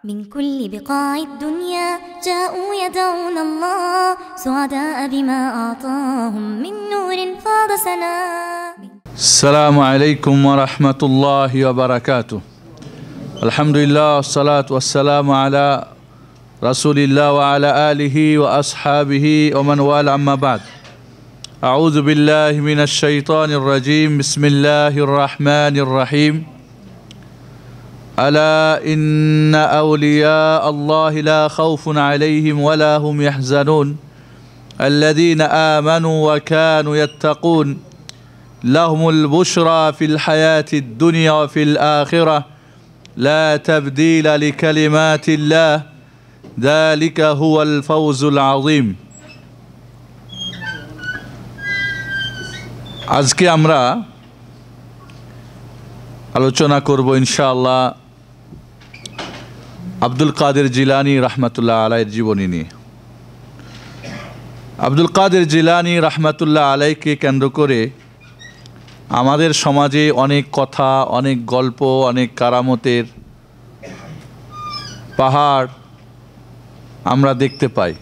من كل بقاع الدنيا جاءوا يدعون الله سعداء بما أعطاهم من نور فاض سنا. السلام عليكم ورحمة الله وبركاته. الحمد لله والصلاة والسلام على رسول الله وعلى آله وأصحابه ومن والاه أما بعد. أعوذ بالله من الشيطان الرجيم. بسم الله الرحمن الرحيم. ألا إن أولياء الله لا خوف عليهم ولا هم يحزنون الذين آمنوا وكانوا يتقون لهم البشرى في الحياة الدنيا وفي الآخرة لا تبديل لكلمات الله ذلك هو الفوز العظيم. আজকে আমরা আলোচনা করব ইনশাআল্লাহ আব্দুল কাদের জিলানী রহমতুল্লাহ আলাইহির জীবনী নিয়ে। আব্দুল কাদের জিলানী রহমতুল্লাহ আলাইকে কেন্দ্র করে আমাদের সমাজে অনেক কথা, অনেক গল্প, অনেক কারামতের পাহাড় আমরা দেখতে পাই।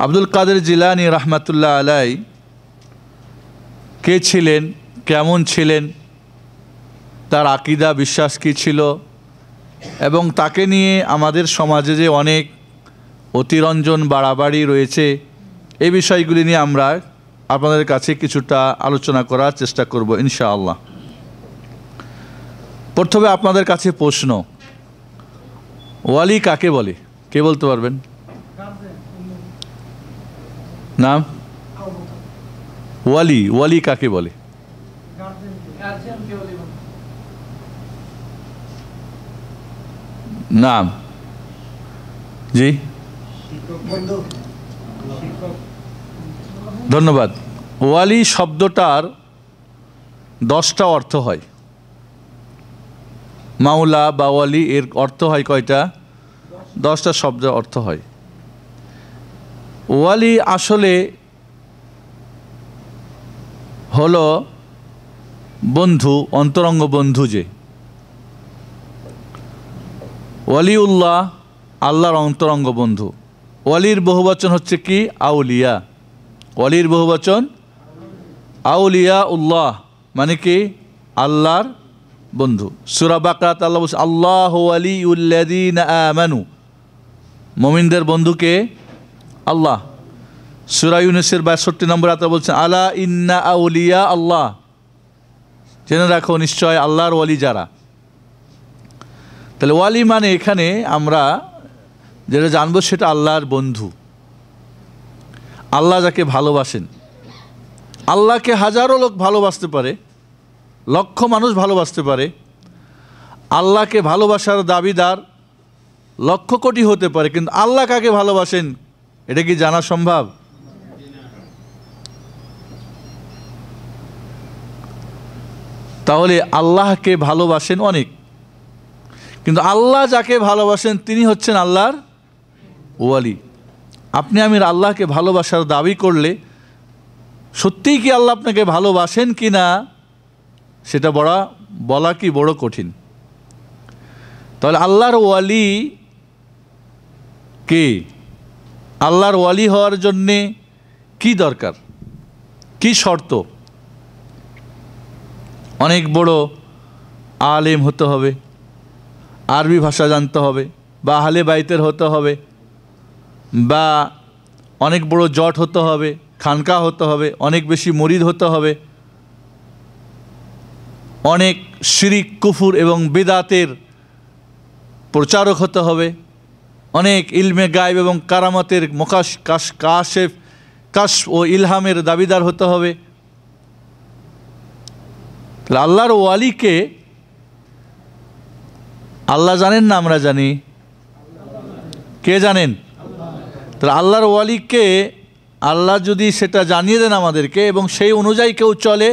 আব্দুল কাদের জিলানী রহমতুল্লাহ আলাই কে ছিলেন, কেমন ছিলেন, তার আকীদা বিশ্বাস কী ছিল এবং তাকে নিয়ে আমাদের সমাজে যে অনেক অতিরঞ্জন বাড়াবাড়ি রয়েছে, এই বিষয়গুলি নিয়ে আমরা আপনাদের কাছে কিছুটা আলোচনা করার চেষ্টা করব ইনশাআল্লাহ। প্রথমে আপনাদের কাছে প্রশ্ন, ওয়ালি কাকে বলে? কে বলতে পারবেন? নাম? ওয়ালি, ওয়ালি কাকে বলে? নাম? জি, ধন্যবাদ। ওয়ালি শব্দটার 10টা অর্থ হয়। মাওলা বা ওয়ালি এর অর্থ হয় কয়টা? 10টা শব্দের অর্থ হয়। ওয়ালি আসলে হলো বন্ধু, অন্তরঙ্গ বন্ধু। যে ওয়ালিউল্লাহ আল্লাহর অন্তরঙ্গ বন্ধু। ওয়ালির বহুবচন হচ্ছে কি? আউলিয়া। ওয়ালির বহুবচন আউলিয়া উল্লাহ, মানে কি? আল্লাহর বন্ধু। সূরা বাকারাত আল্লাহ বলছে আল্লাহু ওয়ালিউল্লাযীনা আমানু, মুমিনদের বন্ধুকে আল্লাহ। সূরা ইউনূসের ৬২ নম্বর আয়াতে বলছেন আলা ইন্না আউলিয়া আল্লাহ, জেনে রাখো নিশ্চয় আল্লাহর ওয়ালি যারা। তাহলে ওয়ালি মানে এখানে আমরা যেটা জানবো সেটা আল্লাহর বন্ধু। আল্লাহ যাকে ভালোবাসেন, আল্লাহকে হাজারো লোক ভালোবাসতে পারে, লক্ষ মানুষ ভালোবাসতে পারে। আল্লাহকে ভালোবাসার দাবিদার লক্ষ কোটি হতে পারে, কিন্তু আল্লাহ কাকে ভালোবাসেন এটা কি জানা সম্ভব? তাহলে আল্লাহকে ভালোবাসেন অনেক, কিন্তু আল্লাহ যাকে ভালোবাসেন তিনি হচ্ছেন আল্লাহর ওয়ালি। আপনি আমি আল্লাহকে ভালোবাসার দাবি করলে সত্যিই কি আল্লাহ আপনাকে ভালোবাসেন কি না সেটা বলা কি বড় কঠিন। তাহলে আল্লাহর ওয়ালি কে? আল্লাহর ওয়ালি হওয়ার জন্যে কি দরকার, কি শর্ত? অনেক বড় আলেম হতে হবে, আরবি ভাষা জানতে হবে, বা আহলে বাইতের হতে হবে, বা অনেক বড় জট হতে হবে, খানকা হতে হবে, অনেক বেশি মুরিদ হতে হবে, অনেক শিরিক, কুফুর এবং বিদআতের প্রচারক হতে হবে, অনেক ইলমে গায়েব এবং কারামতের কাশ ও ইলহামের দাবিদার হতে হবে। তাহলে আল্লাহর ওয়ালিকে আল্লাহ জানেন না আমরা জানি? কে জানেন? তাহলে আল্লাহর ওয়ালিকে আল্লাহ যদি সেটা জানিয়ে দেন আমাদেরকে এবং সেই অনুযায়ী কেউ চলে,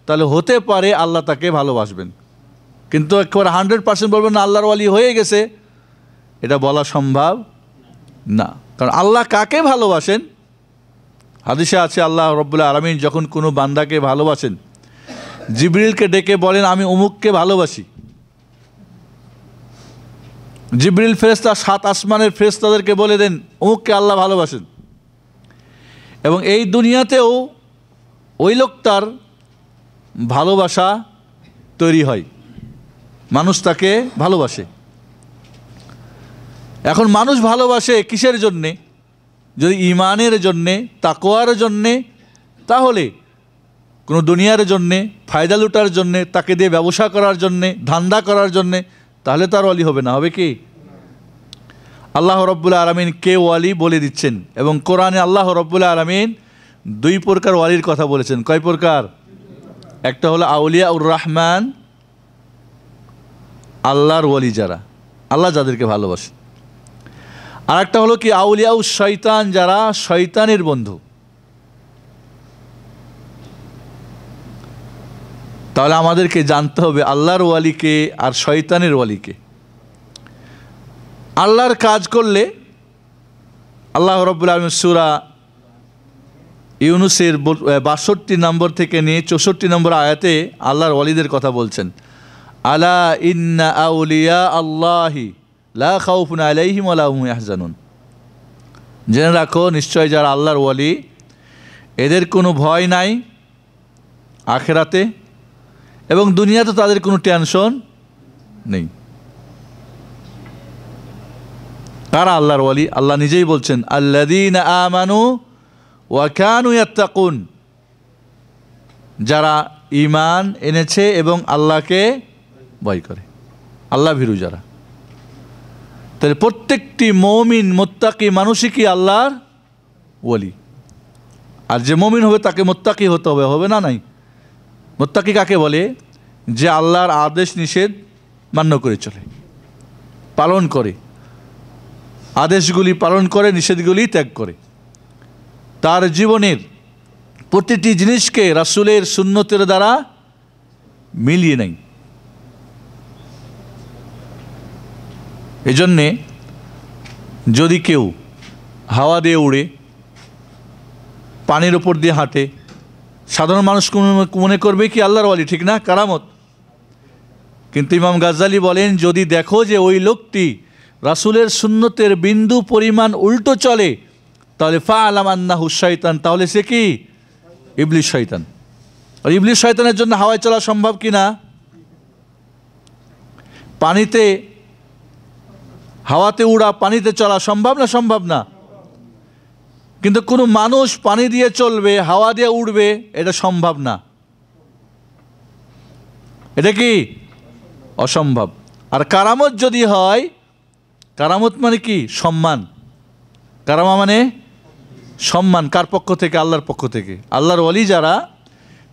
তাহলে হতে পারে আল্লাহ তাকে ভালোবাসবেন। কিন্তু একবার 100% বলবেন না আল্লাহর ওয়ালি হয়ে গেছে, এটা বলা সম্ভব না। কারণ আল্লাহ কাকে ভালোবাসেন? হাদিসে আছে আল্লাহ রব্বুল আলামিন যখন কোনো বান্দাকে ভালোবাসেন, জিবরিলকে ডেকে বলেন আমি অমুককে ভালোবাসি। জিবরিল ফেরেশতা 7 আসমানের ফেরেশতাদেরকে বলে দেন অমুককে আল্লাহ ভালোবাসেন, এবং এই দুনিয়াতেও ওই লোকটার ভালোবাসা তৈরি হয়, মানুষ তাকে ভালোবাসে। এখন মানুষ ভালোবাসে কিসের জন্যে? যদি ঈমানের জন্যে, তাকওয়ার জন্যে, তাহলে কোনো দুনিয়ার জন্যে, ফায়দা লুটার জন্যে, তাকে দিয়ে ব্যবসা করার জন্যে, ধান্দা করার জন্যে, তাহলে তার ওয়ালি হবে না। হবে কি? আল্লাহ রব্বুল আলামিন কে ওয়ালি বলে দিচ্ছেন, এবং কোরআনে আল্লাহ রব্বুল আলামিন 2 প্রকার ওয়ালির কথা বলেছেন। কয় প্রকার? একটা হলো আউলিয়া উর রহমান, আল্লাহর ওয়ালি যারা, আল্লাহ যাদেরকে ভালোবাসে। আর একটা হলো কি আউলিয়া উস শয়তান, যারা শয়তানের বন্ধু। তাহলে আমাদেরকে জানতে হবে আল্লাহর ওয়ালিকে আর শয়তানের ওয়ালিকে। আল্লাহর কাজ করলে আল্লাহ রাব্বুল আলামিন সূরা ইউনূসের 62 নম্বর থেকে নিয়ে 64 নম্বর আয়াতে আল্লাহর ওয়ালিদের কথা বলছেন। আলা ইন্না আউলিয়া আল্লাহি লা খাউফুন আলাইহিম ওয়া লা হুম ইয়াহজানুন। জেনে রাখো, নিশ্চয় যারা আল্লাহর ওয়ালি, এদের কোনো ভয় নাই আখিরাতে, এবং দুনিয়াতে তাদের কোনো টেনশন নেই। কারা আল্লাহর ওয়ালি? আল্লাহ নিজেই বলছেন আল্লাযীনা আমানু ওয়া কানু ইয়াত্তাকুন, যারা ঈমান এনেছে এবং আল্লাহকে ভয় করে, আল্লাহ ভীরু যারা। তাহলে প্রত্যেকটি মুমিন মুত্তাকি মানুষই কি আল্লাহর ওয়ালি। আর যে মুমিন হবে তাকে মুত্তাকি হতে হবে, হবে না? নাই। মুত্তাকি কাকে বলে? যে আল্লাহর আদেশ নিষেধ মান্য করে চলে, পালন করে, আদেশগুলি পালন করে, নিষেধগুলি ত্যাগ করে, তার জীবনের প্রতিটি জিনিসকে রাসূলের সুন্নতের দ্বারা মিলিয়ে নেয়। এজন্যে যদি কেউ হাওয়া দিয়ে উড়ে, পানির ওপর দিয়ে হাঁটে, সাধারণ মানুষ মনে করবে কি আল্লাহর ওয়ালি, ঠিক না? কারামত। কিন্তু ইমাম গাজ্জালি বলেন, যদি দেখো যে ওই লোকটি রাসূলের সুন্নতের বিন্দু পরিমাণ উল্টো চলে, তাহলে ফাআলাম আন্নাহু শাইতান, তাহলে সে কি? ইবলিস শয়তান। আর ইবলিস শয়তানের জন্য হাওয়ায় চলা সম্ভব কি না? পানিতে, হাওয়াতে উড়া, পানিতে চলা সম্ভব না? সম্ভব না। কিন্তু কোনো মানুষ পানি দিয়ে চলবে, হাওয়া দিয়ে উড়বে, এটা সম্ভব না। এটা কি? অসম্ভব। আর কারামত যদি হয়, কারামত মানে কি? সম্মান। কারামা মানে সম্মান। কার পক্ষ থেকে? আল্লাহর পক্ষ থেকে। আল্লাহর ওয়ালি যারা,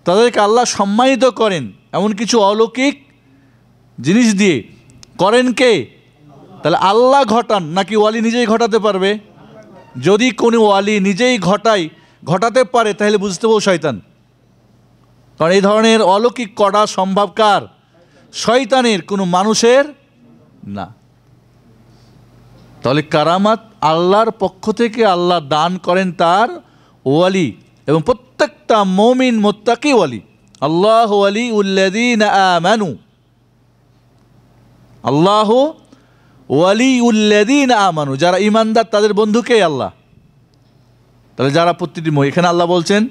তাদেরকে আল্লাহ সম্মানিত করেন এমন কিছু অলৌকিক জিনিস দিয়ে। করেন কে? তাহলে আল্লাহ ঘটান নাকি ওয়ালি নিজেই ঘটাতে পারবে? যদি কোনো ওয়ালি নিজেই ঘটাতে পারে, তাহলে বুঝতে পারবো শয়তান। কারণ এই ধরনের অলৌকিক করা সম্ভব কার? শয়তানের, কোনো মানুষের না। তাহলে কারামাত আল্লাহর পক্ষ থেকে আল্লাহ দান করেন তার ওয়ালি, এবং প্রত্যেকটা মুমিন মুত্তাকি ওয়ালি। আল্লাহু ওয়ালিউল্লাযীনা আমানু, আল্লাহু ওয়ালিউল্লাযীনা আমানু, যারা ঈমানদার তাদের বন্ধুকে আল্লাহ। তাহলে যারা প্রতিটি, এখানে আল্লাহ বলছেন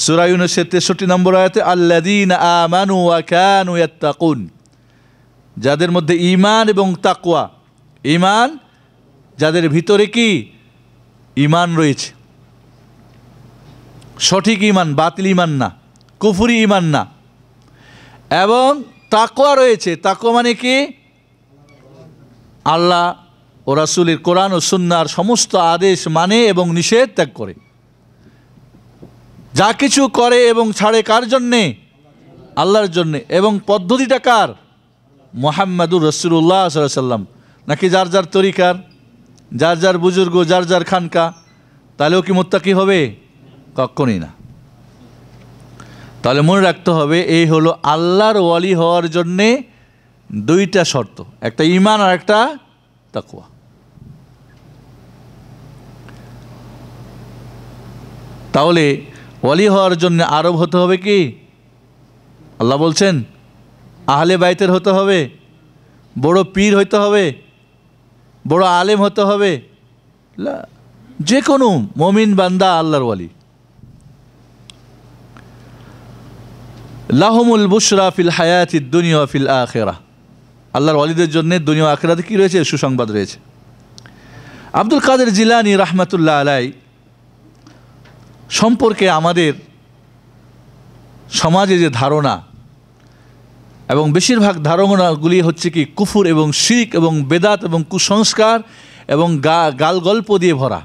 সূরা ইউনূসের 63 নম্বর আয়াতে আল্লাযীনা আমানু ওয়া কানু ইয়াত্তাকুন, যাদের মধ্যে ঈমান এবং তাকওয়া। ঈমান, যাদের ভিতরে কি? ঈমান রয়েছে, সঠিক ঈমান, বাতিল ঈমান না, কুফরি ঈমান না, এবং তাকওয়া রয়েছে। তাকওয়া মানে কি? আল্লাহ ও রাসূলের কোরআন ও সুন্নাহর সমস্ত আদেশ মানে এবং নিষেধ ত্যাগ করে। যা কিছু করে এবং ছাড়ে কার জন্যে? আল্লাহর জন্যে। এবং পদ্ধতিটা কার? মুহাম্মাদুর রাসূলুল্লাহ সাল্লাল্লাহু আলাইহি ওয়াসাল্লাম, নাকি যার যার তরিকার, যার যার বুজুর্গ, যার যার খানকা? তাহলেও কি মুত্তাকি হবে? কখনই না। তাহলে মনে রাখতে হবে, এই হলো আল্লাহর ওয়ালি হওয়ার জন্যে 2টা শর্ত, একটা ঈমান আর একটা তাকওয়া। তাহলে ওয়ালি হওয়ার জন্য আরব হতে হবে কি? আল্লাহ বলছেন আহলে বাইতের হতে হবে, বড় পীর হইতে হবে, বড় আলেম হতে হবে? যে কোনো মুমিন বান্দা আল্লাহর ওয়ালি। লাহুমুল বুশরা ফিল হায়াতিদ দুনিয়া ওয়া ফিল আখিরাহ, আল্লাহর ওয়ালিদের জন্য দুনিয়া ও আখিরাতে কি রয়েছে? সুসংবাদ রয়েছে। আব্দুল কাদের জিলানী রাহমাতুল্লাহ আলাই সম্পর্কে আমাদের সমাজে যে ধারণা, এবং বেশিরভাগ ধারণাগুলি হচ্ছে কি কুফর এবং শিরক এবং বেদাত এবং কুসংস্কার এবং গাল গল্প দিয়ে ভরা।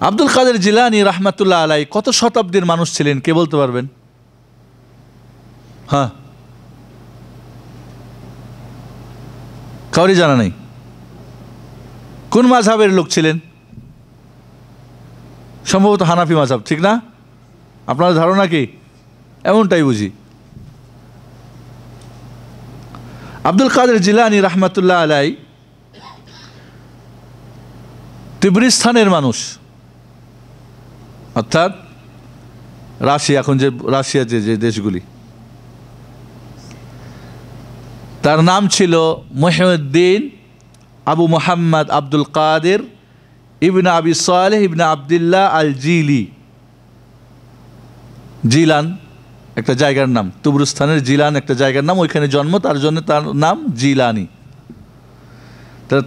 আব্দুল কাদের জিলানী রাহমাতুল্লাহ আলাই কত শতাব্দীর মানুষ ছিলেন কে বলতে পারবেন? হ্যাঁ, কাউরি জানা নেই। কোন মাযহাবের লোক ছিলেন? সম্ভবত হানাফি মাযহাব, ঠিক না? আপনার ধারণা কি? এমনটাই বুঝি। আব্দুল কাদের জিলানী রাহমাতুল্লাহ আলাই তিব্রিস্তানের মানুষ, অর্থাৎ রাশিয়া, এখন যে রাশিয়া যে দেশগুলি, তার নাম ছিল মুহিউদ্দিন আবু মুহাম্মদ আব্দুল কাদের ইবনে আবি সালেহ ইবনে আবদুল্লাহ আল জিলি। জিলান একটা জায়গার নাম, তুবরুস্তানের জিলান একটা জায়গার নাম, ওইখানে জন্ম, তার জন্য তার নাম জিলানি।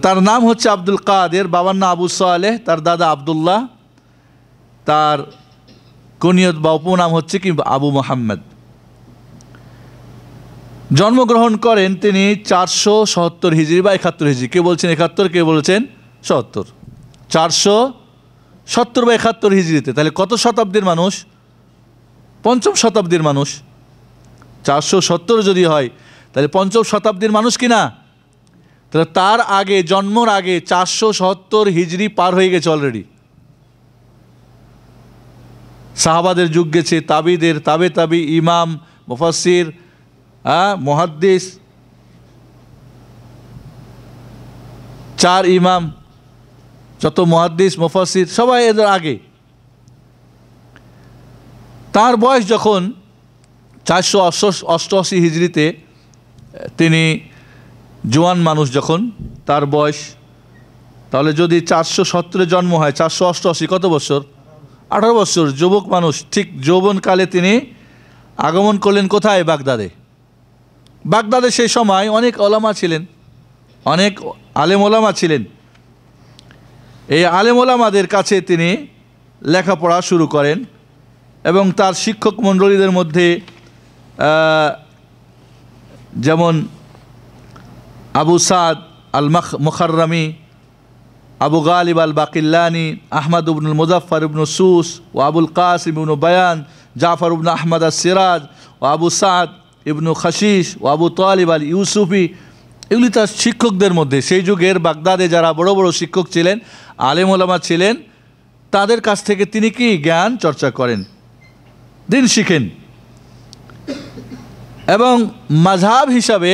তার নাম হচ্ছে আব্দুল কাদের, বাবার নাম আবু সালেহ, তার দাদা আবদুল্লাহ, তার কুনিয়ত বা উপনাম হচ্ছে কি আবু মুহাম্মদ। জন্মগ্রহণ করেন তিনি 477 হিজরি বা 71 হিজরি। কে বলছেন 71, কে বলছেন 70? 470 বা 71 হিজরিতে। তাহলে কত শতাব্দীর মানুষ? পঞ্চম শতাব্দীর মানুষ। 470 যদি হয় তাহলে পঞ্চম শতাব্দীর মানুষ কি না? তাহলে তার আগে, জন্মর আগে 470 হিজরি পার হয়ে গেছে অলরেডি। সাহাবাদের যুগ গেছে, তাবিদের, তাবে তাবি, ইমাম, মুফাসসির, মুহাদ্দিস, 4 ইমাম, যত মুহাদ্দিস মুফাসসির সবাই এদের আগে। তার বয়স যখন 488 হিজরিতে, তিনি জোয়ান মানুষ যখন, তার বয়স, তাহলে যদি 470 জন্ম হয়, 488 কত বছর? 18 বছর, যুবক মানুষ। ঠিক যৌবনকালে তিনি আগমন করলেন কোথায়? বাগদাদে। বাগদাদে সেই সময় অনেক ওলামা ছিলেন, অনেক আলেম ওলামা ছিলেন। এই আলেম ওলামাদের কাছে তিনি লেখাপড়া শুরু করেন এবং তার শিক্ষক মণ্ডলীদের মধ্যে যেমন আবু সাদ আল মুখাররামি, আবু গালিব আল বাকিল্লানি, আহমদ ইবনুল মুজাফফর ইবনু সুস ও আবুল কাসিম ইবনু বায়ান, জাফর ইবনু আহমদ আস সিরাজ ও আবু সাদ ইবনু খাশিশ ও আবু তালিব আল ইউসুফি, এগুলি তার শিক্ষকদের মধ্যে। সেই যুগের বাগদাদে যারা বড় বড় শিক্ষক ছিলেন, আলেম ওলামা ছিলেন, তাদের কাছ থেকে তিনি কি জ্ঞান চর্চা করেন, দিন শিখেন। এবং মাযহাব হিসাবে,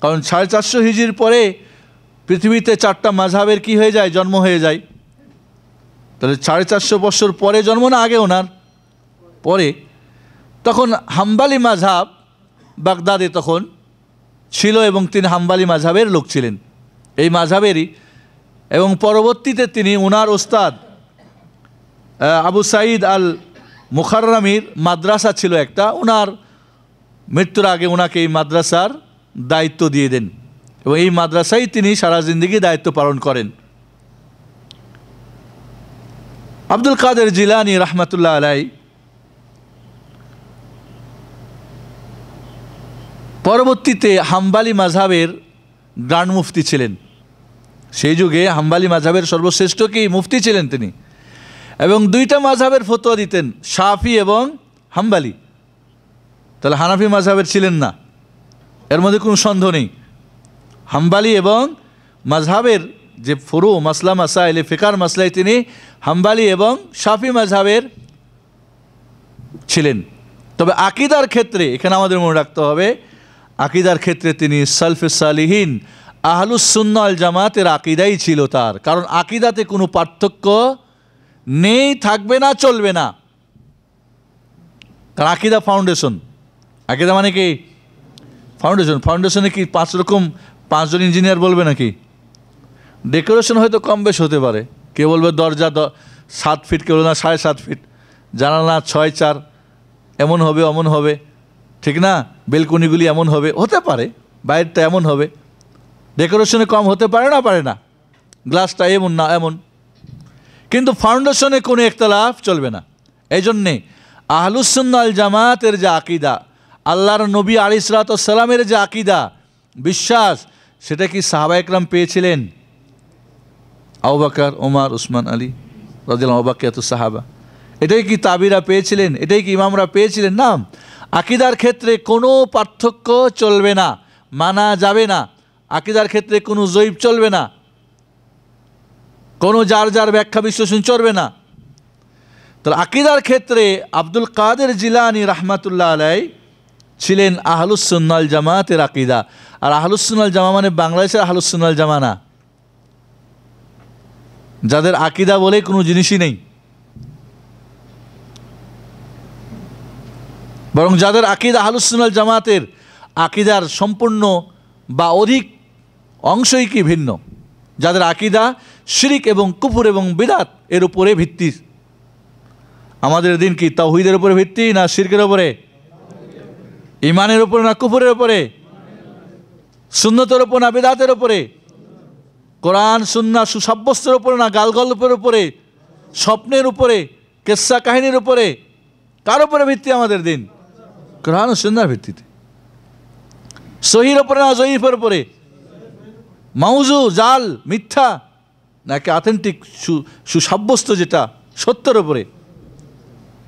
কারণ 450 হিজরির পরে পৃথিবীতে 4টা মাযহাবের কি হয়ে যায়? জন্ম হয়ে যায়। তাহলে 450 বছর পরে জন্ম না আগে? ওনার পরে। তখন হাম্বালি মাযহাব বাগদাদে তখন ছিল এবং তিনি হাম্বালি মাযহাবের লোক ছিলেন, এই মাযহাবেরই। এবং পরবর্তীতে তিনি ওনার ওস্তাদ আবু সাঈদ আল মুখাররামির মাদ্রাসা ছিল একটা, ওনার মৃত্যুর আগে ওনাকে এই মাদ্রাসার দায়িত্ব দিয়ে দেন এবং এই মাদ্রাসায় তিনি সারা জিন্দেগি দায়িত্ব পালন করেন। আব্দুল কাদের জিলানী রাহমাতুল্লাহ আলাই পরবর্তীতে হাম্বালি মাযহাবের গ্র্যান্ড মুফতি ছিলেন। সেই যুগে হাম্বালি মাযহাবের সর্বশ্রেষ্ঠ কি মুফতি ছিলেন তিনি, এবং 2টা মাযহাবের ফতোয়া দিতেন, শাফি এবং হাম্বালি। তাহলে হানাফি মাযহাবের ছিলেন না, এর মধ্যে কোনো সন্দেহ নেই। হাম্বালি এবং মাযহাবের যে ফুরু মাসলা মাসাইল ফিকার মাসলায় তিনি হাম্বালি এবং শাফি মাযহাবের ছিলেন। তবে আকীদার ক্ষেত্রে এখানে আমাদের মনে রাখতে হবে, আকীদার ক্ষেত্রে তিনি সালফে সালিহিন আহলুস সুন্নাহ ওয়াল জামাতের আকীদাই ছিল তার। কারণ আকীদাতে কোনো পার্থক্য নেই, থাকবে না, চলবে না। কারণ আকীদা ফাউন্ডেশন। আকীদা মানে কি? ফাউন্ডেশন। ফাউন্ডেশনে কি 5 রকম 5 জন ইঞ্জিনিয়ার বলবে নাকি? ডেকোরেশন হয়তো কম বেশ হতে পারে, কেউ বলবে দরজা 7 ফিট, কেউ বলবে না 7.5 ফিট, জানালা 6-4 এমন হবে অমন হবে, ঠিক না? বেলকনিগুলি এমন হবে, হতে পারে, বাইরেটা এমন হবে, ডেকোরেশনে কম হতে পারে না, পারে না, গ্লাসটা এমন না এমন, কিন্তু ফাউন্ডেশনে কোনো ইখতিলাফ চলবে না। এই জন্যে আহলুস সুন্নাহ ওয়াল জামাতের যে আকীদা, আল্লাহর নবী আলাইহিস সালামের যে আকীদা বিশ্বাস, সেটা কি সাহাবা একরাম পেয়েছিলেন? আবু বকর, ওমর, উসমান, আলী রাদিয়াল্লাহু আনহু, বাকিয়াতুস সাহাবা, এটাই কি তাবিরা পেয়েছিলেন? এটাই কি ইমামরা পেয়েছিলেন? না। আকীদার ক্ষেত্রে কোনো পার্থক্য চলবে না, মানা যাবে না। আকীদার ক্ষেত্রে কোনো জয়ীব চলবে না, কোনো যার যার ব্যাখ্যা বিশ্লেষণ চলবে না। তাহলে আকীদার ক্ষেত্রে আব্দুল কাদের জিলানী রাহমাতুল্লাহ আলাইহি ছিলেন আহলুস সুন্নাহ ওয়াল জামাতের আকীদা। আর আহলুস সুন্নাহ ওয়াল জামা মানে বাংলাদেশের আহলুস সুন্নাহ ওয়াল জামা না, যাদের আকীদা বলে কোনো জিনিসই নেই, বরং যাদের আকীদা আহলুস সুন্নাহ ওয়াল জামাতের আকীদার সম্পূর্ণ বা অধিক অংশই কি ভিন্ন, যাদের আকীদা শিরক এবং কুফর এবং বিদআত এর উপরে ভিত্তি। আমাদের দিন কি তাওহীদের উপরে ভিত্তি না শিরকের উপরে? ইমানের উপরে না কুফরের উপরে? সুন্নতের উপর না বিদআতের উপরে? কোরআন সুন্নাহ সুসাব্যস্তের উপরে না গালগল্পের উপরে, স্বপ্নের উপরে, কিসসা কাহিনীর উপরে? কার উপরে ভিত্তি আমাদের দিন? কোরআন ও সুন্নাহর ভিত্তিতে। সহির উপরে না জয়ীফের উপরে? মাউজু, জাল, মিথ্যা নাকি অথেন্টিক সুসাব্যস্ত যেটা সত্যের উপরে?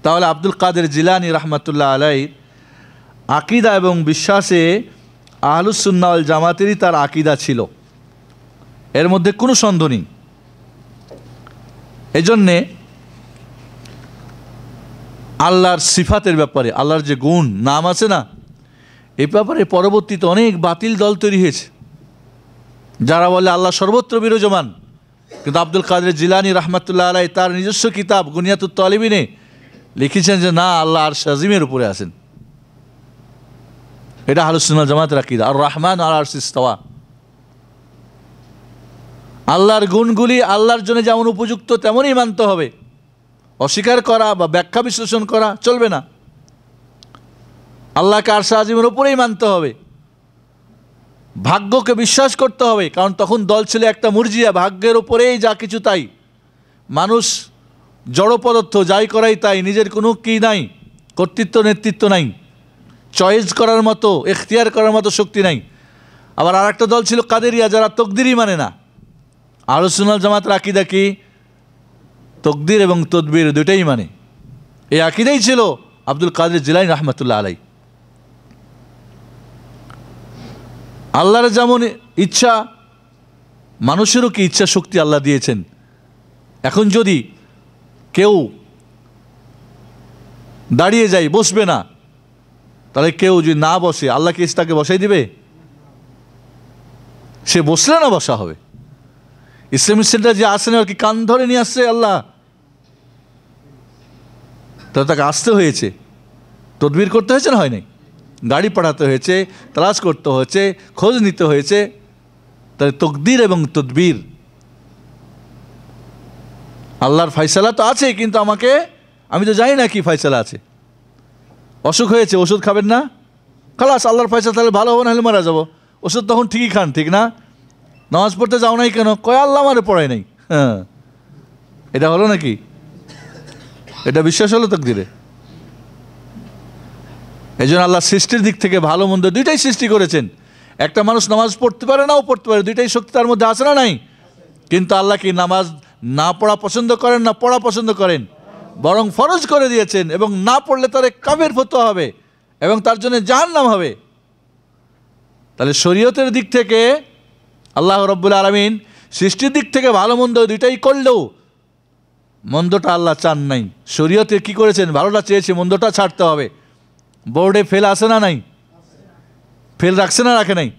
তাহলে আব্দুল কাদের জিলানী রাহমাতুল্লাহ আলাইহির আকীদা এবং বিশ্বাসে আহলুস সুন্নাহ ওয়াল জামাতেরই তার আকীদা ছিল, এর মধ্যে কোনো সন্দেহ নেই। এজন্যে আল্লাহর সিফাতের ব্যাপারে, আল্লাহর যে গুণ নাম আছে না, এই ব্যাপারে পরবর্তীতে অনেক বাতিল দল তৈরি হয়েছে, যারা বলে আল্লাহ সর্বত্র বিরাজমান। কিন্তু আব্দুল কাদের জিলানী রাহমাতুল্লাহ আলাইহি তার নিজস্ব কিতাব গুনিয়াতুত তালিবিনে লিখেছেন যে না, আল্লাহ আরশ আজিমের উপরে আছেন। এটা আহলুস সুন্নাহ ওয়াল জামাতের আকীদা। আর রহমান আলা আরশিস ইস্তাওয়া, আল্লাহর গুণগুলি আল্লাহর জন্য যেমন উপযুক্ত তেমনই মানতে হবে, অস্বীকার করা বা ব্যাখ্যা বিশ্লেষণ করা চলবে না। আল্লাহকে আরশ আজিমের উপরেই মানতে হবে, ভাগ্যকে বিশ্বাস করতে হবে, কারণ তখন দল ছিল একটা মুরজিয়া, ভাগ্যের উপরেই যা কিছু তাই, মানুষ জড় পদার্থ, যাই করাই তাই, নিজের কোনো কি নাই, কর্তৃত্ব নেতৃত্ব নাই, চয়েস করার মতো, এখতিয়ার করার মতো শক্তি নাই। আবার আর একটা দল ছিল কাদেরিয়া, যারা তকদিরই মানে না। আহলুস সুন্নাহ ওয়াল জামাতের আকীদা কি? তকদির এবং তদবির দুটাই মানে। এই আকীদাই ছিল আব্দুল কাদের জিলানী রাহমাতুল্লাহ আলাইহি। আল্লাহর যেমন ইচ্ছা, মানুষেরও কি ইচ্ছা শক্তি আল্লাহ দিয়েছেন। এখন যদি কেউ দাঁড়িয়ে যায়, বসবে না, তাহলে কেউ যদি না বসে, আল্লাহ কি তাকে বসাই দিবে? সে বসলে না বসা হবে। ইসলামিক সেন্টার যে আসে না, আর কি কান ধরে নিয়ে আসছে আল্লাহ, তাহলে তাকে আসতে হয়েছে, তদবির করতে হয়েছে না, হয় নাই? গাড়ি পাঠাতে হয়েছে, তালাশ করতে হয়েছে, খোঁজ নিতে হয়েছে। তাহলে তকদির এবং তদবির, আল্লাহর ফয়সালা তো আছে, কিন্তু আমি তো জানি না কি ফয়সালা আছে। অসুখ হয়েছে, ওষুধ খাবেন না, খালাস আল্লাহর ফয়সালা, তাহলে ভালো হবে না হলে মারা যাবো, ওষুধ তখন ঠিকই খান, ঠিক না? নামাজ পড়তে যাও নাই কেন? কয় আল্লাহ আমারে পড়ায় নাই। হ্যাঁ, এটা হলো নাকি? এটা বিশ্বাস হলো তকদিরে? এই জন্য আল্লাহ সৃষ্টির দিক থেকে ভালো মন্দ দুইটাই সৃষ্টি করেছেন। একটা মানুষ নামাজ পড়তে পারে নাও পড়তে পারে, দুইটাই শক্তি তার মধ্যে আছে না নাই? কিন্তু আল্লাহ কি নামাজ না পড়া পছন্দ করেন না পড়া পছন্দ করেন? বরং ফরজ করে দিয়েছেন, এবং না পড়লে তার কাফের ফতোয়া হবে এবং তার জন্য জাহান্নাম হবে। তাহলে শরীয়তের দিক থেকে আল্লাহ রাব্বুল আলামিন সৃষ্টির দিক থেকে ভালো মন্দ দুইটাই করলেও মন্দটা আল্লাহ চান নাই। শরীয়তে কি করেছেন? ভালোটা চেয়েছে, মন্দটা ছাড়তে হবে। বোর্ডে ফেল আছে না নাই? ফেল রাখছে না রাখে নাই?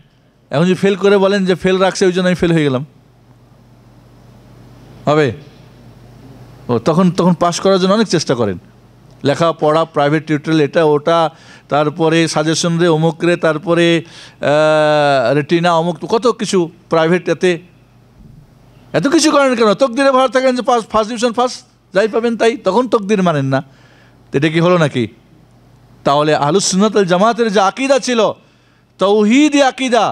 এখন যদি ফেল করে বলেন যে ফেল রাখছে ওই জন্য আমি ফেল হয়ে গেলাম, হবে? তখন পাস করার জন্য অনেক চেষ্টা করেন, লেখাপড়া, প্রাইভেট টিউটোরিয়াল, এটা ওটা, তারপরে সাজেশন রে, অমুক রে, তারপরে রেটিনা, অমুক, কত কিছু প্রাইভেট, এত কিছু করেন কেন? তকদিরে ভালো থাকেন যে ফার্স্ট ডিভিশন ফার্স্ট যাই পাবেন তাই, তখন তকদির মানেন না। এটা কি হলো নাকি? তাহলে আহলুস সুন্নাত ওয়াল জামাতের যে আকীদা ছিল, তাওহীদি আকীদা,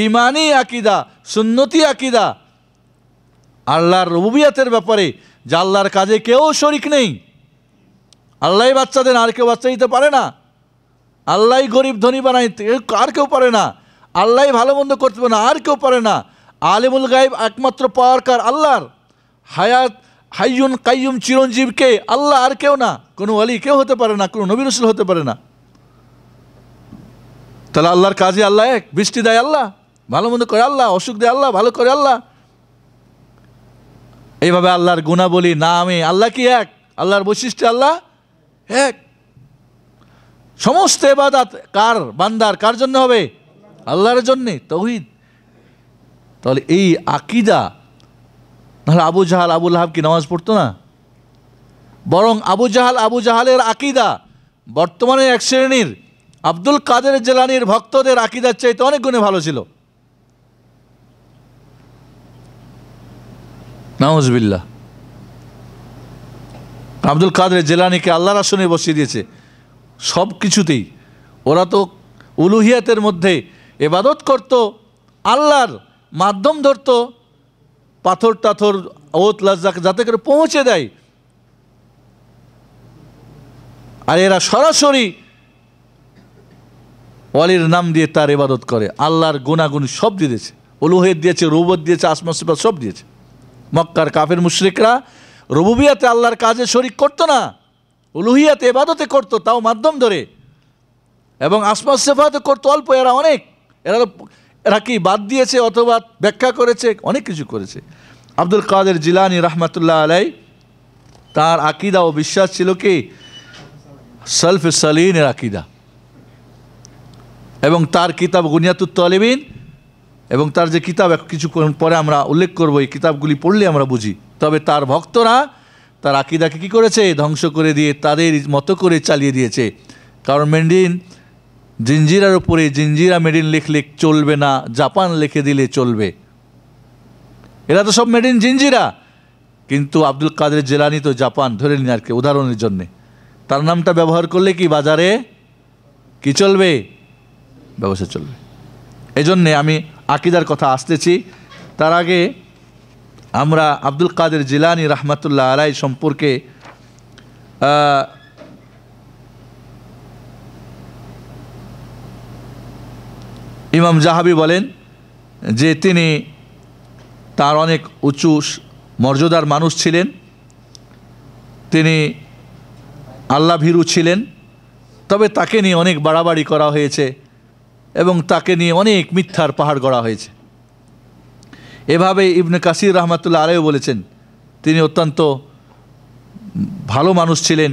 ঈমানি আকীদা, সুন্নতি আকীদা, আল্লাহর রুবুবিয়তের ব্যাপারে যে আল্লাহর কাজে কেউ শরিক নেই, আল্লাহই বাচ্চা দেন, আর কেউ বাচ্চা দিতে পারে না, আল্লাহই গরিব ধনী বানাই, আর কেউ পারে না, আল্লাহই ভালো মন্দ করতে পারে না, আর কেউ পারে না, আলিমুল গায়ব একমাত্র পাওয়ার কার আল্লাহর, হায়াত হাইয়ুন কাইয়ুম চিরঞ্জীব কে? আল্লাহ, আর কেউ না, কোনো ওয়ালি কেউ হতে পারে না, কোনো নবী রাসূল হতে পারে না। তাহলে আল্লাহর কাজে আল্লাহ এক, বৃষ্টি দেয় আল্লাহ, ভালো মন্দ করে আল্লাহ, অসুখ দেয় আল্লাহ, ভালো করে আল্লাহ। এইভাবে আল্লাহর গুণাবলী, নামে আল্লাহ কি এক, আল্লাহর বৈশিষ্ট্য আল্লাহ এক। সমস্ত ইবাদত কার? বান্দার। কার জন্য হবে? আল্লাহর জন্যে, তাওহীদ। তাহলে এই আকীদা, নাহলে আবু জাহাল আবু লাহাব কি নামাজ পড়তো না? বরং আবু জাহালের আকীদা বর্তমানে এক শ্রেণীর আব্দুল কাদের জিলানীর ভক্তদের আকীদার চাইতে অনেক গুণে ভালো ছিল। নাউজুবিল্লাহ। আব্দুল কাদের জিলানীকে আল্লাহর আসনে বসিয়ে দিয়েছে সব কিছুতেই। ওরা তো উলুহিয়াতের মধ্যে ইবাদত করত, আল্লাহর মাধ্যম ধরত, পাথর টাথর ওত লাজ্জাক যাতে করে পৌঁছে দেয়, আর এরা সরাসরি ওয়ালির নাম দিয়ে তার ইবাদত করে। আল্লাহর গুণাগুণ সব দিয়েছে, উলুহিয়ত দিয়েছে, রুবুবিয়ত দিয়েছে, আসমা সিফাত সব দিয়েছে। মক্কার কাফের মুশরিকরা রুবুবিয়তে আল্লাহর কাজে শরিক করতো না, উলুহিয়াতে ইবাদতে করতো, তাও মাধ্যম ধরে, এবং আসমা সিফাতে করতো অল্প, এরা অনেক। এরা কি বাদ দিয়েছে অথবা ব্যাখ্যা করেছে, অনেক কিছু করেছে। আব্দুল কাদের জিলানী রাহমাতুল্লাহ আলাইহি তার আকীদা ও বিশ্বাস ছিল কি সালফে সালিনের আকীদা, এবং তার কিতাব গুনিয়াতুত তালিবিন এবং তার যে কিতাব কিছু পরে আমরা উল্লেখ করব, এই কিতাবগুলি পড়লে আমরা বুঝি। তবে তার ভক্তরা তার আকীদাকে কী করেছে? ধ্বংস করে দিয়ে তাদের মতো করে চালিয়ে দিয়েছে। কারণ মেডিন জিঞ্জিরার উপরে জিঞ্জিরা মেডিন লিখলে চলবে না, জাপান লিখে দিলে চলবে। এরা তো সব মেডিন জিঞ্জিরা, কিন্তু আব্দুল কাদের জিলানী তো জাপান, ধরে নিন আর কি উদাহরণের জন্যে। তার নামটা ব্যবহার করলে কি বাজারে কি চলবে? ব্যবসা চলবে। এই জন্যে আমি আকীদার কথা আসতেছি। তার আগে আমরা আব্দুল কাদের জিলানী রাহমাতুল্লাহ আলাইহি সম্পর্কে ইমাম জাহাবি বলেন যে তিনি তার অনেক উঁচু মর্যাদার মানুষ ছিলেন, তিনি আল্লাহ ভীরু ছিলেন, তবে তাকে নিয়ে অনেক বাড়াবাড়ি করা হয়েছে এবং তাকে নিয়ে অনেক মিথ্যার পাহাড় গড়া হয়েছে। এভাবে ইবনে কাসির রহমাতুল্লাহ আলাইহি বলেছেন তিনি অত্যন্ত ভালো মানুষ ছিলেন,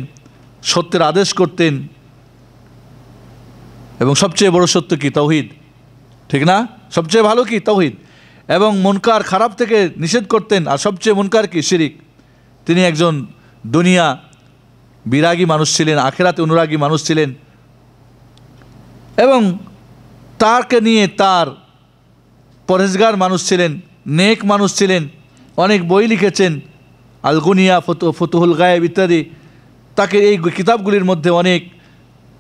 সত্যের আদেশ করতেন, এবং সবচেয়ে বড় সত্য কি? তাওহীদ, ঠিক না? সবচেয়ে ভালো কি? তাওহীদ। এবং মুনকার খারাপ থেকে নিষেধ করতেন, আর সবচেয়ে মুনকার কি? শিরিক। তিনি একজন দুনিয়া বিরাগী মানুষ ছিলেন, আখিরাতে অনুরাগী মানুষ ছিলেন, এবং তাকে নিয়ে তার পরহেজগার মানুষ ছিলেন, নেক মানুষ ছিলেন, অনেক বই লিখেছেন, আল গুনিয়া, ফতুহুল গায়েব ইত্যাদি। তাকে এই কিতাবগুলির মধ্যে অনেক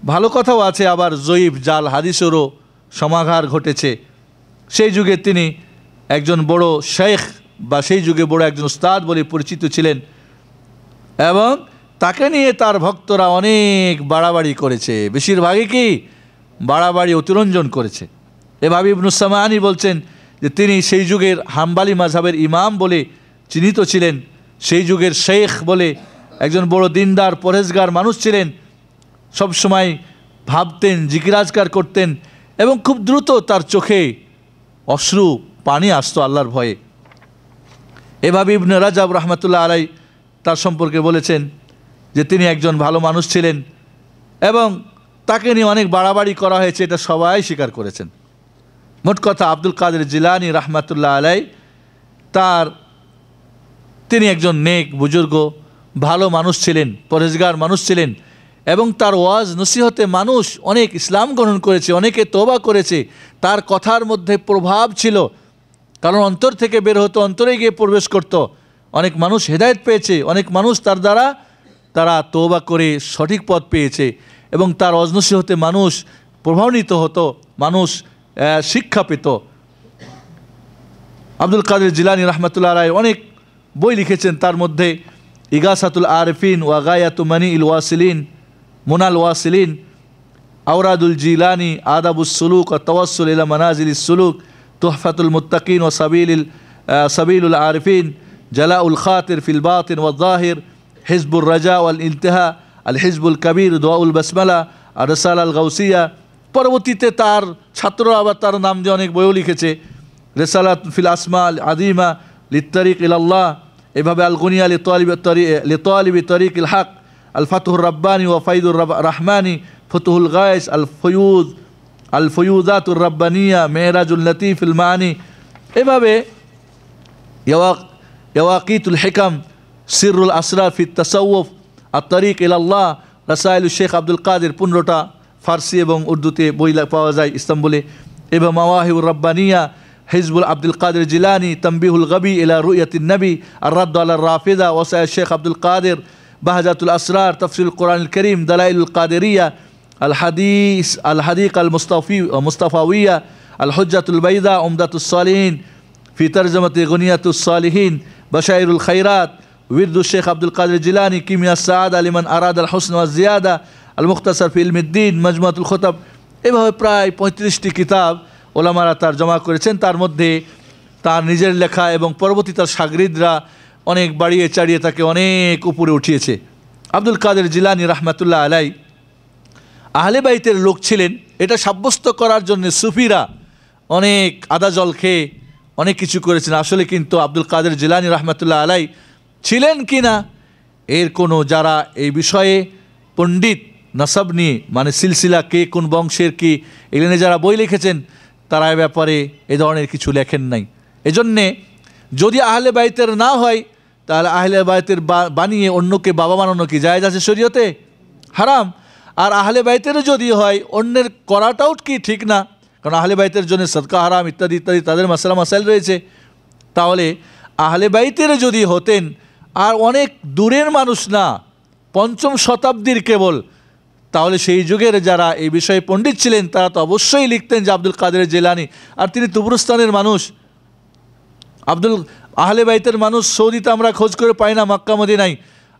ভালো কথাও আছে, আবার জয়ীফ জাল হাদিসেরও সমাহার ঘটেছে। সেই যুগে তিনি একজন বড় শেখ বা সেই যুগে বড় একজন উস্তাদ বলে পরিচিত ছিলেন, এবং তাকে নিয়ে তার ভক্তরা অনেক বাড়াবাড়ি করেছে, বেশিরভাগই কি বাড়াবাড়ি অতিরঞ্জন করেছে। এভাবে ইবনুস সামাআনী বলছেন যে তিনি সেই যুগের হাম্বালি মাযহাবের ইমাম বলে চিহ্নিত ছিলেন, সেই যুগের শেখ বলে একজন বড় দিনদার পরহেজগার মানুষ ছিলেন, সব সময় ভাবতেন, জিকিরাজকার করতেন, এবং খুব দ্রুত তার চোখে অশ্রু পানি আসতো আল্লাহর ভয়ে। এভাবে ইবনে রাজাব রাহমাতুল্লাহ আলাইহি তার সম্পর্কে বলেছেন যে তিনি একজন ভালো মানুষ ছিলেন, এবং তাকে নিয়ে অনেক বাড়াবাড়ি করা হয়েছে, এটা সবাই স্বীকার করেছেন। মোট কথা আব্দুল কাদের জিলানী রাহমাতুল্লাহ আলাইহি তিনি একজন নেক বুজুর্গ ভালো মানুষ ছিলেন, পরহেজগার মানুষ ছিলেন, এবং তার ওয়াজ নসিহতে মানুষ অনেক ইসলাম গ্রহণ করেছে, অনেকে তওবা করেছে। তার কথার মধ্যে প্রভাব ছিল, কারণ অন্তর থেকে বের হতো, অন্তরে গিয়ে প্রবেশ করত। অনেক মানুষ হেদায়েত পেয়েছে, অনেক মানুষ তার দ্বারা তারা তওবা করে সঠিক পথ পেয়েছে এবং তার ওয়াজ নসিহতে মানুষ প্রভাবান্বিত হতো, মানুষ শিক্ষা পেত। আব্দুল কাদের জিলানী রাহমাতুল্লাহ আলাইহি অনেক বই লিখেছেন, তার মধ্যে ইগাসাতুল আরিফিন ওয়া গায়াতু মানিইল ওয়াসিলিন, মুনাল ওয়াসিলিন, আওরাদুল জিলানি, আদাবুস সুলুক ওয়া তাওয়াসসুল ইলা মানাজিলিস সুলুক, তুহফাতুল মুত্তাকিন ওয়া সাবিলুল আরিফিন, জালাউল খাতির ফিল বাতিন ওয়া যাহির, হিজবুর রাজা ওয়াল ইলতিহা, আল হিজবুল কবির, দোয়াউল বাসমালা, আর রিসালা আল গাউসিয়া। পরবর্তীতে তার ছাত্ররা আবার তার নাম দিয়ে অনেক বইও লিখেছে, রিসালাত ফিল আসমা আল আদিমা লিত্তারিক ইলাল্লাহ, এভাবে আল গুনিয়া লিতালিবি তরিক ইল হক, আল ফাতহুর রাব্বানি ওয়া ফাইদুর রহমানি, ফতুহুল গায়েস, আল ফয়ুজাতুর রাব্বানিয়া, মেহরাজুল লতিফ ইল মানি, এভাবে ইয়াওয়াকিতুল হিকাম, সিরুল আসরার ফি তাসাউফ, আত তরিক ইলাল্লাহ, রাসাইলুল শেখ আব্দুল কাদের, 15টা ফার্সি এবং উর্দুতে বই পাওয়া যায় ইস্তাম্বুলে। এবং মাওয়াহিবুর রাব্বানিয়া, হিজবুল আব্দুল কাদের জিলানি, তানবিহুল গবি ইলা রুয়াতিন নবী, আর রাদ্দ আলা রাফিদা, ওয়াসাইল শেখ আব্দুল কাদের, বাহজাতুল আসরার, তাফসিরুল কোরআনুল করিম, দালাইলুল কাদেরিয়া, আল হাদিক আল মুস্তাফাউইয়া, আল হুজ্জাতুল বাইদা, উমদাতুস সালিহিন, ফি তরজমাতি গুনিয়াতুস সালিহিন, বাশাইরুল খাইরাত, উইরদুল শেখ আব্দুল কাদের জিলানি, কিমিয়া সাআদা লিমান আরাদ আল হুসন ওয়া জিয়াদা, আল মুখতাসার ফি ইলমিদ্দিন, মাজমুআতুল খুতাব। এভাবে প্রায় 35টি কিতাব ওলামারা তার জমা করেছেন। তার মধ্যে তার নিজের লেখা এবং পরবর্তী তার শাগরিদরা অনেক বাড়িয়ে চাড়িয়ে তাকে অনেক উপরে উঠিয়েছে। আব্দুল কাদের জিলানী রাহমাতুল্লাহ আলাই আহলে বাইতের লোক ছিলেন, এটা সাব্যস্ত করার জন্য সুফিরা অনেক আদা জল খেয়ে অনেক কিছু করেছেন। আসলে কিন্তু আব্দুল কাদের জিলানী রাহমাতুল্লাহ আলাই ছিলেন কি না এর কোনো, যারা এই বিষয়ে পণ্ডিত নাসাব নিয়ে, মানে সিলসিলা কে কোন বংশের কি, এগুলো নিয়ে যারা বই লিখেছেন, তারা এ ব্যাপারে এ ধরনের কিছু লেখেন নাই। এজন্যে যদি আহলে বাইতের না হয়, তাহলে আহলে বাইতের বানিয়ে অন্যকে বাবা বানানো কি জায়েজ আছে শরীয়তে? হারাম। আর আহলে বাইতেরও যদি হয়, অন্যের করাটাও কি ঠিক না, কারণ আহলে বাইতের জন্য সদকা হারাম ইত্যাদি ইত্যাদি তাদের মাসালা মাসাইল রয়েছে। তাহলে আহলে বাইতের যদি হতেন, আর অনেক দূরের মানুষ না, 5ম শতাব্দীর কেবল, তাহলে সেই যুগের যারা এই বিষয়ে পণ্ডিত ছিলেন তারা তো অবশ্যই লিখতেন যে আব্দুল কাদের জিলানী, আর তিনি তুবরস্তানের মানুষ। আহলে বাইতের মানুষ সৌদিতে আমরা খোঁজ করে পাই না, মক্কা মদিনায়,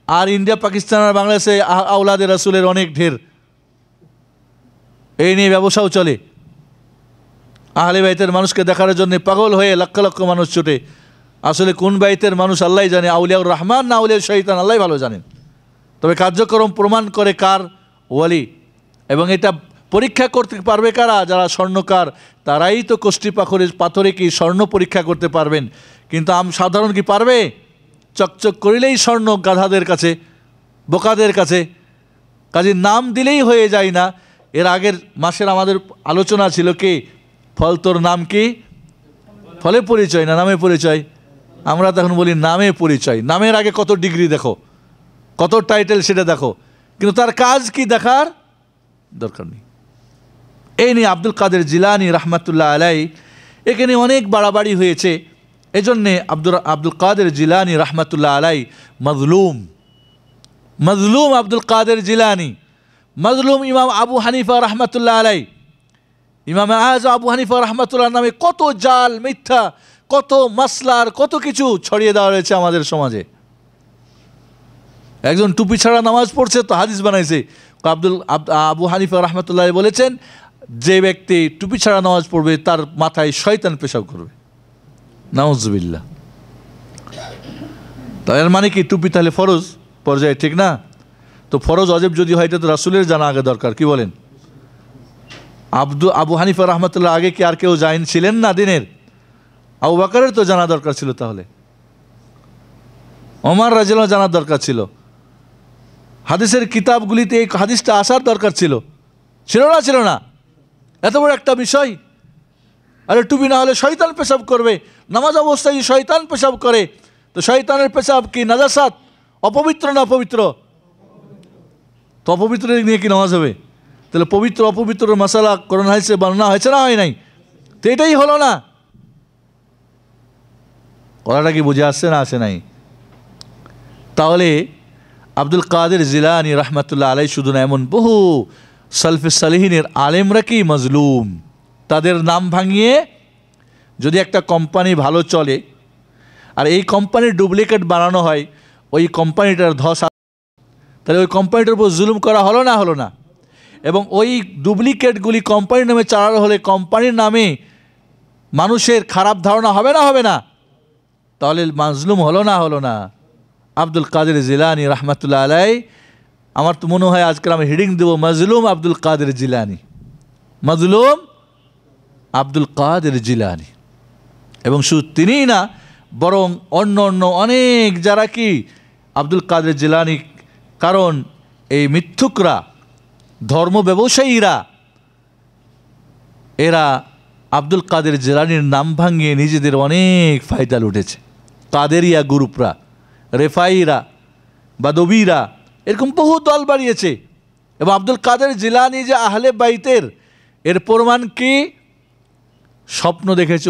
আর ইন্ডিয়া পাকিস্তান আর বাংলাদেশে আওলাদে রাসূলের অনেক ঢের, এই নিয়ে ব্যবসাও চলে। আহলে বাইতের মানুষকে দেখার জন্য পাগল হয়ে লক্ষ লক্ষ মানুষ ছুটে। আসলে কোন বাইতের মানুষ আল্লাহ জানে, আউলিয়াউর রহমান না আউলিয়াউর শয়তান আল্লাহ ভালো জানেন। তবে কার্যক্রম প্রমাণ করে কার ওয়ালি, এবং এটা পরীক্ষা করতে পারবে কারা? যারা স্বর্ণকার, তারাই তো কোষ্ঠী পাথরে কি স্বর্ণ পরীক্ষা করতে পারবেন, কিন্তু সাধারণ কি পারবে? চকচক করিলেই স্বর্ণ গাধাদের কাছে, বোকাদের কাছে, কাজে নাম দিলেই হয়ে যায় না। এর আগের মাসের আমাদের আলোচনা ছিল কি, ফল তোর নাম কি? ফলে পরিচয় না নামে পরিচয়। আমরা তখন বলি নামে পরিচয়। নামের আগে কত ডিগ্রি দেখো, কত টাইটেল সেটা দেখো, কিন্তু তার কাজ কি দেখার দরকার নেই। এই নিয়ে আব্দুল কাদের জিলানী রাহমাতুল্লাহ আলাই এখানে অনেক বাড়াবাড়ি হয়েছে। এজন্যে আব্দুল কাদের জিলানী রাহমাতুল্লাহ আলাই মজলুম আব্দুল কাদের জিলানী মজলুম। ইমাম আবু হানিফা রাহমাতুল্লাহ আলাই, ইমাম আযম আবু হানিফা রাহমাতুল্লাহ নামে কত জাল মিথ্যা, কত মাসলার কত কিছু ছড়িয়ে দেওয়া রয়েছে আমাদের সমাজে। একজন টুপি ছাড়া নামাজ পড়ছে তো হাদিস বানাইছে। আবু হানিফা রাহমাতুল্লাহ বলেছেন, যে ব্যক্তি টুপি ছাড়া নামাজ পড়বে তার মাথায় শয়তান পেশাব করবে। নাউজুবিল্লাহ। তার মানে কি টুপি তাহলে ফরজ পর্যায়ে, ঠিক না? তো ফরজ অজেব যদি হয়, এটা তো রাসূলের জানা আগে দরকার, কি বলেন? আবু হানিফা রাহমাতুল্লাহ আগে কি আর কেউ ছিলেন না দিনের? আবু বকরের তো জানা দরকার ছিল, তাহলে ওমর রাদিয়াল্লাহু জানার দরকার ছিল, হাদিসের কিতাবগুলিতে এই হাদিসটা আসার দরকার ছিল। ছিল না? এত বড় একটা বিষয়। আরে টুপি না হলে শয়তান পেশাব করবে, নামাজ অবস্থায় শয়তান পেশাব করে, তো শয়তানের পেশাব কি নাজাসাত, অপবিত্র না পবিত্র? তো অপবিত্র নিয়ে কি নামাজ হবে? তাহলে পবিত্র অপবিত্র মশালা করানো হয়েছে, বানানো হয়েছে না হয় নাই? তো এটাই হলো না। কথাটা কি বুঝে আসছে না আসে নাই? তাহলে আব্দুল কাদের জিলানী রহমতুল্লাহ আলাই শুধু না, এমন বহু সালফে সালিহিনের আলেমরা কি মজলুম, তাদের নাম ভাঙিয়ে যদি একটা কোম্পানি ভালো চলে আর এই কোম্পানির ডুপ্লিকেট বানানো হয়, ওই কোম্পানিটার ধস, তাহলে ওই কোম্পানিটার উপর জুলুম করা হলো না হলো না? এবং ওই ডুপ্লিকেটগুলি কোম্পানির নামে চালানো হলে কোম্পানির নামে মানুষের খারাপ ধারণা হবে না হবে না? তাহলে মাজলুম হলো না হলো না? আব্দুল কাদের জিলানী রহমতুল্লাহ আলাই, আমার তো মনে হয় আজকাল আমি হেডিং দেবো মাজলুম আব্দুল কাদের জিলানী, মাজলুম আব্দুল কাদের জিলানী। এবং শুধু তিনিই না, বরং অন্য অন্য অনেক যারা কি আব্দুল কাদের জিলানী, কারণ এই মিথ্যুকরা, ধর্ম ব্যবসায়ীরা, এরা আব্দুল কাদের জিলানীর নাম ভাঙিয়ে নিজেদের অনেক ফায়দা লুটেছে। কাদেরিয়া গ্রুপরা, রেফাইরা, বাদবিরা, এরকম বহু দল বাড়িয়েছে। এবং আব্দুল কাদের জিলানী যে আহলে বাইতের, এর প্রমাণ কি? স্বপ্ন দেখেছে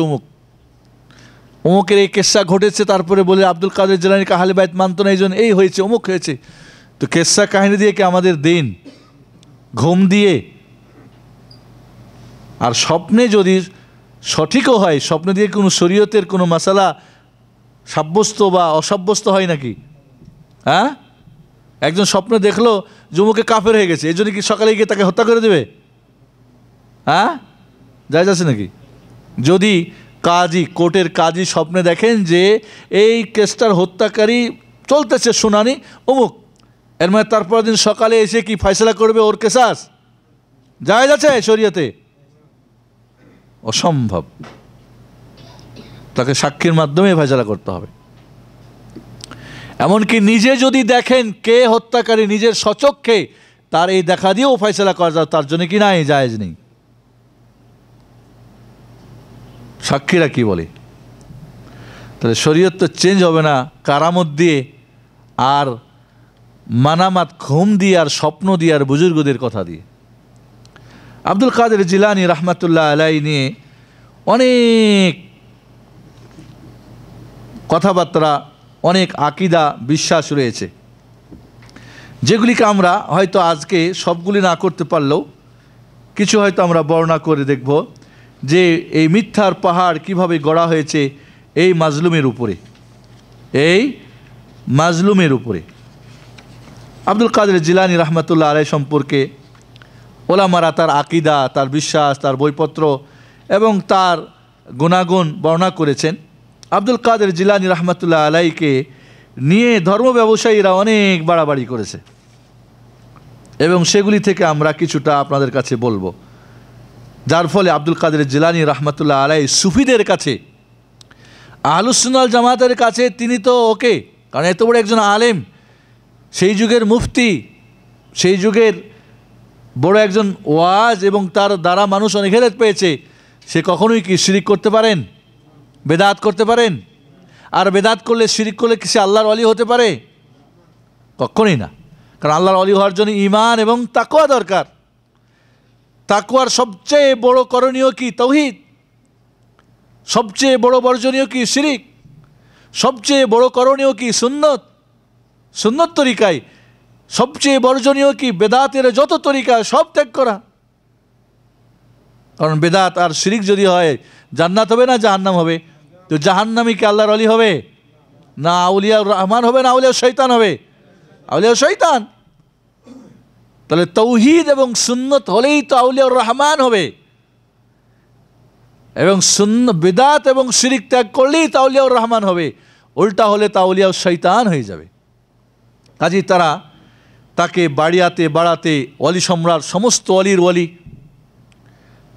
অমুকের এই কেসা ঘটেছে, তারপরে বলে আব্দুল কাদের জিলানীকে আহলে বাইত মানত না, এই জন্য এই হয়েছে, অমুক হয়েছে। তো কেসা কাহিনী দিয়ে কি আমাদের দিন? ঘুম দিয়ে? আর স্বপ্নে যদি সঠিকও হয়, স্বপ্ন দিয়ে কোনো শরীয়তের কোনো মাসালা সাব্যস্ত বা অসাব্যস্ত হয় নাকি? হ্যাঁ, একজন স্বপ্ন দেখলো যুবকে কাফের হয়ে গেছে, এই জন্য কি সকালে গিয়ে তাকে হত্যা করে দেবে? হ্যাঁ, জায়েজ আছে নাকি? যদি কাজী, কোর্টের কাজী স্বপ্নে দেখেন যে এই কেসটার হত্যাকারী চলতেছে শুনানি অমুক, এর মানে তারপর দিন সকালে এসে কি ফয়সালা করবে ওর কেসাস? জায়েজ আছে শরীয়তে? অসম্ভব। তাকে সাক্ষীর মাধ্যমে ফয়সালা করতে হবে। এমনকি নিজে যদি দেখেন কে হত্যাকারী, নিজের স্বচক্ষে, তার এই দেখা দিয়েও ফয়সালা করা যায়, তার জন্য কি নাই? জায়েজ নেই। সাক্ষীরা কি বলে? তাহলে শরীয়ত তো চেঞ্জ হবে না কারামত দিয়ে আর মানামাত ঘুম দিয়ে আর স্বপ্ন দিয়ে আর বুজুর্গদের কথা দিয়ে। আব্দুল কাদের জিলানী রহমতুল্লাহ আলাই নিয়ে অনেক কথাবার্তা, অনেক আকিদা, বিশ্বাস রয়েছে, যেগুলিকে আমরা হয়তো আজকে সবগুলি না করতে পারলেও কিছু হয়তো আমরা বর্ণনা করে দেখব যে এই মিথ্যার পাহাড় কিভাবে গড়া হয়েছে এই মাজলুমের উপরে, এই মাজলুমের উপরে। আব্দুল কাদের জিলানী রহমতুল্লাহ আলাই সম্পর্কে ওলামারা তার আকিদা, তার বিশ্বাস, তার বইপত্র এবং তার গুণাগুণ বর্ণনা করেছেন। আব্দুল কাদের জিলানী রহমতুল্লাহ আলাইকে নিয়ে ধর্ম ব্যবসায়ীরা অনেক বাড়াবাড়ি করেছে এবং সেগুলি থেকে আমরা কিছুটা আপনাদের কাছে বলবো, যার ফলে আব্দুল কাদের জিলানী রহমতুল্লাহ আলাই সুফিদের কাছে, আহলুস সুন্নাহ জামাতের কাছে তিনি তো ওকে, কারণ এত বড় একজন আলেম, সেই যুগের মুফতি, সেই যুগের বড় একজন ওয়াজ, এবং তার দ্বারা মানুষ অনেক হেদায়েত পেয়েছে। সে কখনোই কি শিরিক করতে পারেন? বেদাত করতে পারেন? আর বেদাত করলে, শিরিক করলে কি সে আল্লাহর ওলি হতে পারে? কখনোই না। কারণ আল্লাহর ওলি হওয়ার জন্য ঈমান এবং তাকওয়া দরকার। তাকওয়ার সবচেয়ে বড় করণীয় কি? তাওহীদ। সবচেয়ে বড় বর্জনীয় কি? শিরিক। সবচেয়ে বড় করণীয় কি? সুন্নত। সুন্নত তরিকায়। সবচেয়ে বর্জনীয় কি? বেদাতের যত তরিকা সব ত্যাগ করা। কারণ বেদাত আর শিরিক যদি হয়, জান্নাত হবে না জাহান্নাম হবে? তো জাহান্নামী কি আল্লাহর ওলি হবে? না আউলিয়া রহমান হবে, না আউলিয়া শয়তান হবে? আউলিয়া শয়তান। তাহলে তাওহীদ এবং সুন্নত হলেই তো আউলিয়া রহমান হবে, এবং বেদাত এবং শিরিক ত্যাগ করলেই তো আউলিয়া রহমান হবে। উল্টা হলে তা আউলিয়া শয়তান হয়ে যাবে। কাজেই তাকে বাড়াতে ওলি সম্রাট, সমস্ত ওলির ওলি,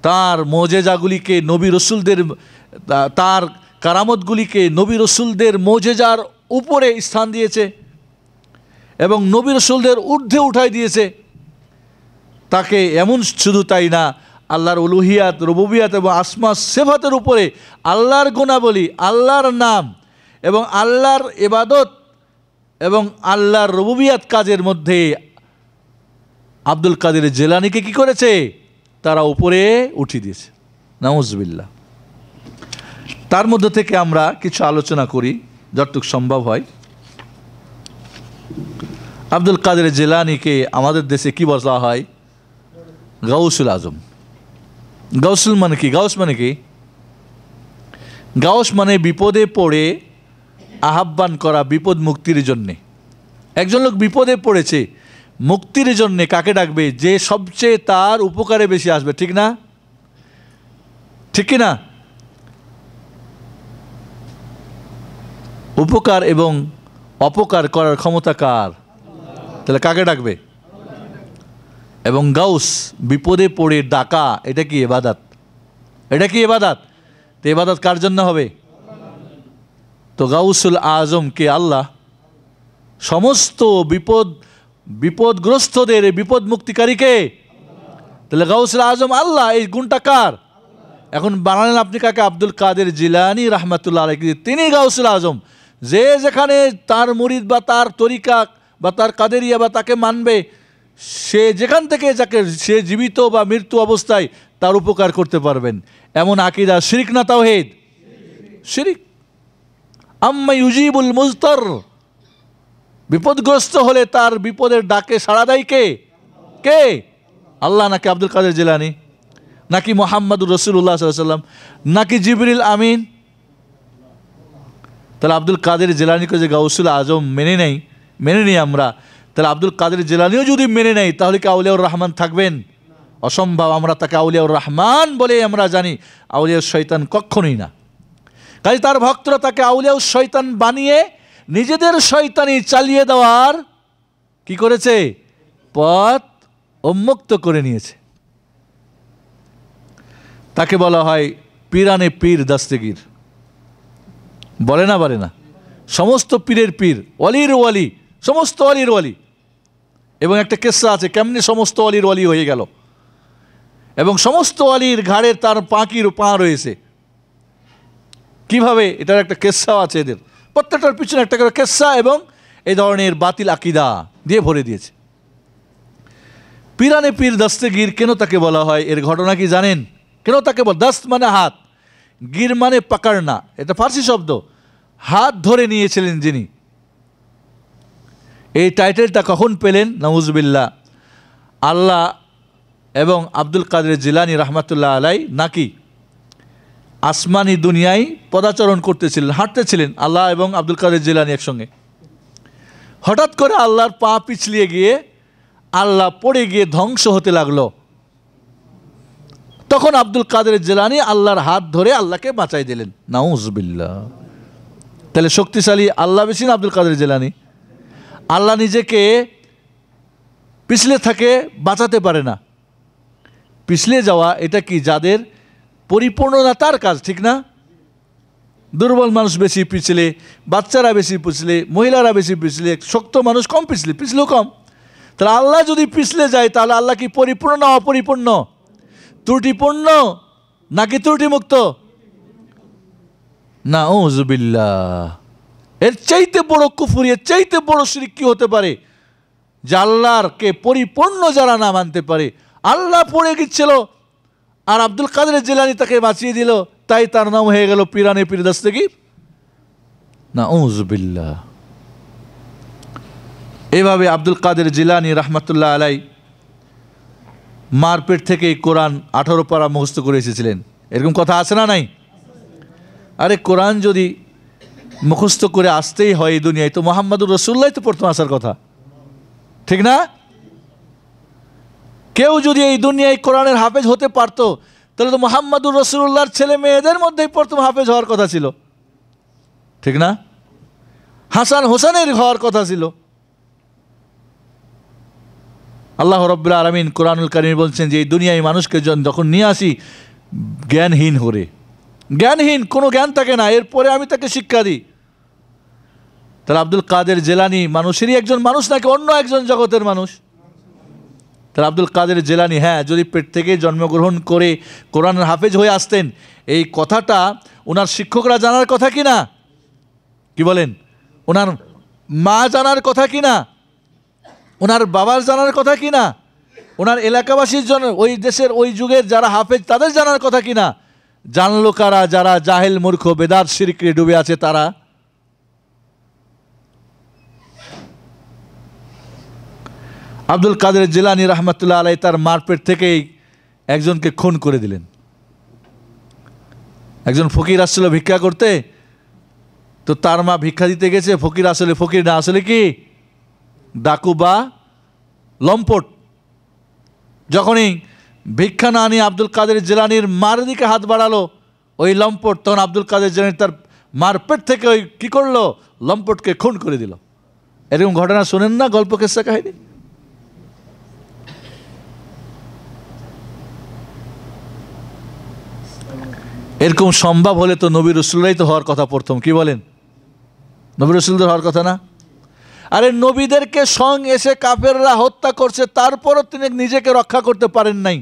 তার মোজেজাগুলিকে নবী রসুলদের, তার কারামতগুলিকে নবী রসুলদের মোজেজার উপরে স্থান দিয়েছে এবং নবী রসুলদের ঊর্ধ্বে উঠাই দিয়েছে তাকে। এমন শুধু তাই না, আল্লাহর উলুহিয়াত, রুবুবিয়াত এবং আসমা সিফাতের উপরে আল্লাহর গুণাবলী, আল্লাহর নাম এবং আল্লাহর ইবাদত এবং আল্লাহর রুবুবিয়াত কাজের মধ্যে আব্দুল কাদের জিলানীকে কি করেছে? তারা উপরে উঠিয়ে দিয়েছে। নাউজুবিল্লাহ। তার মধ্যে থেকে আমরা কিছু আলোচনা করি যতটুকু সম্ভব হয়। আব্দুল কাদের জিলানীকে আমাদের দেশে কি বলা হয়? গাউসুল আজম। গাউসুল মানে কি? গাউস মানে কি? গাউস মানে বিপদে পড়ে আহ্বান করা, বিপদ মুক্তির জন্যে। একজন লোক বিপদে পড়েছে, মুক্তির জন্যে কাকে ডাকবে? যে সবচেয়ে তার উপকারে বেশি আসবে, ঠিক না? ঠিক কি না? উপকার এবং অপকার করার ক্ষমতা কার? তাহলে কাকে ডাকবে? এবং গাউস বিপদে পড়ে ডাকা, এটা কি ইবাদত? এটা কি ইবাদত? তো ইবাদত কার জন্য হবে? তো গাউসুল আজম কে আল্লাহ। সমস্ত বিপদগ্রস্তদের বিপদ মুক্তিকারীকে। তাহলে গাউসুল আজম আল্লাহ, এই গুণটা কার? এখন বানালেন আপনি কাকে? আব্দুল কাদের জিলানী রাহমাতুল্লাহ আলাইহি। তিনি গাউসুল আজম। যে যেখানে তার মুরিদ বা তার তরিকা বা তার কাদেরিয়া বা তাকে মানবে, সে যেখান থেকে যাকে সে জীবিত বা মৃত্যু অবস্থায় তার উপকার করতে পারবেন, এমন আকীদা শিরক না তাওহীদ? শিরক। আম্মা ইউজিবুল মুজতার, বিপদগ্রস্ত হলে তার বিপদের ডাকে সাড়া দেয় কে? কে? আল্লাহ নাকি আব্দুল কাদের জিলানী? নাকি মুহাম্মদুর রাসূলুল্লাহ সাল্লাল্লাহু আলাইহি ওয়াসাল্লাম? নাকি জিবরিল আমিন? তাহলে আব্দুল কাদের জিলানীকে যে গাউসুল আজম মেনে নেই আমরা, তাহলে আব্দুল কাদের জিলানীও যদি মেনে নেই, তাহলে কি আউলিয়াউর রহমান থাকবেন? অসম্ভব। আমরা তাকে আউলিয়াউর রহমান বলে আমরা জানি, আউলিয়াউর শয়তান কখনোই না। কাজে তার ভক্তরা তাকে আউলিয়াউর শয়তান বানিয়ে নিজেদের শয়তানি চালিয়ে দেওয়ার কি করেছে? পথ উন্মুক্ত করে নিয়েছে। তাকে বলা হয় পীরানে পীর দস্তগীর। বলে না? সমস্ত পীরের পীর, ওয়ালির ওয়ালি, সমস্ত ওয়ালির ওয়ালি। এবং একটা কিসসা আছে কেমনি সমস্ত ওয়ালির ওয়ালি হয়ে গেল। এবং সমস্ত ওয়ালির ঘাড়ের তার পা রয়েছে কিভাবে, এটার একটা কিসসাও আছে। এদের প্রত্যেকটার পিছনে একটা করে কিসসা এবং এই ধরনের বাতিল আকীদা দিয়ে ভরে দিয়েছে। পীরানে পীর দস্তগীর কেন তাকে বলা হয়? এর ঘটনা কি জানেন? কেন তাকে দস্ত মানে হাত, গির মানে পাকাড়না, এটা ফার্সি শব্দ। হাত ধরে নিয়েছিলেন যিনি। এই টাইটেলটা কখন পেলেন? নাউজুবিল্লাহ। আল্লাহ এবং আব্দুল কাদের জিলানী রাহমাতুল্লাহ আলাই নাকি আসমানি দুনিয়ায় পদাচরণ করতেছিলেন, হাঁটতেছিলেন আল্লাহ এবং আব্দুল কাদের জিলানী একসঙ্গে। হঠাৎ করে আল্লাহর পা পিছলিয়ে গিয়ে আল্লাহ পড়ে গিয়ে ধ্বংস হতে লাগলো। তখন আব্দুল কাদের জিলানী আল্লাহর হাত ধরে আল্লাহকে বাঁচাই দিলেন। নাউজুবিল্লাহ। তাহলে শক্তিশালী আল্লাহ বেশি না আব্দুল কাদের জিলানী? আল্লাহ নিজেকে পিছলে থাকে, বাঁচাতে পারে না। পিছলে যাওয়া এটা কি যাদের পরিপূর্ণ না তার কাজ, ঠিক না? দুর্বল মানুষ বেশি পিছলে, বাচ্চারা বেশি পিছলে, মহিলারা বেশি পিছলে, শক্ত মানুষ কম পিছলেও কম। তাহলে আল্লাহ যদি পিছলে যায়, তাহলে আল্লাহ কি পরিপূর্ণ না অপরিপূর্ণ? ত্রুটিপূর্ণ নাকি ত্রুটিমুক্ত? নাউজুবিল্লাহ। এর চাইতে বড় কুফর, এর চাইতে বড় শিরক কি হতে পারে? যে আল্লাহরকে পরিপূর্ণ যারা না মানতে পারে। আল্লাহ পড়ে গিয়েছিল আর আব্দুল কাদের জিলানী তাকে বাঁচিয়ে দিল, তাই তার নাম হয়ে গেল পীরানে পীর দস্তগীর। নাউজুবিল্লাহ। এভাবে আব্দুল কাদের জিলানী রাহমাতুল্লাহ আলাই মার পেট থেকে কোরআন 18 পারা মুখস্থ করে এসেছিলেন। এরকম কথা আছে না নাই? আরে কোরআন যদি মুখস্থ করে আসতেই হয় এই দুনিয়ায়, তো মুহাম্মদুর রাসূলুল্লাহ তো প্রথম আসার কথা, ঠিক না? কেউ যদি এই দুনিয়ায় কোরআনের হাফেজ হতে পারতো, তাহলে তো মুহাম্মদুর রাসূলুল্লাহর ছেলে মেয়েদের মধ্যেই প্রথম হাফেজ হওয়ার কথা ছিল, ঠিক না? হাসান হোসেনের হওয়ার কথা ছিল। আল্লাহ রাব্বুল আলামিন কোরআনুল কারীমে বলছেন যে এই দুনিয়ায় মানুষকে যখন নিয়ে আসি জ্ঞানহীন হরে, জ্ঞানহীন, কোনো জ্ঞান থাকে না, এরপরে আমি তাকে শিক্ষা দিই। তাহলে আব্দুল কাদের জিলানী মানুষেরই একজন মানুষ নাকি অন্য একজন জগতের মানুষ? তাহলে আব্দুল কাদের জিলানী, হ্যাঁ, যদি পেট থেকে জন্মগ্রহণ করে কোরআনের হাফেজ হয়ে আসতেন, এই কথাটা ওনার শিক্ষকরা জানার কথা কি না? কি বলেন? ওনার মা জানার কথা কি না? ওনার বাবার জানার কথা কি না? ওনার এলাকাবাসীর জন্য, ওই দেশের ওই যুগের যারা হাফেজ তাদের জানার কথা কিনা? জানলো কারা? যারা জাহেল মূর্খ বেদাত শিরকে ডুবে আছে তারা। আব্দুল কাদের জিলানী রহমতুল্লাহ আলাইহি তার মারপেট থেকেই একজনকে খুন করে দিলেন। একজন ফকির আসছিল ভিক্ষা করতে, তো তার মা ভিক্ষা দিতে গেছে, ফকির আসলে ফকির না, আসলে কি ডাকু বা লম্পট। যখনই ভিক্ষা না নিয়ে আব্দুল কাদের জিলানীর মার দিকে হাত বাড়ালো ওই লম্পট, তখন আব্দুল কাদের জিলানী তার মারপেট থেকে ওই কী করলো, লম্পটকে খুন করে দিল। এরকম ঘটনা শোনেন না গল্প কেসা কাহিনী? এরকম সম্ভব হলে তো নবী রসুলরাই তো হওয়ার কথা প্রথম, কি বলেন? নবী রসুলদের হওয়ার কথা না? আরে নবীদেরকে সং এসে কাফেররা হত্যা করছে, তারপরও তিনি নিজেকে রক্ষা করতে পারেন নাই।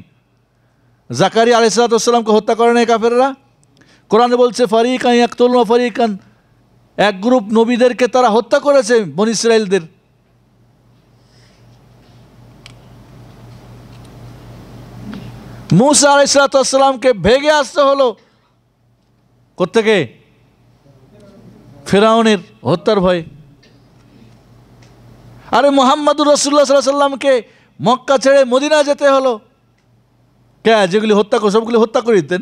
জাকারিয়া আলাইহিস সালামকে হত্যা করে নাই কাফেররা? কোরআনে বলছে ফারিকান ইয়াকতুলুন ওয়া ফারিকান, এক গ্রুপ নবীদেরকে তারা হত্যা করেছে বনী ইসরাইলদের। মূসা আলাইহিস সালামকে ভেগে আসতে হলো কোত্থেকে? ফিরআউনের হত্যার ভয়ে। আরে মুহাম্মদুর রাসূলুল্লাহ সাল্লাল্লাহু আলাইহি সাল্লামকে মক্কা ছেড়ে মদিনা যেতে হলো। কে যেগুলি হত্যা করে সবগুলি হত্যা করে দিতেন?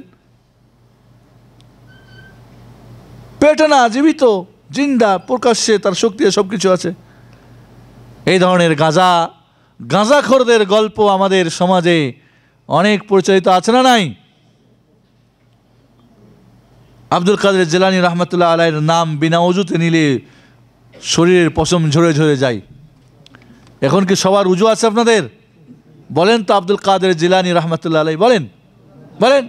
পেটে না, জীবিত, জিন্দা, প্রকাশ্যে তার শক্তি সব কিছু আছে। এই ধরনের গাঁজাখোরদের গল্প আমাদের সমাজে অনেক প্রচলিত আছে না নাই? আব্দুল কাদের জিলানী রহমতুল্লাহ আলাইহির নাম বিনা ওযুতে নিলে শরীরের পশম ঝরে ঝরে যায়। এখন কি সবার উজু আছে আপনাদের? বলেন তো আব্দুল কাদের জিলানী রহমতুল্লাহ আলাইহি বলেন, বলেন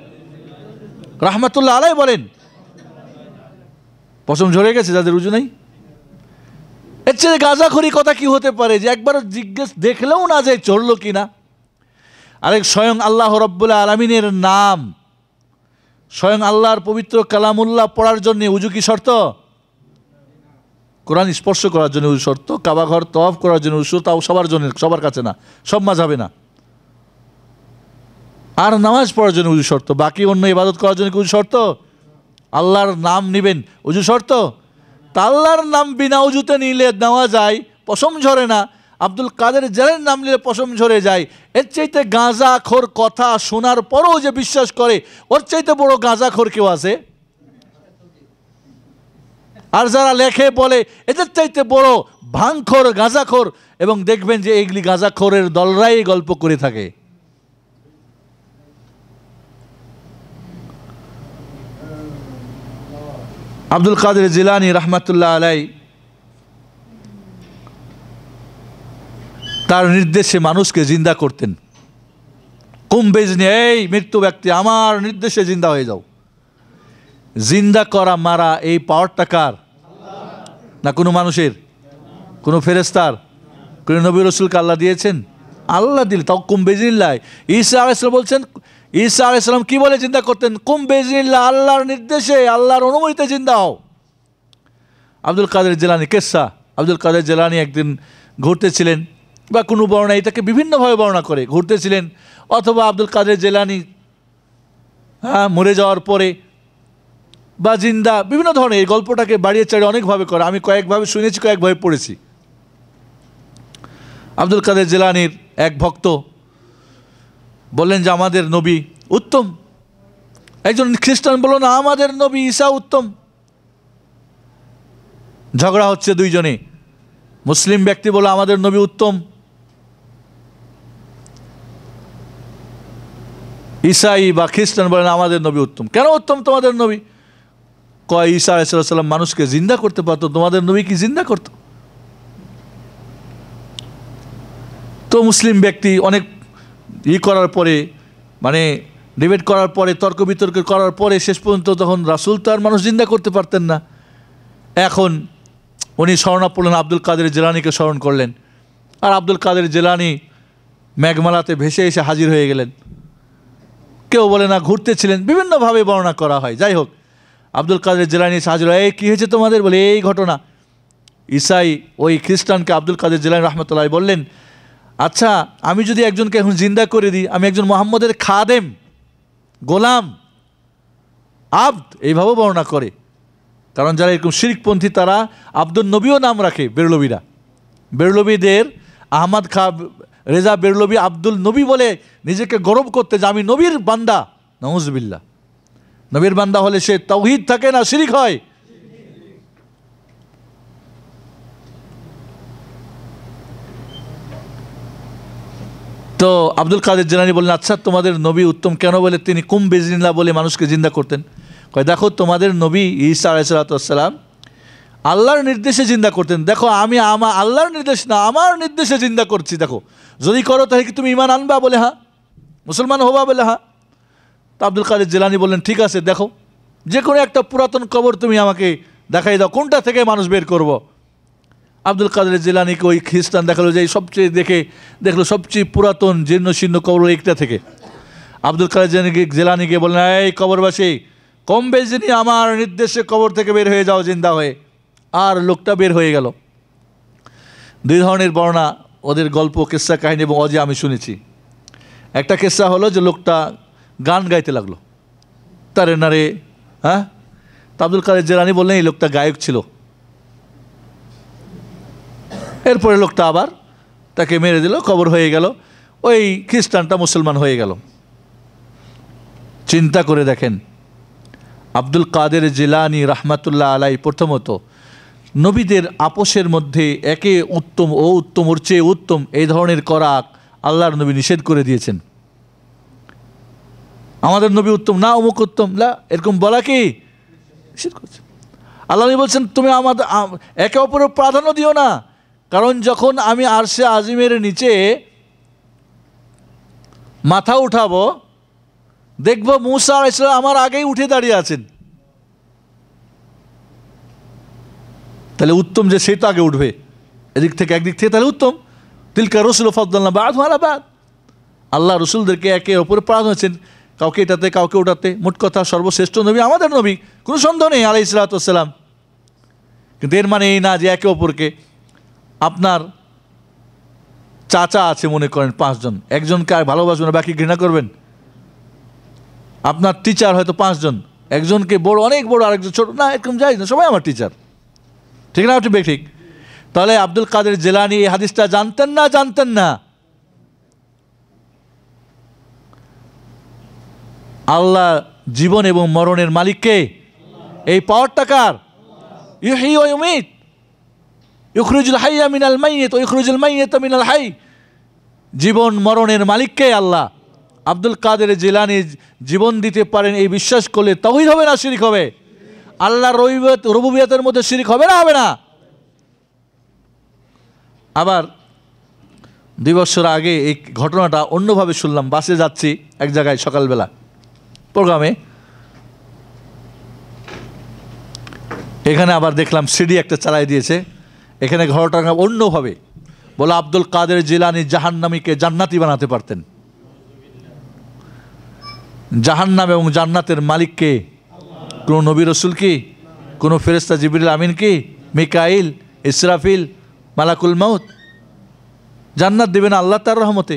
রহমতুল্লাহ আলাইহি বলেন। পশম ঝরে গেছে যাদের উজু নাই? এর চেয়ে গাঁজাখড়ি কথা কি হতে পারে যে একবার জিজ্ঞেস দেখলেও না যে চড়লো কিনা? আরেক স্বয়ং আল্লাহ রব্বুল আলামিনের নাম, স্বয়ং আল্লাহর পবিত্র কালামুল্লাহ পড়ার জন্য উজু কি শর্ত? কোরআন স্পর্শ করার জন্য উজু শর্ত, কাবা ঘর তওয়াফ করার জন্য উজু, তাও সবার জন্য, সবার কাছে না, সব মাযহাবে না। আর নামাজ পড়ার জন্য উজু শর্ত, বাকি অন্য ইবাদত করার জন্য কি উজু শর্ত? আল্লাহর নাম নিবেন উজু শর্ত? তা আল্লাহর নাম বিনা উজুতে নিলে নেওয়া যায়, পশম ঝরে না। আব্দুল কাদের জিলানীর নাম নিলে পশম ঝরে যায়। এর চাইতে গাঁজাখোর কথা শোনার পরও যে বিশ্বাস করে, ওর চাইতে বড় গাঁজাখোর কেউ আছে? আর যারা লেখে বলে এদের চাইতে বড় ভাঙখোর গাঁজাখোর, এবং দেখবেন যে এইগুলি গাঁজাখোরের দলরাই গল্প করে থাকে। আব্দুল কাদের জিলানী রহমতুল্লাহ আলাইহি তার নির্দেশে মানুষকে জিন্দা করতেন। কুম্বেজনি, এই মৃত্যু ব্যক্তি আমার নির্দেশে জিন্দা হয়ে যাও। জিন্দা করা মারা এই পাওয়ারটা কার? না কোনো মানুষের, কোনো ফেরেস্তার, কোনো নবী রসুলকে আল্লাহ দিয়েছেন? আল্লাহ দিল, তাও কুম্বেজনিল্লাহ। ঈসা আলাইহিস সালাম বলছেন, ঈসা আলাইহিস সালাম কি বলে জিন্দা করতেন? কুম্বেজনিল্লাহ, আল্লাহর নির্দেশে, আল্লাহর অনুমতিতে জিন্দা হও। আব্দুল কাদের জিলানী কেসা, আব্দুল কাদের জিলানী একদিন ঘুরতেছিলেন, বা কোনো বর্ণনা এটাকে বিভিন্নভাবে বর্ণনা করে, ঘুরতেছিলেন, অথবা আব্দুল কাদের জিলানী মরে যাওয়ার পরে বা জিন্দা, বিভিন্ন ধরনের এই গল্পটাকে বাড়িয়ে চাড়িয়ে অনেকভাবে করে। আমি কয়েকভাবে শুনেছি, কয়েকভাবে পড়েছি। আব্দুল কাদের জিলানীর এক ভক্ত বললেন যে আমাদের নবী উত্তম। একজন খ্রিস্টান বলল না, আমাদের নবী ঈসা উত্তম। ঝগড়া হচ্ছে দুইজনে। মুসলিম ব্যক্তি বলল আমাদের নবী উত্তম, ঈসাই বা খ্রিস্টান বলেন আমাদের নবী উত্তম। কেন উত্তম তোমাদের নবী? কয় ঈসা আলাইহিস সালাম মানুষকে জিন্দা করতে পারতো, তোমাদের নবী কি জিন্দা করতো? তো মুসলিম ব্যক্তি অনেক করার পরে, মানে ডিবেট করার পরে, তর্ক বিতর্ক করার পরে শেষ পর্যন্ত তখন রাসূল তো আর মানুষ জিন্দা করতে পারতেন না। এখন উনি শরণাপন্ন আব্দুল কাদের জিলানীকে স্মরণ করলেন, আর আব্দুল কাদের জিলানী মেঘমালাতে ভেসে এসে হাজির হয়ে গেলেন। কেউ বলে না ঘুরতেছিলেন, বিভিন্নভাবে বর্ণনা করা হয়। যাই হোক, আব্দুল কাদের জিলানী এসে হাজির হয়। এই কী হয়েছে তোমাদের? বলে এই ঘটনা। ঈসাই ওই খ্রিস্টানকে আব্দুল কাদের জিলানী রহমতুল্লাহ বললেন, আচ্ছা আমি যদি একজনকে এখন জিন্দা করে দিই, আমি একজন মোহাম্মদের খাদেম, গোলাম, আব্দ, এইভাবেও বর্ণনা করে। কারণ যারা এরকম শিরকপন্থী তারা আব্দুল নবীও নাম রাখে। বেরলবীরা, বেরলবীদের আহমদ খা রেজা বেরলবী আব্দুল নবী বলে নিজেকে গৌরব করতে যে আমি নবীর বান্দা। নাউজুবিল্লাহ। নবীর বান্দা হলে সে তাওহীদ থাকে না, শিরিক হয়। তো আব্দুল কাদের জিলানী বললেন, আচ্ছা তোমাদের নবী উত্তম কেন? বলে তিনি কুম বিজনিল্লাহ বলে মানুষকে জিন্দা করতেন। কয় দেখো তোমাদের নবী ঈসা আলাইহিস সালাম আল্লাহর নির্দেশে জিন্দা করতেন। দেখো আমি আল্লাহর নির্দেশ না, আমার নির্দেশে জিন্দা করছি। দেখো যদি করো তাহলে কি তুমি ঈমান আনবা? বলে হ্যাঁ। মুসলমান হবা? বলে হ্যাঁ। তো আব্দুল কাদের জিলানী বললেন, ঠিক আছে, দেখো যে কোনো একটা পুরাতন কবর তুমি আমাকে দেখাই দাও, কোনটা থেকে মানুষ বের করব। আব্দুল কাদের জিলানীকে ওই খ্রিস্টান দেখালো যে সবচেয়ে দেখলো সবচেয়ে পুরাতন জীর্ণ শীর্ণ কবর একটা থেকে। আব্দুল কাদের জিলানীকে বললেন, এই কবরবাসী, কম বেশি নিয়ে আমার নির্দেশে কবর থেকে বের হয়ে যাও জিন্দা হয়ে। আর লোকটা বের হয়ে গেল। দুই ধরনের বর্ণনা ওদের গল্প, কিস্সা কাহিনী এবং অজে আমি শুনেছি। একটা কিস্সা হলো যে লোকটা গান গাইতে লাগলো, তারে নারে, হ্যাঁ। তো আব্দুল কাদের জিলানী বললেন এই লোকটা গায়ক ছিল। এরপরে লোকটা আবার তাকে মেরে দিল, কবর হয়ে গেল, ওই খ্রিস্টানটা মুসলমান হয়ে গেল। চিন্তা করে দেখেন, আব্দুল কাদের জিলানী রাহমাতুল্লাহ আলাই প্রথমত নবীদের আপোষের মধ্যে একে উত্তম ও উত্তম ওর চেয়ে উত্তম এই ধরনের করা আল্লাহর নবী নিষেধ করে দিয়েছেন। আমাদের নবী উত্তম না, অমুক উত্তম না, এরকম বলা কি নিষেধ করছে। আল্লাহ নবী বলছেন তুমি আমাদের একে অপরের প্রাধান্য দিও না। কারণ যখন আমি আরশে আজিমের নিচে মাথা উঠাবো, দেখব মূসা আলাইহিস সালাম আমার আগেই উঠে দাঁড়িয়ে আছেন। তাহলে উত্তম যে সেই তো আগে উঠবে একদিক থেকে, তাহলে উত্তম। তিলকা রসুল ফাদদালনা বা'দহু আলা বা'দ। আল্লাহ রসুলদেরকে একে অপরে প্রাধান্য হয়েছেন, কাউকে এটাতে কাউকে ওটাতে। মোট কথা সর্বশ্রেষ্ঠ নবী আমাদের নবী, কোনো সন্দেহ নেই আলাইহিস সালাতু ওয়াস সালাম। কিন্তু এর মানে এই না যে একে অপরকে, আপনার চাচা আছে মনে করেন 5 জন, একজনকে আর ভালোবাসবেন না, বাকি ঘৃণা করবেন। আপনার টিচার হয়তো 5 জন, একজনকে বড়, অনেক বড়, আরেকজন ছোট, না এরকম যাই না, সবাই আমার টিচার, ঠিক না? ঠিক। তাহলে আব্দুল কাদের জিলানী এই হাদিসটা জানতেন না? জানতেন না। আল্লাহ জীবন এবং মরণের মালিককে, এই পাওয়ারটা কার? ইউহয়ী ওয়া ইউমীত, ইখরুজুল হাইয়া মিনাল মাইয়িত ওয়া ইখরুজুল মাইয়িতা মিনাল হাই। জীবন মরণের মালিককে আল্লাহ। আব্দুল কাদের জিলানী জীবন দিতে পারেন এই বিশ্বাস করলে তাওহীদ হবে না শিরক হবে? আল্লাহর রুবুবিয়তের মধ্যে শিরক হবে না? হবে না? আবার 2 বছর আগে এই ঘটনাটা অন্যভাবে শুনলাম। বাসে যাচ্ছি এক জায়গায় সকালবেলা প্রোগ্রামে, এখানে আবার দেখলাম সিডি একটা চালাই দিয়েছে, এখানে ঘটনা অন্যভাবে বলে আব্দুল কাদের জিলানী জাহান্নামীকে জান্নাতি বানাতে পারতেন। জাহান্নাম এবং জান্নাতের মালিককে কোন নবী রসুল কি, কোন ফেরেশতা জিবরিল আমিন কি, মিকাইল, ইসরাফিল, মালাকুল মাউত? জান্নাত দেবেন আল্লাহ তার রহমতে।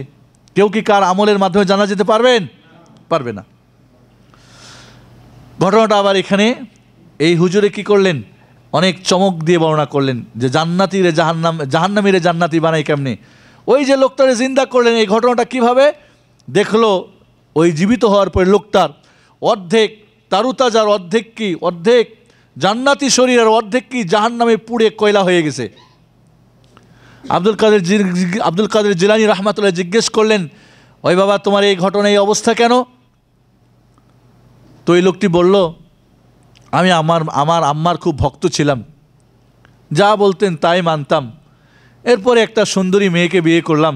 কেউ কি কার আমলের মাধ্যমে জানা যেতে পারবেন? পারবে না। ঘটনাটা আবার এখানে এই হুজুরে কি করলেন, অনেক চমক দিয়ে বর্ণনা করলেন যে জান্নাতীরে জাহান্নামীরে জান্নাতি বানাই কেমনে। ওই যে লোকটারে জিন্দা করলেন, এই ঘটনাটা কিভাবে দেখলো, ওই জীবিত হওয়ার পরে লোকটার অর্ধেক তারুতাজার, অর্ধেক কি, অর্ধেক জান্নাতি শরীরের, অর্ধেক কি জাহান্নামে পুড়ে কয়লা হয়ে গেছে। আব্দুল কাদের জিলানী রাহমাতুল্লাহ জিজ্ঞেস করলেন, ওই বাবা তোমার এই ঘটনা, এই অবস্থা কেন? তো এই লোকটি বলল, আমি আমার আম্মার খুব ভক্ত ছিলাম, যা বলতেন তাই মানতাম। এরপরে একটা সুন্দরী মেয়েকে বিয়ে করলাম।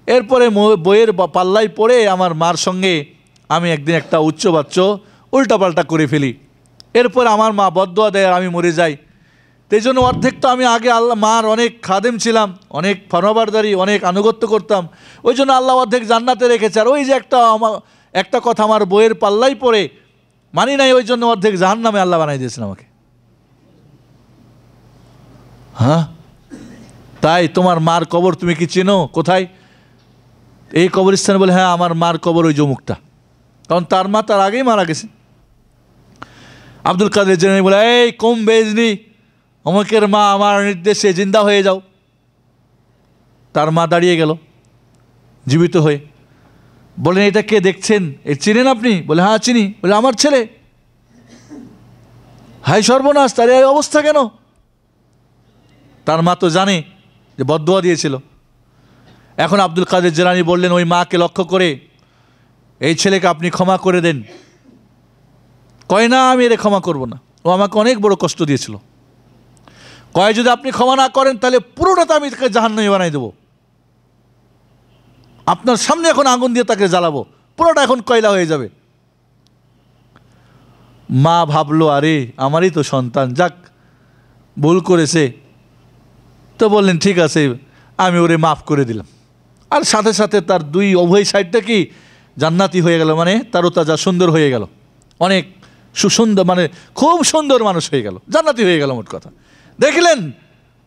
এরপরে বইয়ের পাল্লায় পড়ে আমার মার সঙ্গে আমি একদিন একটা উচ্চবাচ্য উল্টাপাল্টা করে ফেলি। এরপরে আমার মা বদদোয়া দেয় আর আমি মরে যাই। এই জন্য অর্ধেক তো আমি আগে আল্লাহ মার অনেক খাদেম ছিলাম, অনেক ফরমাবারদারি, অনেক আনুগত্য করতাম, ওই জন্য আল্লাহ অর্ধেক জান্নাতে রেখেছে। আর ওই যে একটা কথা আমার বইয়ের পাল্লাই পড়ে মানি নাই, ওই জন্য অর্ধেক জাহান্নামে আল্লাহ বানাই দিয়েছেন আমাকে। হ্যাঁ, তাই তোমার মার কবর তুমি কি চেনো? কোথায়? এই কবরস্থানে বলে হ্যাঁ আমার মার কবর ওই জমুকটা, কারণ তার মা তার আগেই মারা গেছে। আব্দুল কাদের জিলানী বলে এই কম বেজনি, অমুকের মা আমার নির্দেশে জিন্দা হয়ে যাও। তার মা দাঁড়িয়ে গেল জীবিত হয়ে। বলেন এটা কে দেখছেন, এ চিনেন আপনি? বলে হ্যাঁ চিনি। বলে আমার ছেলে। হাই সর্বনাশ, তার এই অবস্থা কেন? তার মা তো জানে যে বদদুয়া দিয়েছিল। এখন আব্দুল কাদের জিলানী বললেন ওই মাকে লক্ষ্য করে, এই ছেলেকে আপনি ক্ষমা করে দেন। কয় না আমি এর ক্ষমা করব না, ও আমাকে অনেক বড় কষ্ট দিয়েছিল। কয় যদি আপনি ক্ষমা না করেন তাহলে পুরোটা তো আমি তাকে জাহান্নামী বানাই দেবো, আপনার সামনে এখন আগুন দিয়ে তাকে জ্বালাবো, পুরোটা এখন কয়লা হয়ে যাবে। মা ভাবলো আরে আমারই তো সন্তান, যাক ভুল করেছে, তো বললেন ঠিক আছে আমি ওরে মাফ করে দিলাম। আর সাথে সাথে তার দুই উভয় সাইডটা কি জান্নাতি হয়ে গেল, মানে তারতাজা সুন্দর হয়ে গেল, অনেক সুসুন্দর, মানে খুব সুন্দর মানুষ হয়ে গেল, জান্নাতি হয়ে গেল মোট কথা। দেখলেন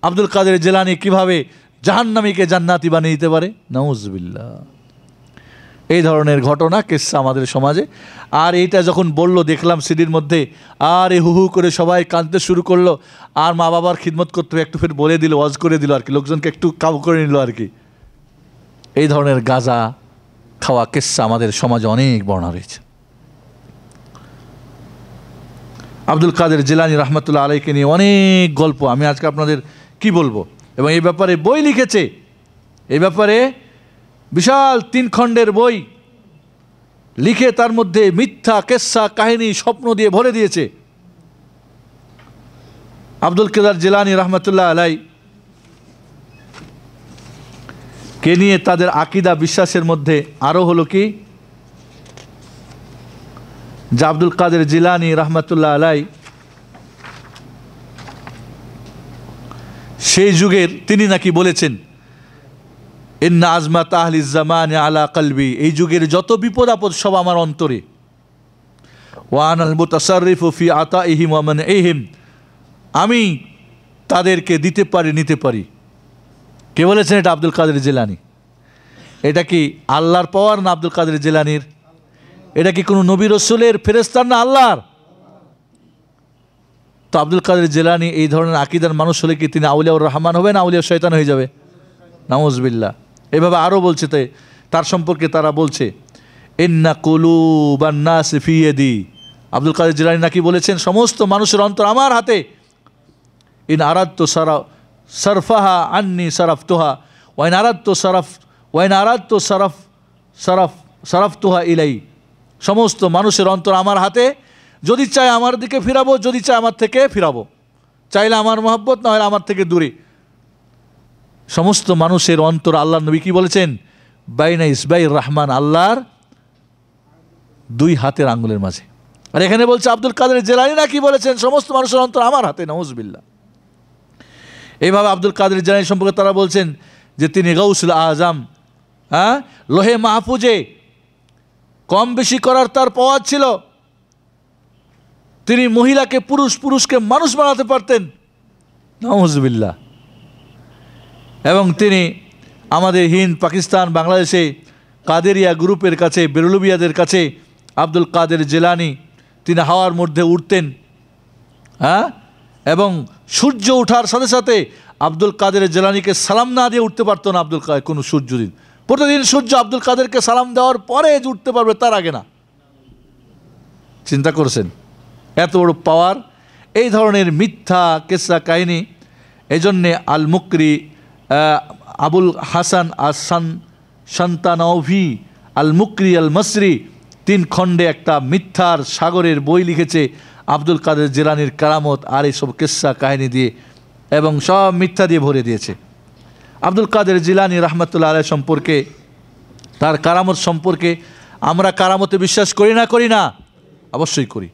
আব্দুল কাদের জিলানী কিভাবে জাহান্নামীকে জান্নাতি বানিয়ে দিতে পারে। নাউজুবিল্লাহ। এই ধরনের ঘটনা কিসসা আমাদের সমাজে। আর এইটা যখন বলল দেখলাম সিডির মধ্যে, আর হু হু করে সবাই কাঁদতে শুরু করলো। আর মা বাবার খিদমত করতে একটু ফের বলে দিল, ওয়াজ করে দিল আর কি, লোকজনকে একটু কাবু করে নিল আর কি। এই ধরনের গাঁজা খাওয়া কিসসা আমাদের সমাজে অনেক বর্ণনা রয়েছে। আব্দুল কাদের জিলানী রহমতুল্লাহ আলাইকে নিয়ে অনেক গল্প আমি আজকে আপনাদের কি বলবো, এবং এই ব্যাপারে বই লিখেছে, এই ব্যাপারে বিশাল 3 খণ্ডের বই লিখে তার মধ্যে মিথ্যা কিসসা কাহিনী স্বপ্ন দিয়ে ভরে দিয়েছে। আব্দুল কাদের জিলানী রহমতুল্লাহ আলাই কে নিয়ে তাদের আকীদা বিশ্বাসের মধ্যে আরো হলো কি, যে আব্দুল কাদের জিলানী রহমতুল্লাহ আলাই সেই যুগের তিনি নাকি বলেছেন ইন্না আজমাত আহলিজ জামানি আলা কলবি, এই যুগের যত বিপদ আপদ সব আমার অন্তরে। ওয়া আনাল মুতাসাররিফু ফি আতাইহিম ওয়া মানইহিম, আমি তাদেরকে দিতে পারি নিতে পারি। কে বলেছেন এটা? আব্দুল কাদের জিলানী। এটা কি আল্লাহর পাওয়ার না আব্দুল কাদের জিলানীর? এটা কি কোনো নবী রসুলের, ফেরেশতার না আল্লাহর? তো আব্দুল কাদের জিলানী এই ধরনের আকীদার মানুষ হলে কি তিনি আউলিয়াউর রহমান হবে না আউলিয়া শয়তান হয়ে যাবে? নাউজুবিল্লাহ। এভাবে আরও বলছে, তার সম্পর্কে তারা বলছে ইন্না কুলুবান নাস ফি ইয়াদি, আব্দুল কাদের জিলানী নাকি বলেছেন সমস্ত মানুষের অন্তর আমার হাতে। ইন আরাদতু সারফাহা আন্নি সারাফতুহা ওয়া ইন আরাদতু সারাফতুহা ইলাই, সমস্ত মানুষের অন্তর আমার হাতে, যদি চাই আমার দিকে ফিরাবো, যদি চাই আমার থেকে ফিরাবো, চাইলে আমার মহব্বত, না হলে আমার থেকে দূরে। সমস্ত মানুষের অন্তর আল্লাহ নবী কি বলেছেন? বাইনা ইসবাইর রহমান, আল্লাহর 2 হাতের আঙ্গুলের মাঝে। আর এখানে বলছে আব্দুল কাদের জিলানী নাকি বলেছেন সমস্ত মানুষের অন্তর আমার হাতে। নাউজুবিল্লাহ। এইভাবে আব্দুল কাদের জিলানী সম্পর্কে তারা বলছেন যে তিনি গাউসুল আজম, হ্যাঁ, লোহে মাহফুজে কম বেশি করার তার পাওয়ার ছিল। তিনি মহিলাকে পুরুষ, পুরুষকে মানুষ বানাতে পারতেন। নাউজুবিল্লাহ। এবং তিনি আমাদের হিন্দ, পাকিস্তান, বাংলাদেশে কাদেরিয়া গ্রুপের কাছে, বেরলুবিয়াদের কাছে আব্দুল কাদের জিলানী তিনি হাওয়ার মধ্যে উঠতেন, হ্যাঁ, এবং সূর্য ওঠার সাথে সাথে আব্দুল কাদের জিলানীকে সালাম না দিয়ে উঠতে পারতো না আব্দুল কাদের কোনো সূর্য দিন। প্রতিদিন সূর্য আব্দুল কাদেরকে সালাম দেওয়ার পরে উঠতে পারবে, তার আগে না। চিন্তা করছেন এত বড় পাওয়ার। এই ধরনের মিথ্যা কিসসা কাহিনী, এই জন্যে আল মুকরি আবুল হাসান শান্তানভি আল মুকরি আল মসরি 3 খণ্ডে একটা মিথ্যার সাগরের বই লিখেছে আব্দুল কাদের জিলানীর কারামত আর এইসব কিসসা কাহিনী দিয়ে, এবং সব মিথ্যা দিয়ে ভরে দিয়েছে। আব্দুল কাদের জিলানী রহমতুল্লাহ আলাইহি সম্পর্কে, তার কারামত সম্পর্কে আমরা কারামতে বিশ্বাস করি না? করি না? অবশ্যই করি।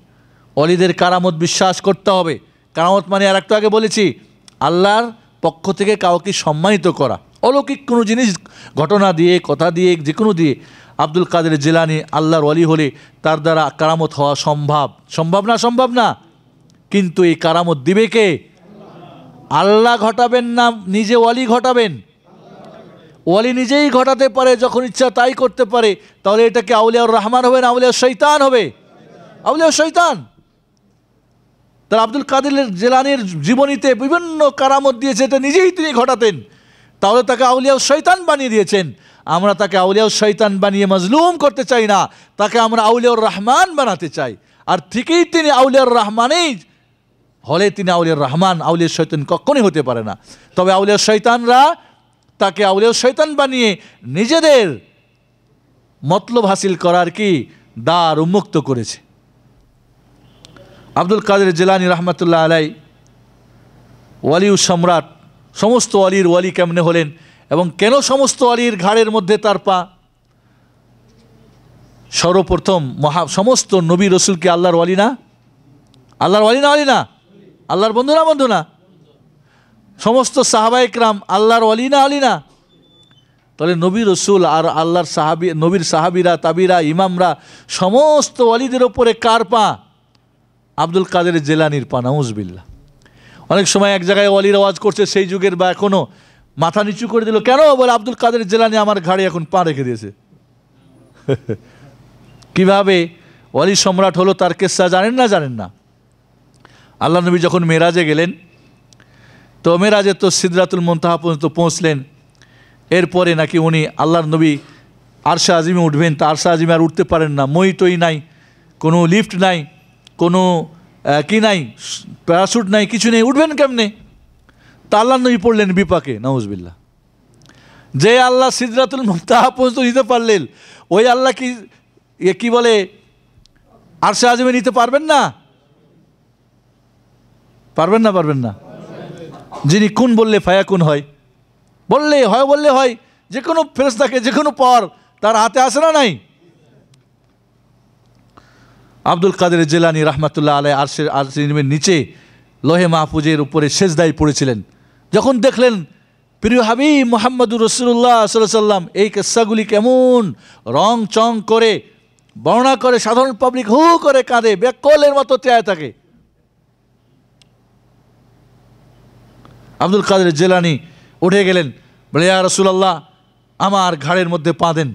অলিদের কারামত বিশ্বাস করতে হবে। কারামত মানে আর একটু আগে বলেছি আল্লাহর পক্ষ থেকে কাউকে সম্মানিত করা, অলৌকিক কোনো জিনিস ঘটনা দিয়ে, কথা দিয়ে, যে কোনো দিয়ে। আব্দুল কাদের জিলানী আল্লাহর ওলি হলে তার দ্বারা কারামত হওয়া সম্ভব। সম্ভব না? সম্ভব না। কিন্তু এই কারামত দিবে কে? আল্লাহ ঘটাবেন না নিজে ওলি ঘটাবেন? ওয়ালি নিজেই ঘটাতে পারে, যখন ইচ্ছা তাই করতে পারে, তাহলে এটা কি আউলিয়াউর রহমান হবে না আউলিয়া শৈতান হবে? আউলিয়া শৈতান। তার আব্দুল কাদের জিলানীর জীবনীতে বিভিন্ন কারামত দিয়েছে, এটা নিজেই তিনি ঘটাতেন, তাহলে তাকে আউলিয়া শৈতান বানিয়ে দিয়েছেন। আমরা তাকে আউলিয়া শৈতান বানিয়ে মজলুম করতে চাই না, তাকে আমরা আউলিয়াউর রহমান বানাতে চাই। আর ঠিকই তিনি আউলিয়াউর রহমানেই হলে তিনি আউলিয়াউর রহমান, আউলিয়া শৈতান কখনই হতে পারে না। তবে আউলিয়া শৈতানরা তাকে আউলিয়া শৈতান বানিয়ে নিজেদের মতলব হাসিল করার কি দ্বার উন্মুক্ত করেছে। আব্দুল কাদের জিলানী রহমতুল্লাহ আলাই ওয়ালিউ সম্রাট, সমস্ত ওয়ালির ওয়ালি কেমনে হলেন এবং কেন সমস্ত ওয়ালির ঘাড়ের মধ্যে তার পা? সর্বপ্রথম সমস্ত নবী রসুলকে আল্লাহর ওয়ালি না? আল্লাহর ওয়ালি না? ওয়ালি না? আল্লাহর বন্ধু না? বন্ধু না? সমস্ত সাহাবা ইকরাম আল্লাহর ওয়ালি না? ওয়ালি না? তাহলে নবী রসুল আর আল্লাহর সাহাবি, নবীর সাহাবিরা, তাবিরা, ইমামরা, সমস্ত ওয়ালিদের ওপরে কার পা? আব্দুল কাদের জিলানীর পা। নাউজুবিল্লাহ। অনেক সময় এক জায়গায় ওয়ালির আওয়াজ করছে সেই যুগের, বা এখনও মাথা নিচু করে দিল, কেন? বলে আব্দুল কাদের জিলানী আমার ঘাড়ে এখন পা রেখে দিয়েছে। কিভাবে ওয়ালি সম্রাট হলো তার কিসসা জানেন না? জানেন না? আল্লাহ নবী যখন মেরাজে গেলেন, তো মেরাজে তো সিদরাতুল মুনতাহা পর্যন্ত পৌঁছলেন। এরপরে নাকি উনি আল্লাহর নবী আরশে আজিমে উঠবেন, তা আরশে আজিমে আর উঠতে পারেন না, মই টই নাই, কোনো লিফট নাই, কোনো কি নাই, প্যারাশুট নাই, কিছু নেই, উঠবেন কেমনে? তা আল্লাহ নবী পড়লেন বিপাকে। নাউজুবিল্লাহ। যে আল্লাহ সিদরাতুল মুনতাহা পর্যন্ত নিতে পারলেন, ওই আল্লাহ কি বলে আরশে আজিমে নিতে পারবেন না? পারবেন না? পারবেন না? যিনি কুন বললে ফায়াকুন হয়, বললে হয়, বললে হয়। যে কোনো ফেরেশতাকে, যে কোনো পাওয়ার তার হাতে আসে না? নাই। আব্দুল কাদের জিলানী রহমতুল্লাহ আলাই আরশের নিচে লোহে মাহফুজের উপরে সেজদায় পড়েছিলেন। যখন দেখলেন প্রিয় হাবিব মুহাম্মদুর রাসূলুল্লাহ সাল্লাল্লাহু আলাইহি ওয়াসাল্লাম এই কিসসাগুলি কেমন রং চং করে বর্ণনা করে, সাধারণ পাবলিক হু করে কাঁদে, বেকলের মতো চেয়ে থাকে। আব্দুল কাদের জিলানী উঠে গেলেন, বলে ইয়া রাসূলুল্লাহ আমার ঘাড়ের মধ্যে পা দেন।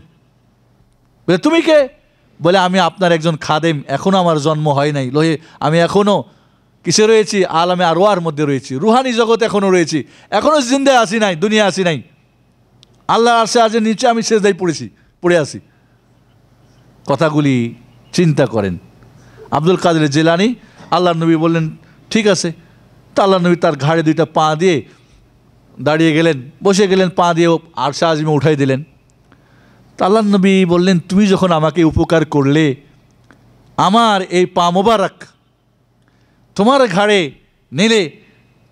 বলে তুমি কে? বলে আমি আপনার একজন খাদেম, এখনও আমার জন্ম হয় নাই, লোহে আমি এখনও কিসে রয়েছি? আলামে আরওয়ার মধ্যে রয়েছি, রুহানি জগৎ এখনও রয়েছি, এখনও জিন্দায় আসি নাই, দুনিয়া আসি নাই। আল্লাহ আরশে আজিমের নিচে আমি সেজদায় পড়ে আছি। কথাগুলি চিন্তা করেন। আব্দুল কাদের জিলানী, আল্লাহ নবী বললেন ঠিক আছে। তা আল্লাহ নবী তার ঘাড়ে দুইটা পা দিয়ে দাঁড়িয়ে গেলেন, বসে গেলেন, পা দিয়ে আরশে আজিমে উঠাই দিলেন। তা আল্লাহ নবী বললেন তুমি যখন আমাকে উপকার করলে, আমার এই পা মোবারক তোমার ঘাড়ে নিলে,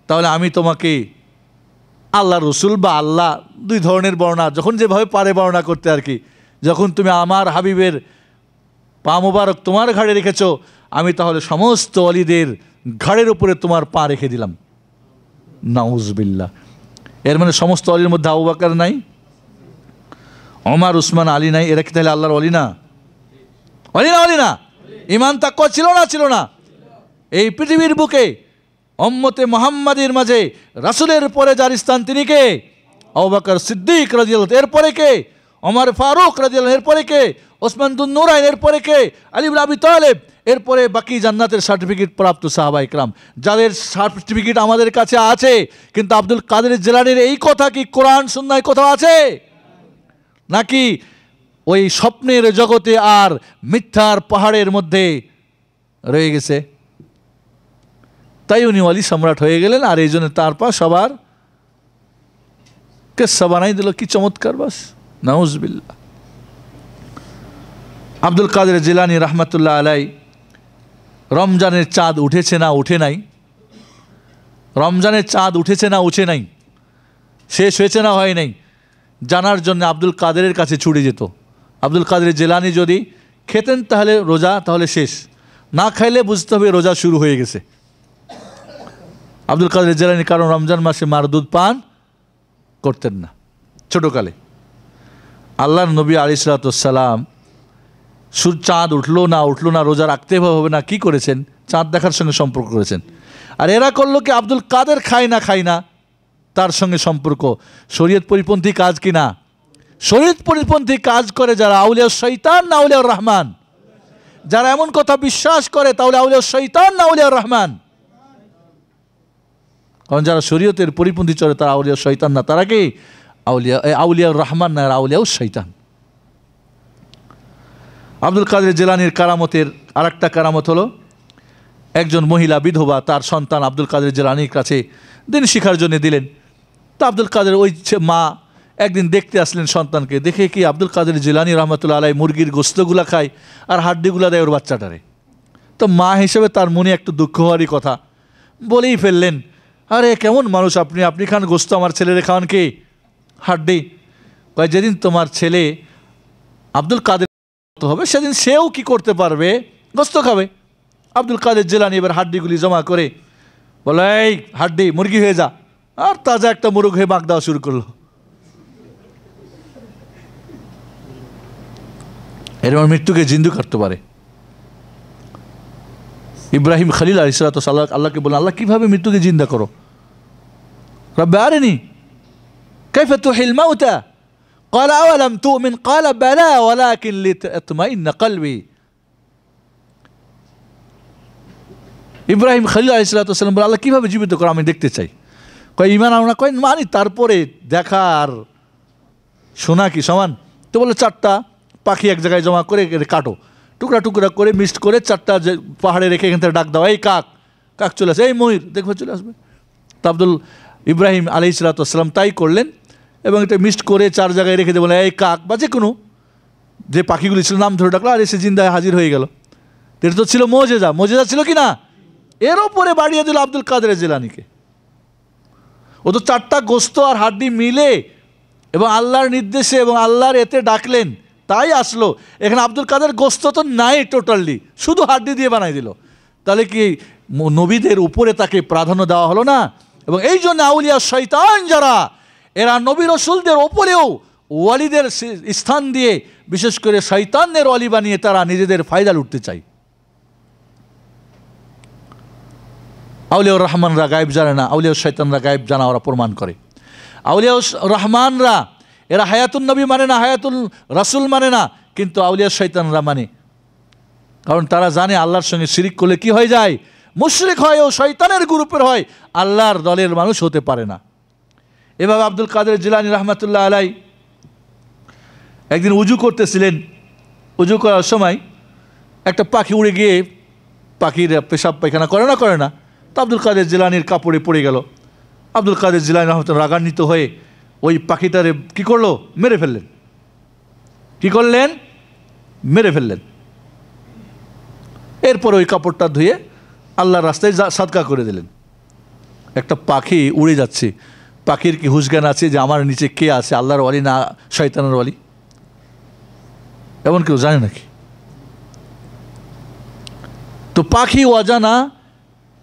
তাহলে আমি তোমাকে আল্লাহ রসুল বা আল্লাহ, দুই ধরনের বর্ণনা, যখন যেভাবে পারে বর্ণনা করতে আর কি, যখন তুমি আমার হাবিবের পা মোবারক তোমার ঘাড়ে রেখেছ, আমি তাহলে সমস্ত ওয়ালিদের ঘাড়ের উপরে তোমার পা রেখে দিলাম। নাউজুবিল্লাহ। এর মানে সমস্ত ওয়ালির মধ্যে আবু বকর নাই, ওমর, উসমান, আলী নাই, এরা কি তাহলে আল্লাহর ওয়ালি না? ওয়ালি না? ওয়ালি না? ঈমান তাকওয়া ছিল না? ছিল না? এই পৃথিবীর বুকে উম্মতে মুহাম্মাদের মাঝে রাসূলের পরে যার স্থান তিনি কে? আবু বকর সিদ্দিক রাদিয়াল্লাহু। এরপরে কে? ওমর ফারুক রাদিয়াল্লাহু। এরপরে কে? ওসমান দুন নুরাইন। এরপরে কে? আলী ইবনে আবি তালেব। এরপরে বাকি জান্নাতের সার্টিফিকেট প্রাপ্ত সাহাবা ইকরাম, যাদের সার্টিফিকেট আমাদের কাছে আছে। কিন্তু আব্দুল কাদের জিলানীর এই কথা কি কোরআন সুন্নাহয় কোথাও আছে? নাকি ওই স্বপ্নের জগতে আর মিথ্যার পাহাড়ের মধ্যে রয়ে গেছে? তাই উনি ওয়ালি সম্রাট হয়ে গেলেন, আর এই জন্য তার পা সবার কিসসা বানাই দিল। কি চমৎকার! বাস নাউজুবিল্লাহ। আব্দুল কাদের জিলানী রহমতুল্লাহ আলাই, রমজানের চাঁদ উঠেছে না উঠে নাই, রমজানের চাঁদ উঠেছে না উঠে নাই, শেষ হয়েছে না হয় নাই, জানার জন্য আব্দুল কাদেরের কাছে ছুটে যেত। আব্দুল কাদের জিলানী যদি খেতেন তাহলে রোজা তাহলে শেষ, না খাইলে বুঝতে হবে রোজা শুরু হয়ে গেছে। আব্দুল কাদের জিলানী কারণ রমজান মাসে মার দুধ পান করতেন না ছোটোকালে। আল্লাহর নবী আলাইহিসসালাম চাঁদ উঠলো না রোজা রাখতে হবে না, কি করেছেন? চাঁদ দেখার সঙ্গে সম্পর্ক করেছেন। আর এরা করলো কি? আব্দুল কাদের খায় না তার সঙ্গে সম্পর্ক, শরীয়ত পরিপন্থী কাজ কি না? শরীয়ত পরিপন্থী কাজ করে যারা, আউলিয়া শয়তান না আউলিয়া রহমান? যারা এমন কথা বিশ্বাস করে তাহলে আউলিয়া শয়তান না আউলিয়া রহমান? কারণ যারা শরীয়তের পরিপন্থী চলে তারা আউলিয়া শয়তান না, তারা কি আউলিয়া রহমান না, আউলিয়াও শয়তান। আব্দুল কাদের জিলানীর কারামতের আরেকটা কারামত হলো, একজন মহিলা বিধবা, তার সন্তান আব্দুল কাদের জিলানীর কাছে দিন শিখার জন্য দিলেন। তো আব্দুল কাদের ওই মা একদিন দেখতে আসলেন সন্তানকে, দেখে কি আব্দুল কাদের জিলানী রহমতুল্লাহ আলাই মুরগির গোস্তগুলা খায় আর হাড্ডিগুলা দেয় ওর বাচ্চাটারে। তো মা হিসেবে তার মনে একটু দুঃখ হওয়ারই কথা, বলেই ফেললেন, আরে কেমন মানুষ আপনি, আপনি খান গোস্ত, আমার ছেলেরে খাওয়ান কে হাড্ডি? কয় যেদিন তোমার ছেলে আব্দুল কাদের হবে সেদিন সেও কি করতে পারবে, গোস্ত খাবে। আব্দুল কাদের জিলানী এবার হাড্ডিগুলি জমা করে বলে, এই হাড্ডি মুরগি হয়ে যা, আর তাজা একটা মুরগ হয়ে বাঁক দেওয়া শুরু করলো। এরকম মৃত্যুকে জিন্দু করতে পারে। ইব্রাহিম খলিল আলাইহিস সালাম আল্লাহকে বলেন, আল্লাহ কিভাবে মৃত্যুকে জিন্দা করো? রব্বি আরিনি কাইফা তুহিল মাউতা قال أولم تؤمن قال بلى ولكن لتطمئن قلبي। ইব্রাহিম খলিল আলাইহিস সালাম বলেন, আল্লাহ কিভাবে জীবিত করো আমি দেখতে চাই। কয় ঈমান আনো না? কয় মানি, তারপরে দেখা আর শোনা কি সমান? তো বলে, 4টা পাখি এক জায়গায় জমা করে কাটো, টুকরা টুকরা করে মিক্সড করে 4টা পাহাড়ে রেখে এখান থেকে ডাক দাও, এই কাক, কাক চলে আসে, এই ময়ূর দেখবে চলে আসবে। তো আব্দুল ইব্রাহিম আলাইহিস সালাম তাই করলেন এবং এটা মিক্সড করে 4 জায়গায় রেখে দিয়ে বলে, এই কাক বা যে কোনো যে পাখিগুলি ছিল নাম ধরে ডাকলো, আর এসে জিন্দায় হাজির হয়ে গেল। এটা তো ছিল মোজেজা, মোজেজা ছিল কি না? এর ওপরে বাড়িয়ে দিল আব্দুল কাদের জিলানীকে। ও তো 4টা গোস্ত আর হাড্ডি মিলে এবং আল্লাহর নির্দেশে এবং আল্লাহর এতে ডাকলেন তাই আসলো। এখানে আব্দুল কাদের গোস্ত তো নাই, টোটালি শুধু হাড্ডি দিয়ে বানাই দিল। তাহলে কি নবীদের উপরে তাকে প্রাধান্য দেওয়া হলো না? এবং এই জন্য আউলিয়া শয়তান যারা, এরা নবী রসুলদের ওপরেও ওয়ালিদের স্থান দিয়ে, বিশেষ করে শয়তানদের ওয়ালি বানিয়ে তারা নিজেদের ফায়দা লুটতে চায়। আউলিয়া রহমানরা গায়েব জানে না, আউলিয়া শয়তানরা গায়েব জানা ওরা প্রমাণ করে। আউলিয়া রহমানরা এরা হায়াতুন নবী মানে না, হায়াতুল রাসুল মানে না, কিন্তু আউলিয়া শয়তানরা মানে। কারণ তারা জানে আল্লাহর সঙ্গে শিরিক করলে কি হয়ে যায়, মুশরিক হয় ও শয়তানের গ্রুপের হয়, আল্লাহর দলের মানুষ হতে পারে না। এভাবে আব্দুল কাদের জিলানী রহমতুল্লাহ আলাই একদিন উজু করতেছিলেন, উজু করার সময় একটা পাখি উড়ে গিয়ে, পাখির পেশাব পায়খানা করে না, তো আব্দুল কাদের জিলানীর কাপড়ে পড়ে গেল। আব্দুল কাদের জিলানী রহমতুল্লাহ রাগান্বিত হয়ে ওই পাখিটারে কি করলো, মেরে ফেললেন। কি করলেন? মেরে ফেললেন। এরপর ওই কাপড়টা ধুয়ে আল্লাহর রাস্তায় সাদকা করে দিলেন। একটা পাখি উড়ে যাচ্ছে, পাখির কি হুঁশ জ্ঞান আছে যে আমার নিচে কে আছে, আল্লাহর ওয়ালি না শয়তানের ওয়ালি? এমন কেউ জানে নাকি? তো পাখি অজানা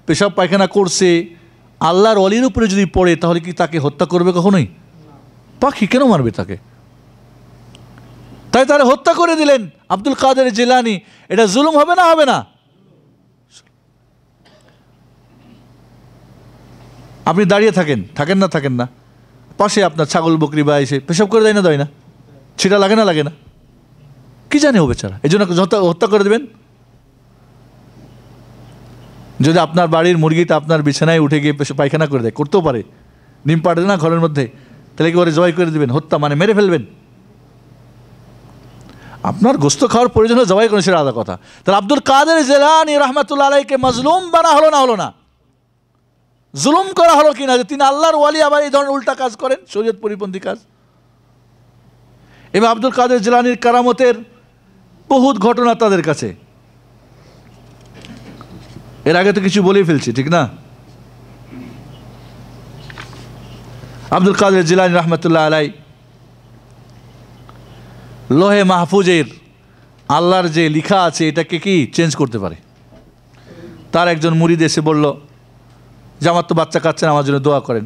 পেশাব পায়খানা করছে, আল্লাহর ওয়ালির উপরে যদি পড়ে তাহলে কি তাকে হত্যা করবে কখনোই? পাখি কেন মারবে তাকে? তাই তারা হত্যা করে দিলেন আব্দুল কাদের জিলানী। এটা জুলুম হবে না? হবে না? আপনি দাঁড়িয়ে থাকেন না, পাশে আপনার ছাগল বকরি বা এসে পেশাব করে দেয় না, ছিটা লাগে না? কি জানে ও বেচারা, এই জন্য হত্যা করে দেবেন? যদি আপনার বাড়ির মুরগিটা আপনার বিছানায় উঠে গিয়ে পায়খানা করে দেয়, করতেও পারে, ডিম পাড়ে না ঘরের মধ্যে, তাহলে কি ওরে জবাই করে দেবেন? হত্যা মানে মেরে ফেলবেন? আপনার গোস্ত খাওয়ার প্রয়োজন হলে জবাই করেন, সেটা আলাদা কথা। তাহলে আব্দুল কাদের জিলানী রহমতুল্লাহ আলাইকে মাজলুম বানা হলো না? হলো না? জুলুম করা হলো কিনা যে তিনি আল্লাহর ওয়ালি আবার এই ধরনের উল্টা কাজ করেন, শরীয়ত পরিপন্থী কাজ। এবার আব্দুল কাদের জিলানীর কারামতের বহুত ঘটনা তাদের কাছে। এর আগে তো কিছু বলেই ফেলছি, ঠিক না? আব্দুল কাদের জিলানী রহমতুল্লাহ আলাই লোহে মাহফুজের আল্লাহর যে লিখা আছে এটাকে কি চেঞ্জ করতে পারে? তার একজন মুরিদ এসে বলল যে আমার তো বাচ্চা কাচ্ছেন, আমার জন্য দোয়া করেন।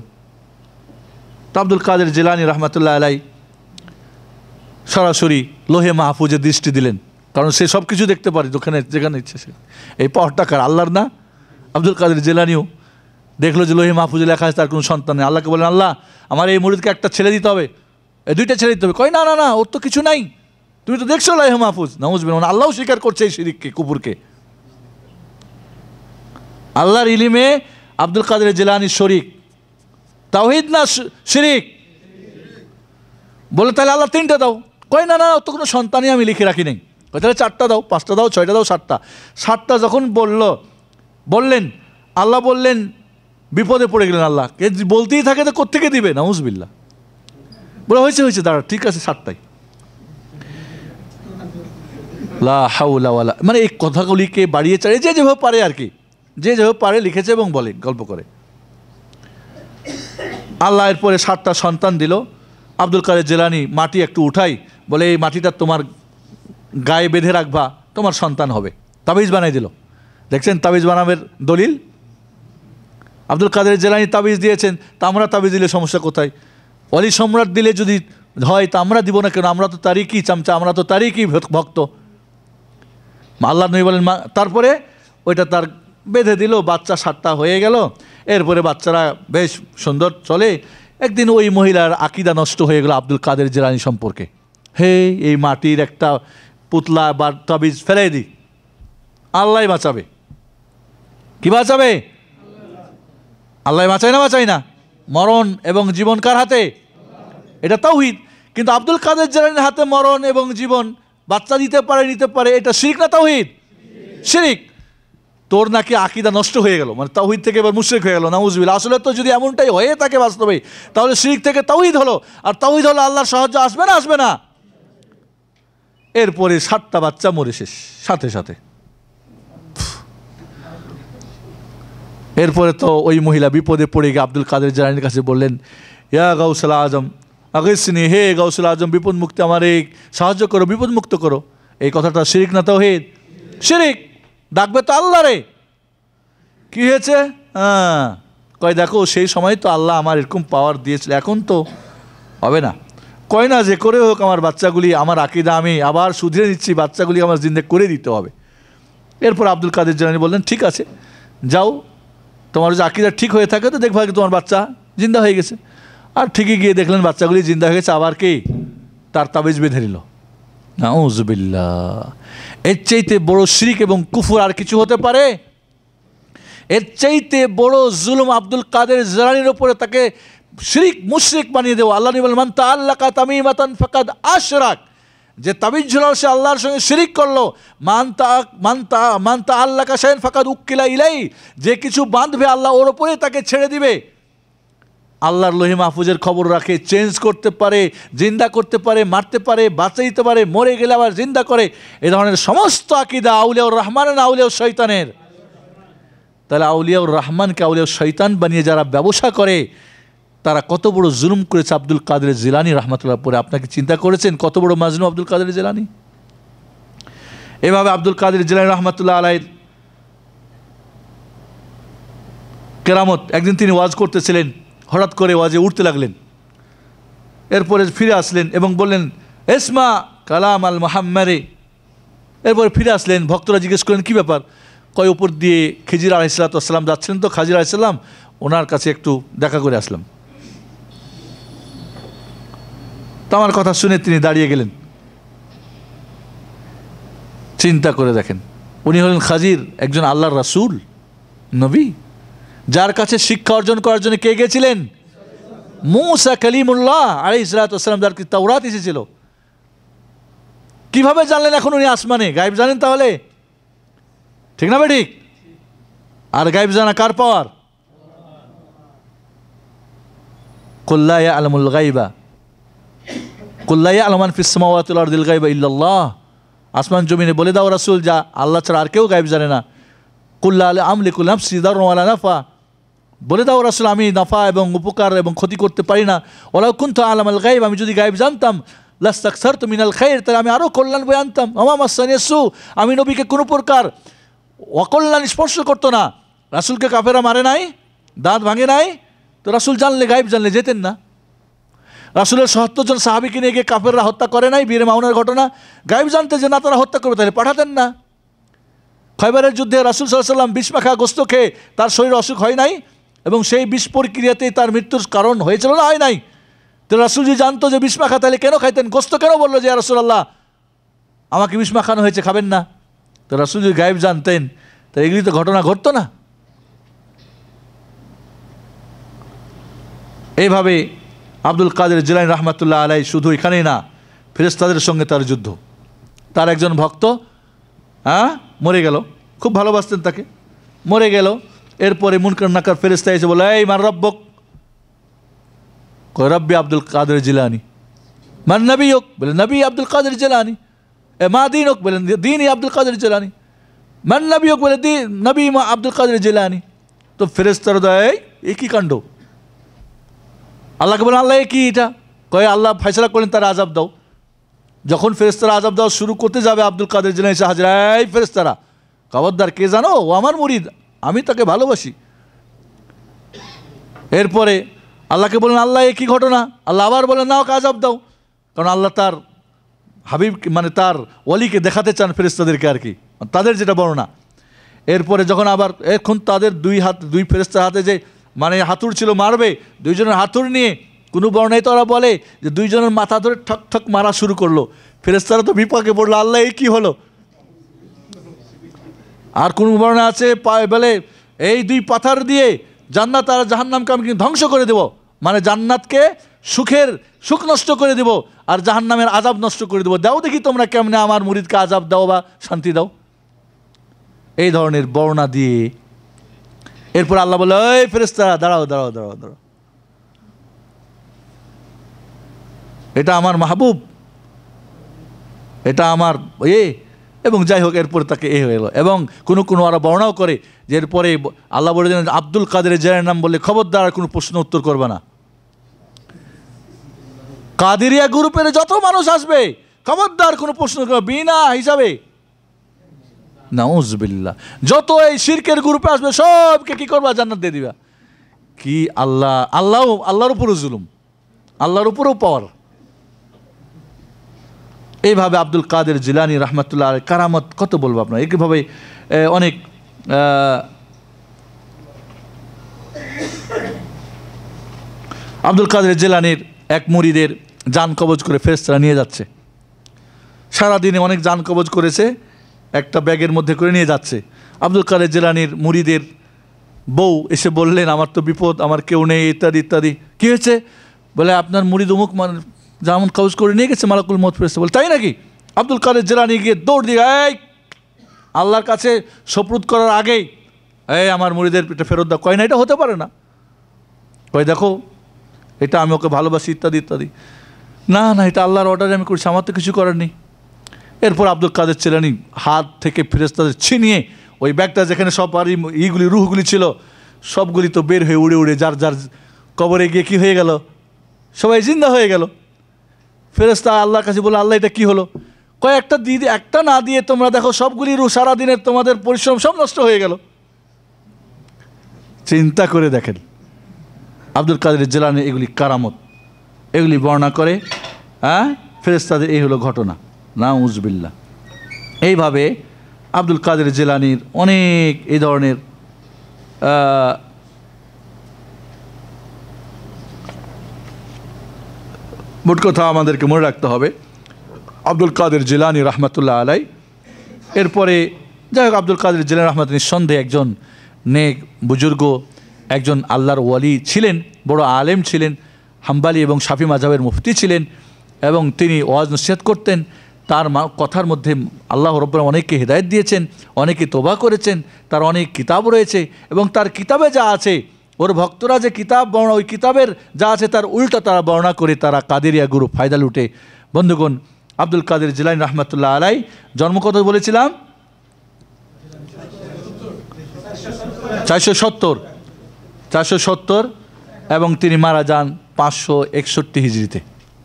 তো আব্দুল কাদের জিলানী রহমতুল্লাহ আলাই সরাসরি লোহে মাহফুজে দৃষ্টি দিলেন, কারণ সে সব কিছু দেখতে পারে যেখানে ইচ্ছে। সে এই পাওয়ারটা কার? আল্লাহর না? আব্দুল কাদের জিলানীও দেখলো যে লোহে মাহফুজে লেখা আছে তার কোনো সন্তান নেই। আল্লাহকে বলেন, আল্লাহ আমার এই মুরিদকে একটা ছেলে দিতে হবে। এই দুইটা ছেড়ে দিতে হবে। কয় না না না, ওর তো কিছু নাই, তুমি তো দেখছো লাইহ মাহফুজ। নাউজুবিল্লাহ, আল্লাহও স্বীকার করছে এই শিরিককে, কুফরকে। আল্লাহর ইলিমে আব্দুল কাদের জিলানী শরিক, তাওহীদ না শিরিক? বলে তাহলে আল্লাহ 3টা দাও। কয় না না, তো কোনো সন্তানই আমি লিখে রাখি নাই। কয় তাহলে 4টা দাও, 5টা দাও, 6টা দাও, 7টা। 7টা যখন বললেন, আল্লাহ বললেন, বিপদে পড়ে গেলেন। আল্লাহ কে বলতেই থাকে তো কোত্থেকে দিবে? নাউজুবিল্লাহ। বলে হয়েছে দাঁড়া, ঠিক আছে 7টাই। লা হাওলা ওয়ালা, মানে এই কথাগুলিকে বাড়িয়ে চাড়িয়ে যে যেভাবে পারে আর কি, যে যেভাবে পারে লিখেছে এবং বলে, গল্প করে। আল্লাহ এরপরে 7টা সন্তান দিল। আব্দুল কাদের জিলানী মাটি একটু উঠাই, বলে এই মাটিটা তোমার গায়ে বেঁধে রাখবা, তোমার সন্তান হবে। তাবিজ বানাই দিল। দেখছেন তাবিজ বানাবের দলিল? আব্দুল কাদের জিলানী তাবিজ দিয়েছেন, তা আমরা তাবিজ দিলে সমস্যা কোথায়? অলি সম্রাট দিলে যদি হয় তা আমরা দিব না কেন? আমরা তো তারই কি চামচা, আমরা তো তারই কি ভক্ত। আল্লাহ নবী বলেন, তারপরে ওইটা তার বেঁধে দিল। বাচ্চা 7টা হয়ে গেল। এরপরে বাচ্চারা বেশ সুন্দর চলে। একদিন ওই মহিলার আকিদা নষ্ট হয়ে গেল আব্দুল কাদের জিলানী সম্পর্কে। হে, এই মাটির একটা পুতলা বা তাবিজ ফেলাই দিই, আল্লাহ বাঁচাবে। কি বাঁচাবে? আল্লাহ বাঁচায় না? বাঁচায় না? মরণ এবং জীবন কার হাতে? এটা তাওহীদ। কিন্তু আব্দুল কাদের জিলানীর হাতে মরণ এবং জীবন, বাচ্চা দিতে পারে, নিতে পারে, এটা শিরক না তাওহীদ? শিরক। তোর নাকি আকীদা নষ্ট হয়ে গেল, মানে তাওহীদ থেকে এবার মুশরিক হয়ে গেল। নাউজুবিল্লাহ। আসলে তো যদি এমনটাই হয়ে থাকে বাস্তবে, তাহলে শিরক থেকে তাওহীদ হলো। আর তাওহীদ হলো আল্লাহর সাহায্য আসবে না? আসবে না? এরপরে 7টা বাচ্চা মরে শেষ সাথে সাথে। এরপরে তো ওই মহিলা বিপদে পড়ে গিয়ে আব্দুল কাদের জিলানীর কাছে বললেন, ইয়া গাউসুল আজম আগিসনি, হে গাউসুল আজম, বিপদ মুক্তি আমারে সাহায্য করো, বিপদ মুক্ত করো। এই কথাটা শিরক না তাওহীদ? শিরক। ডাকবে তো আল্লাহ রে। কি হয়েছে? কয় দেখো, সেই সময় তো আল্লাহ আমার এরকম পাওয়ার দিয়েছিল, এখন তো হবে না। কয় না, যে করে হোক আমার বাচ্চাগুলি, আমার আকীদা আমি আবার শুধরে নিচ্ছি, বাচ্চাগুলি আমার জিন্দে করে দিতে হবে। এরপর আব্দুল কাদের জিলানী বললেন, ঠিক আছে যাও, তোমার যে আকীদা ঠিক হয়ে থাকে তো দেখবা তোমার বাচ্চা জিন্দা হয়ে গেছে। আর ঠিকই গিয়ে দেখলেন বাচ্চাগুলি জিন্দা হয়ে গেছে। আবার কি? তার তাবিজ বেঁধে নিল। নাউজুবিল্লাহ। এর চাইতে বড় শিরক এবং কুফর আর কিছু হতে পারে? এর চাইতে বড় জুলুম আব্দুল কাদের জিলানীর উপরে, তাকে শিরক মুশরিক বানিয়ে দেওয়া। আল্লাহ বলেন, মান তাআল্লাকা তামিমাতান ফাকাদ আশরাক, যে তাবিজ ঝুলালো সে আল্লাহর সঙ্গে শিরিক করলো। মান তাআল্লাকা শাইআন ফাকাদ উক্কিলা ইলাই, যে কিছু বাঁধবে আল্লাহ ওর উপরে তাকে ছেড়ে দিবে। আল্লাহর লোহে মাহফুজের খবর রাখে, চেঞ্জ করতে পারে, জিন্দা করতে পারে, মারতে পারে, বাঁচাইতে পারে, মরে গেলে আবার জিন্দা করে। এ ধরনের সমস্ত আকীদা আউলিয়াউর রহমানের না আউলিয়াউর শয়তানের? তাহলে আউলিয়াউর রহমানকে আউলিয়াউর শয়তান বানিয়ে যারা ব্যবসা করে, তারা কত বড় জুলুম করেছে আব্দুল কাদের জিলানী রহমাতুল্লাহ পরে। আপনাকে চিন্তা করেছেন কত বড় মাজনুম আব্দুল কাদের জিলানী? এভাবে আব্দুল কাদের জিলানী রহমাতুল্লাহ আলাইহির কেরামত। একদিন তিনি ওয়াজ করতেছিলেন, হঠাৎ করে ওয়াজে উঠতে লাগলেন। এরপরে ফিরে আসলেন এবং বললেন, ইসমা কালাম আল মুহাম্মাদি। এরপরে ফিরে আসলেন। ভক্তরা জিজ্ঞেস করলেন, কী ব্যাপার? কয় উপর দিয়ে খিজির আলাইহিসসালাতু ওয়াসসালাম যাচ্ছিলেন, তো খাজির আলাইহিসসালাম ওনার কাছে একটু দেখা করে আসলাম। তো আমার কথা শুনে তিনি দাঁড়িয়ে গেলেন। চিন্তা করে দেখেন, উনি হলেন খাজির, একজন আল্লাহর রাসূল, নবী, যার কাছে শিক্ষা অর্জন করার জন্য কে গেছিলেন? মূসা কালিমুল্লাহ আলাইহিস সালাতু ওয়াসসালাম, যার কি তাওরাত এসেছিল। কিভাবে জানলেন এখন উনি আসমানে? গায়েব জানেন তাহলে? ঠিক না ঠিক? আর গায়েব জানা কার পাওয়ার? কুল লা ইয়ালামুল গায়বা, কুল লা ইয়ালামু মান ফিস সামাওয়াতি ওয়াল আরদিল গায়বা ইল্লাল্লাহ। আসমান জমিনে বলে দাও রাসূল, যা আল্লাহ ছাড়া আর কেউ গায়েব জানে না। কুল লা আমলিকু নাফসি দাররা ওয়ালা নাফা, বলে দাও রাসূল, আমি নাফা এবং উপকার এবং ক্ষতি করতে পারি না। ওয়ালাউ কুনতু আলামাল গায়ব, আমি যদি গায়েব জানতাম, লাস্তাকসারতু মিনাল খায়র, তাহলে আমি আরও কল্যাণ বয়ে আনতাম। ওয়া মা মাসানিয়াস সু, আমি নবীকে কোনো প্রকার অকল্যাণ স্পর্শ করতো না। রাসূলকে কাফেরা মারে নাই, দাঁত ভাঙে নাই, তো রাসূল জানলে, গায়েব জানলে যেতেন না। রাসূলের ৭০ জন সাহাবীকে নিয়ে গিয়ে কাফেররা হত্যা করে নাই, বীরে মাউনার ঘটনা। গায়েব জানতে যে না তারা হত্যা করবে, তাহলে পাঠাতেন না। খয়বারের যুদ্ধে রাসূল সাল্লাল্লাহু আলাইহি ওয়াসাল্লাম বিষ মাখা গোস্ত খেয়ে তার শরীরে অসুখ হয় নাই, এবং সেই বিষ প্রক্রিয়াতেই তার মৃত্যুর কারণ হয়েছিল না হয় নাই? তো রাসূল যদি জানতো যে বিষ মাখা, তাহলে কেন খাইতেন? গোস্ত কেন বললো যে ইয়া রাসূলুল্লাহ আমাকে বিষ মাখানো হয়েছে, খাবেন না? তো রাসূল যদি গায়েব জানতেন তো এগুলি তো ঘটনা ঘটতো না। এইভাবে আব্দুল কাদের জিলানী রহমাতুল্লাহ আলাই শুধু এখানেই না, ফেরেশতাদের সঙ্গে তার যুদ্ধ। তার একজন ভক্ত মরে গেল, খুব ভালোবাসতেন তাকে, মরে গেল। এরপরে মুনকার নাকার ফেরেশতা এসে বলে, এই মান রব্বক? কয় রব্বি আব্দুল কাদের জিলানী। মান নবিয়ক? বলে নবী আব্দুল কাদের জিলানী। মা দীনক? বলেন দীনই আব্দুল কাদের জিলানী। মান নবিয়ক? বলে নবী মা আব্দুল কাদের জিলানী। তো ফেরেশতারা দেয় এই কী কাণ্ড? আল্লাহকে বলেন আল্লাহ কি এটা? কয়ে আল্লাহ ফয়সালা করলেন তারা আযাব দাও। যখন ফেরেশতারা আযাব দেওয়া শুরু করতে যাবে, আব্দুল কাদের জিলানী এসে হাজির। এই ফেরেশতারা, খবরদার, কে জানো? ও আমার মুরিদ, আমি তাকে ভালোবাসি। এরপরে আল্লাহকে বলেন আল্লাহ এ কী ঘটনা? আল্লাহ আবার বলেন না, ওকে আযাব দাও। কারণ আল্লাহ তার হাবিব মানে তার ওয়ালিকে দেখাতে চান ফেরেশতাদেরকে আর কি, তাদের যেটা বর্ণনা। এরপরে যখন আবার এখন তাদের দুই ফেরেশতার হাতে যে মানে হাতুড় ছিল, মারবে, দুইজনের হাতুড় নিয়ে কোনো বর্ণায় তো ওরা বলে যে দুইজনের মাথা ধরে ঠক ঠক মারা শুরু করলো। ফেরেশতারা তো বিপাকে পড়লো, আল্লাহ এই কী হলো? আর কোন বর্ণনা আছে বলে এই দুই পাথর দিয়ে জান্নাত আর জাহান্নামকে আমি ধ্বংস করে দেব, মানে জান্নাতকে সুখ নষ্ট করে দেব আর জাহান্নামের আযাব নষ্ট করে দেব। দাও দেখি তোমরা কেমনে আমার মুরিদকে আযাব দাও বা শান্তি দাও। এই ধরনের বর্ণনা দিয়ে এরপর আল্লাহ বলে, এই ফেরেশতারা দাঁড়াও দাঁড়াও দাঁড়াও দাঁড়াও, এটা আমার মাহবুব, এটা আমার এবং যাই হোক এরপরে তাকে হয়ে গেল। এবং কোনো ওরা বর্ণনাও করে যে এরপরে আল্লাহ বলে দিলেন আব্দুল কাদের জিলানীর নাম বললে খবরদার কোনো প্রশ্ন উত্তর করবে না। কাদেরিয়া গ্রুপের যত মানুষ আসবে খবরদার কোনো প্রশ্ন করবে বিনা হিসাবে। নাউজুবিল্লাহ, যত এই শিরকের গ্রুপে আসবে সবকে কি করবা? জান্নাত দিয়ে দিবা। কি আল্লাহর উপরও জুলুম, আল্লাহর উপরও পাওয়ার। এইভাবে আব্দুল কাদের জিলানী রহমাতুল্লাহ আলাইহি কারামত কত বলবো আপনার। এইভাবে অনেক আব্দুল কাদের জিলানীর এক মুরিদের জান কবজ করে ফেরেশতারা নিয়ে যাচ্ছে। সারাদিনে অনেক জান কবজ করেছে, একটা ব্যাগের মধ্যে করে নিয়ে যাচ্ছে। আব্দুল কাদের জিলানীর মুরিদের বউ এসে বললেন আমার তো বিপদ, আমার কেউ নেই, ইত্যাদি ইত্যাদি। কী হয়েছে? বলে আপনার মুরিদ অমুক যেমন কবজ করে নিয়ে গেছে মালাকুল মউত ফেরেশতা। বলে তাই নাকি? আব্দুল কাদের জিলানী গিয়ে দৌড় দিয়ে আল্লাহর কাছে সুপুর্দ করার আগেই আমার মুরিদের এটা ফেরত দাও। কয় না, এটা হতে পারে না। কয় দেখো এটা আমি ওকে ভালোবাসি ইত্যাদি ইত্যাদি। না না, এটা আল্লাহর অর্ডারে আমি করছি, আমার তো কিছু করার নেই। এরপর আব্দুল কাদের জিলানী হাত থেকে ফেরেশতাদের ছিনিয়ে ওই ব্যাগটা যেখানে সব আর রুহগুলি ছিল সবগুলি তো বের হয়ে উড়ে উড়ে যার যার কবরে গিয়ে কী হয়ে গেল? সবাই জিন্দা হয়ে গেল। ফেরেশতা আল্লাহর কাছে বলে আল্লাহ এটা কী হলো? কয়েকটা একটা না দিয়ে তোমরা দেখো সবগুলি রুহ সারাদিনের তোমাদের পরিশ্রম সব নষ্ট হয়ে গেল। চিন্তা করে দেখেন আব্দুল কাদের জিলানী এগুলি কারামত, এগুলি বর্ণনা করে ফেরেশতাদের এই হলো ঘটনা। নাউজুবিল্লাহ। এইভাবে আব্দুল কাদের জিলানীর অনেক এই ধরনের মোট কথা আমাদেরকে মনে রাখতে হবে আব্দুল কাদের জিলানী রহমাতুল্লাহ আলাই। এরপরে যাই হোক আব্দুল কাদের জিলানী রহমাতুল্লাহ নিঃসন্দেহে একজন নেক বুজুর্গ, একজন আল্লাহর ওয়ালি ছিলেন, বড় আলেম ছিলেন, হাম্বালি এবং শাফি মাযহাবের মুফতি ছিলেন এবং তিনি ওয়াজ নসিহত করতেন। তার কথার মধ্যে আল্লাহ রাব্বুল আলামিন অনেককে হিদায়াত দিয়েছেন, অনেকে তওবা করেছেন, তার অনেক কিতাব রয়েছে এবং তার কিতাবে যা আছে ওর ভক্তরা যে কিতাব বর্ণনা ওই কিতাবের যা আছে তার উল্টা তারা বর্ণনা করে তারা কাদেরিয়া গ্রুপ ফায়দা লুটে। বন্ধুগণ, আব্দুল কাদের জিলানী রহমাতুল্লাহ আলাই জন্ম কত বলেছিলাম? 470 এবং তিনি মারা যান 561 হিজরিতে।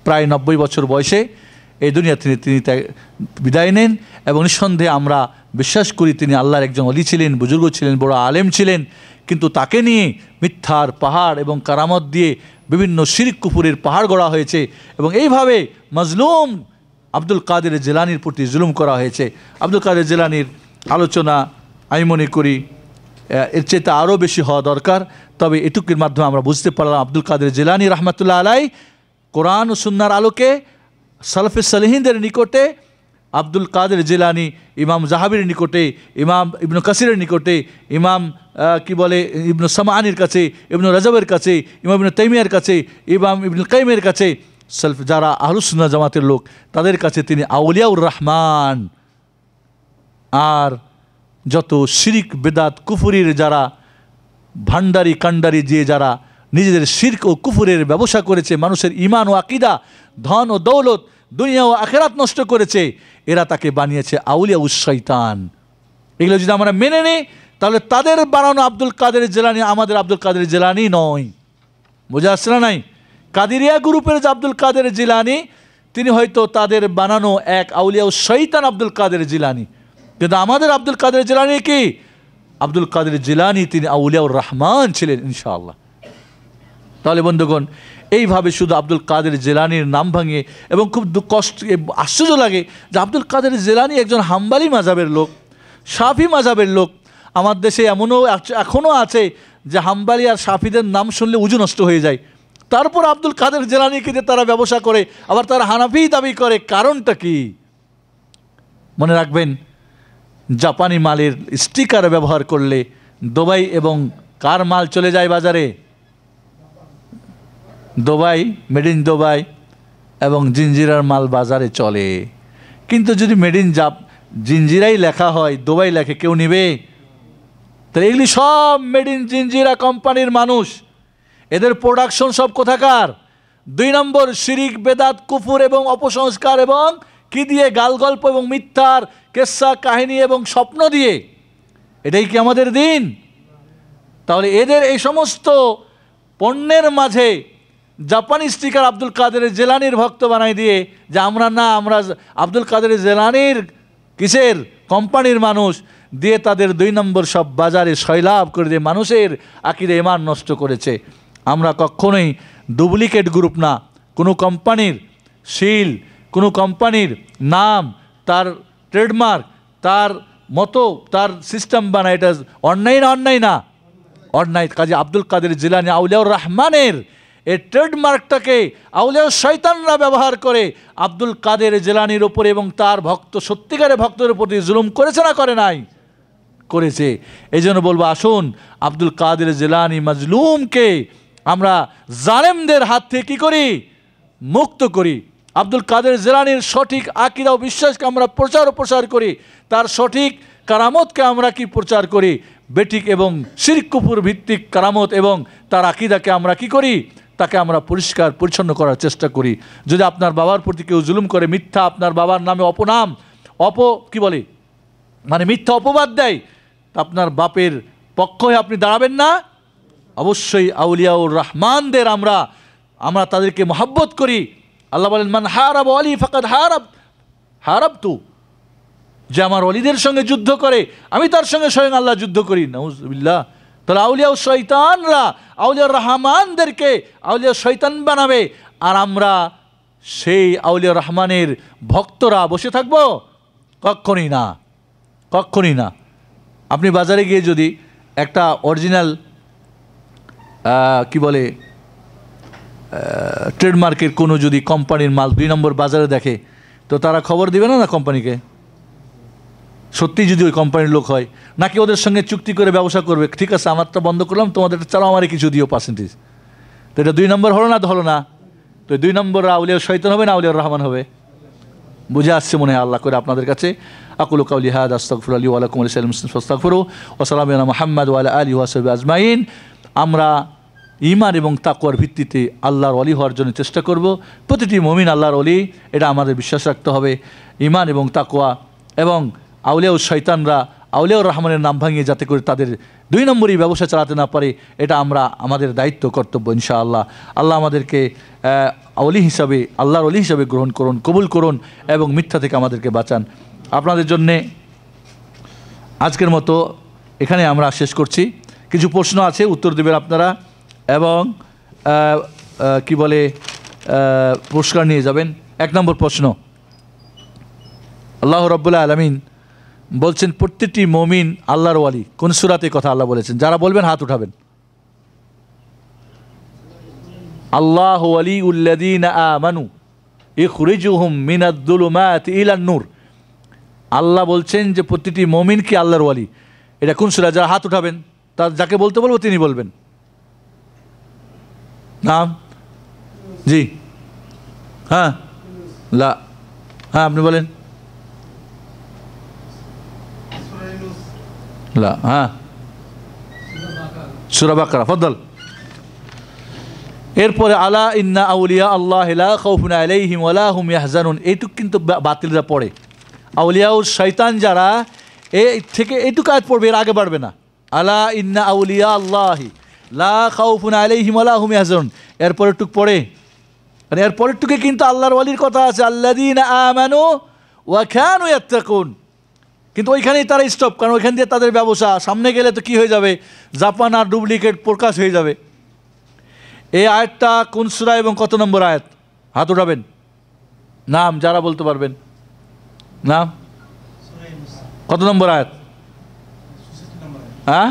প্রায় 90 বছর বয়সে এই দুনিয়া তিনি বিদায় নেন এবং নিঃসন্দেহে আমরা বিশ্বাস করি তিনি আল্লাহর একজন ওলি ছিলেন, বুজুর্গ ছিলেন, বড় আলেম ছিলেন। কিন্তু তাকে নিয়ে মিথ্যার পাহাড় এবং কারামত দিয়ে বিভিন্ন শিরক কুফুরের পাহাড় গড়া হয়েছে এবং এইভাবে মজলুম আব্দুল কাদের জিলানীর প্রতি জুলুম করা হয়েছে। আব্দুল কাদের জিলানীর আলোচনা আমি মনে করি এর চেয়ে আরও বেশি হওয়া দরকার। তবে এটুকুর মাধ্যমে আমরা বুঝতে পারলাম আব্দুল কাদের জিলানী রহমাতুল্লাহ আলাই কোরআন ও সুন্নাহর আলোকে সালফে সালেহিনদের নিকটে আব্দুল কাদের জিলানী, ইমাম জাহাবির নিকটে, ইমাম ইবনু কাসিরের নিকটে, ইমাম কি বলে ইবনু সামানির কাছে, ইবনু রাজবের কাছে, ইমাম ইবনু তাইমিয়ার কাছে, ইমাম ইবনুল কাইমের কাছে, সালফ যারা আহলুস সুন্নাহ জামাতের লোক তাদের কাছে তিনি আউলিয়াউর রহমান। আর যত শিরিক বেদাত কুফুরির যারা ভান্ডারি কান্ডারি যে যারা নিজেদের শিরক ও কুফুরের ব্যবসা করেছে, মানুষের ঈমান ও আকীদা, ধন ও দৌলত, দুনিয়া ও আখিরাত নষ্ট করেছে, এরা তাকে বানিয়েছে আউলিয়া উস শয়তান। এগুলো যদি আমরা মেনে নিই তাহলে তাদের বানানো আব্দুল কাদের জিলানী আমাদের আব্দুল কাদের জিলানী নয়। বোঝা আসছে না? নাই কাদিরিয়া গ্রুপের যে আব্দুল কাদের জিলানী তিনি হয়তো তাদের বানানো এক আউলিয়া উস শয়তান আব্দুল কাদের জিলানী, কিন্তু আমাদের আব্দুল কাদের জিলানী কি? আব্দুল কাদের জিলানী তিনি আউলিয়াউর রহমান ছিলেন ইনশাআল্লাহ। তাহলে বন্ধুগণ, এইভাবে শুধু আব্দুল কাদের জিলানীর নাম ভাঙিয়ে এবং খুব কষ্ট আশ্চর্য লাগে যে আব্দুল কাদের জিলানী একজন হাম্বালি মাযহাবের লোক, শাফি মাযহাবের লোক। আমার দেশে এখনও আছে যে হাম্বালি আর শাফিদের নাম শুনলে উজু নষ্ট হয়ে যায়, তারপর আব্দুল কাদের জিলানীকে দিয়ে তারা ব্যবসা করে, আবার তারা হানাফি দাবি করে। কারণটা কি? মনে রাখবেন, জাপানি মালের স্টিকার ব্যবহার করলে দুবাই এবং কার মাল চলে যায় বাজারে? দুবাই, মেড ইন দুবাই এবং জিঞ্জিরার মাল বাজারে চলে। কিন্তু যদি মেড ইন জিঞ্জিরাই লেখা হয়, দুবাই লেখে, কেউ নেবে? তাহলে এগুলি সব মেড ইন জিঞ্জিরা কোম্পানির মানুষ, এদের প্রোডাকশন সব কোথাকার? 2 নম্বর শিরিক বেদাত কুফুর এবং অপসংস্কার এবং কি দিয়ে? গালগল্প এবং মিথ্যার কেসা কাহিনী এবং স্বপ্ন দিয়ে। এটাই কি আমাদের দিন? তাহলে এদের এই সমস্ত পণ্যের মাঝে জাপানি স্টিকার আব্দুল কাদের জিলানীর ভক্ত বানাই দিয়ে যে আমরা আব্দুল কাদের জিলানীর কিসের কোম্পানির মানুষ দিয়ে তাদের 2 নম্বর সব বাজারে সয়লাভ করে দিয়ে মানুষের আকীদা ঈমান নষ্ট করেছে। আমরা কখনোই ডুপ্লিকেট গ্রুপ না, কোনো কোম্পানির সিল, কোনো কোম্পানির নাম, তার ট্রেডমার্ক, তার মতো তার সিস্টেম বানায়, এটা অন্যায় না অন্যায়। কাজে আব্দুল কাদের জিলানী আউলিয়াউর রহমানের এই ট্রেডমার্কটাকে আউলিয়া শয়তানরা ব্যবহার করে আব্দুল কাদের জিলানীর ওপরে এবং তার ভক্ত সত্যিকারের ভক্তের প্রতি জুলুম করেছে না করে নাই? করেছে। এই জন্য বলবো, আসুন আব্দুল কাদের জিলানী মাজলুমকে আমরা জালেমদের হাত থেকে কী করি? মুক্ত করি। আব্দুল কাদের জিলানীর সঠিক আকীদা ও বিশ্বাসকে আমরা প্রচার করি, তার সঠিক কারামতকে আমরা কি প্রচার করি? বেঠিক এবং শিরক কুফর ভিত্তিক কারামত এবং তার আকীদাকে আমরা কি করি? তাকে আমরা পরিষ্কার পরিচ্ছন্ন করার চেষ্টা করি। যদি আপনার বাবার প্রতি কেউ জুলুম করে, মিথ্যা আপনার বাবার নামে অপনাম মিথ্যা অপবাদ দেয়, তা আপনার বাপের পক্ষ হয়ে আপনি দাঁড়াবেন না? অবশ্যই আউলিয়াউর রহমানদের আমরা তাদেরকে মহব্বত করি। আল্লাহ বলেন, মান হারাব ওয়ালি ফাকাদ হারাবতু, যে আমার ওলিদের সঙ্গে যুদ্ধ করে আমি তার সঙ্গে স্বয়ং আল্লাহ যুদ্ধ করি। নাউযুবিল্লাহ। তাহলে আউলিয়া শয়তানরা আউলিয়ার রহমানদেরকে আউলিয়া শয়তান বানাবে, আর আমরা সেই আউলিয়া রহমানের ভক্তরা বসে থাকব? কখনই না। আপনি বাজারে গিয়ে যদি একটা অরিজিনাল ট্রেডমার্কের কোনো যদি কোম্পানির মাল 2 নম্বর বাজারে দেখে, তো তারা খবর দিবে না কোম্পানিকে? সত্যি যদি ওই কোম্পানির লোক হয়, নাকি ওদের সঙ্গে চুক্তি করে ব্যবসা করবে? ঠিক আছে, আমারটা বন্ধ করলাম, তোমাদের চালাও, আমারে কিছু দিও পার্সেন্টেজ। তো এটা 2 নম্বর হলো না? তো 2 নম্বর আউলিয়া শয়তান হবে না আউলিয়া রহমান হবে? বুঝে আসছে মনে হয় আল্লাহ করে আপনাদের কাছে। আকুলু কাউলি হাদা আস্তাগফিরুল্লাহ লি ওয়া লাকুম ওয়া লিসাইরিল মুসলিমিন ফাস্তাগফিরু ওয়া সাল্লামু আলা মুহাম্মাদ ওয়া আলা আলিহি ওয়া সাহবিহি আজমাইন। আমরা ঈমান এবং তাকওয়ার ভিত্তিতে আল্লাহর ওলি হওয়ার জন্য চেষ্টা করব। প্রতিটি মুমিন আল্লাহর ওলি, এটা আমাদের বিশ্বাস রাখতে হবে। ঈমান এবং তাকওয়া এবং আউলিয়া ও শয়তানরা আউলিয়াউর রহমানের নাম ভাঙিয়ে যাতে করে তাদের 2 নম্বরই ব্যবসা চালাতে না পারে, এটা আমাদের দায়িত্ব, কর্তব্য ইনশাআল্লাহ। আল্লাহ আমাদেরকে ওলি হিসাবে, আল্লাহর ওলি হিসাবে গ্রহণ করুন, কবুল করুন এবং মিথ্যা থেকে আমাদেরকে বাঁচান। আপনাদের জন্যে আজকের মতো এখানে আমরা শেষ করছি। কিছু প্রশ্ন আছে, উত্তর দেবেন আপনারা এবং পুরস্কার নিয়ে যাবেন। 1 নম্বর প্রশ্ন, আল্লাহ রাব্বুল আলামিন বলছেন প্রত্যেকটি মুমিন আল্লাহর ওয়ালি। কোন সূরাতে কথা আল্লাহ বলেছেন? যারা বলবেন হাত উঠাবেন। আল্লাহু ওয়ালিউল্লাযীনা আমানু ইখরিজুহুম মিনাদ-দুলুমাতি ইলান-নূর। আল্লাহ বলছেন যে প্রতিটি মুমিন কি আল্লাহর ওয়ালি। এটা কোন সূরা? যারা হাত উঠাবেন তার যাকে বলতে বলবো তিনি বলবেন। নাম? জি, হ্যাঁ, লা, হ্যাঁ আপনি বলেন। লা, হ্যাঁ, সূরা বাকারা। ফদল। এরপরে আলা ইন্না আউলিয়া আল্লাহ লা খাউফুন আলাইহিম ওয়ালা হুম ইয়াহজানুন, এইটুক কিন্তু বাতিলরা পড়ে। আউলিয়া ও শয়তান যারা এই থেকে এইটুকু আয়াত পড়বে, এর আগে বাড়বে না। আলা ইন্না আউলিয়া আল্লাহি লা খাউফুন আলাইহিম ওয়ালা হুম ইয়াহজানুন, এরপরের টুক পড়ে, মানে এরপরের টুকে কিন্তু আল্লাহর ওয়ালির কথা আছে, আল্লাযীনা আমানু ওয়া কানু ইয়াত্তাকুন। কিন্তু ওইখানেই তারা স্টপ, কারণ ওইখান দিয়ে তাদের ব্যবসা, সামনে গেলে তো কী হয়ে যাবে, জাপান আর ডুপ্লিকেট প্রকাশ হয়ে যাবে। এই আয়াতটা কোন সূরা এবং কত নম্বর আয়াত? হাত উঠাবেন, নাম যারা বলতে পারবেন। নাম? কত নম্বর আয়াত? হ্যাঁ,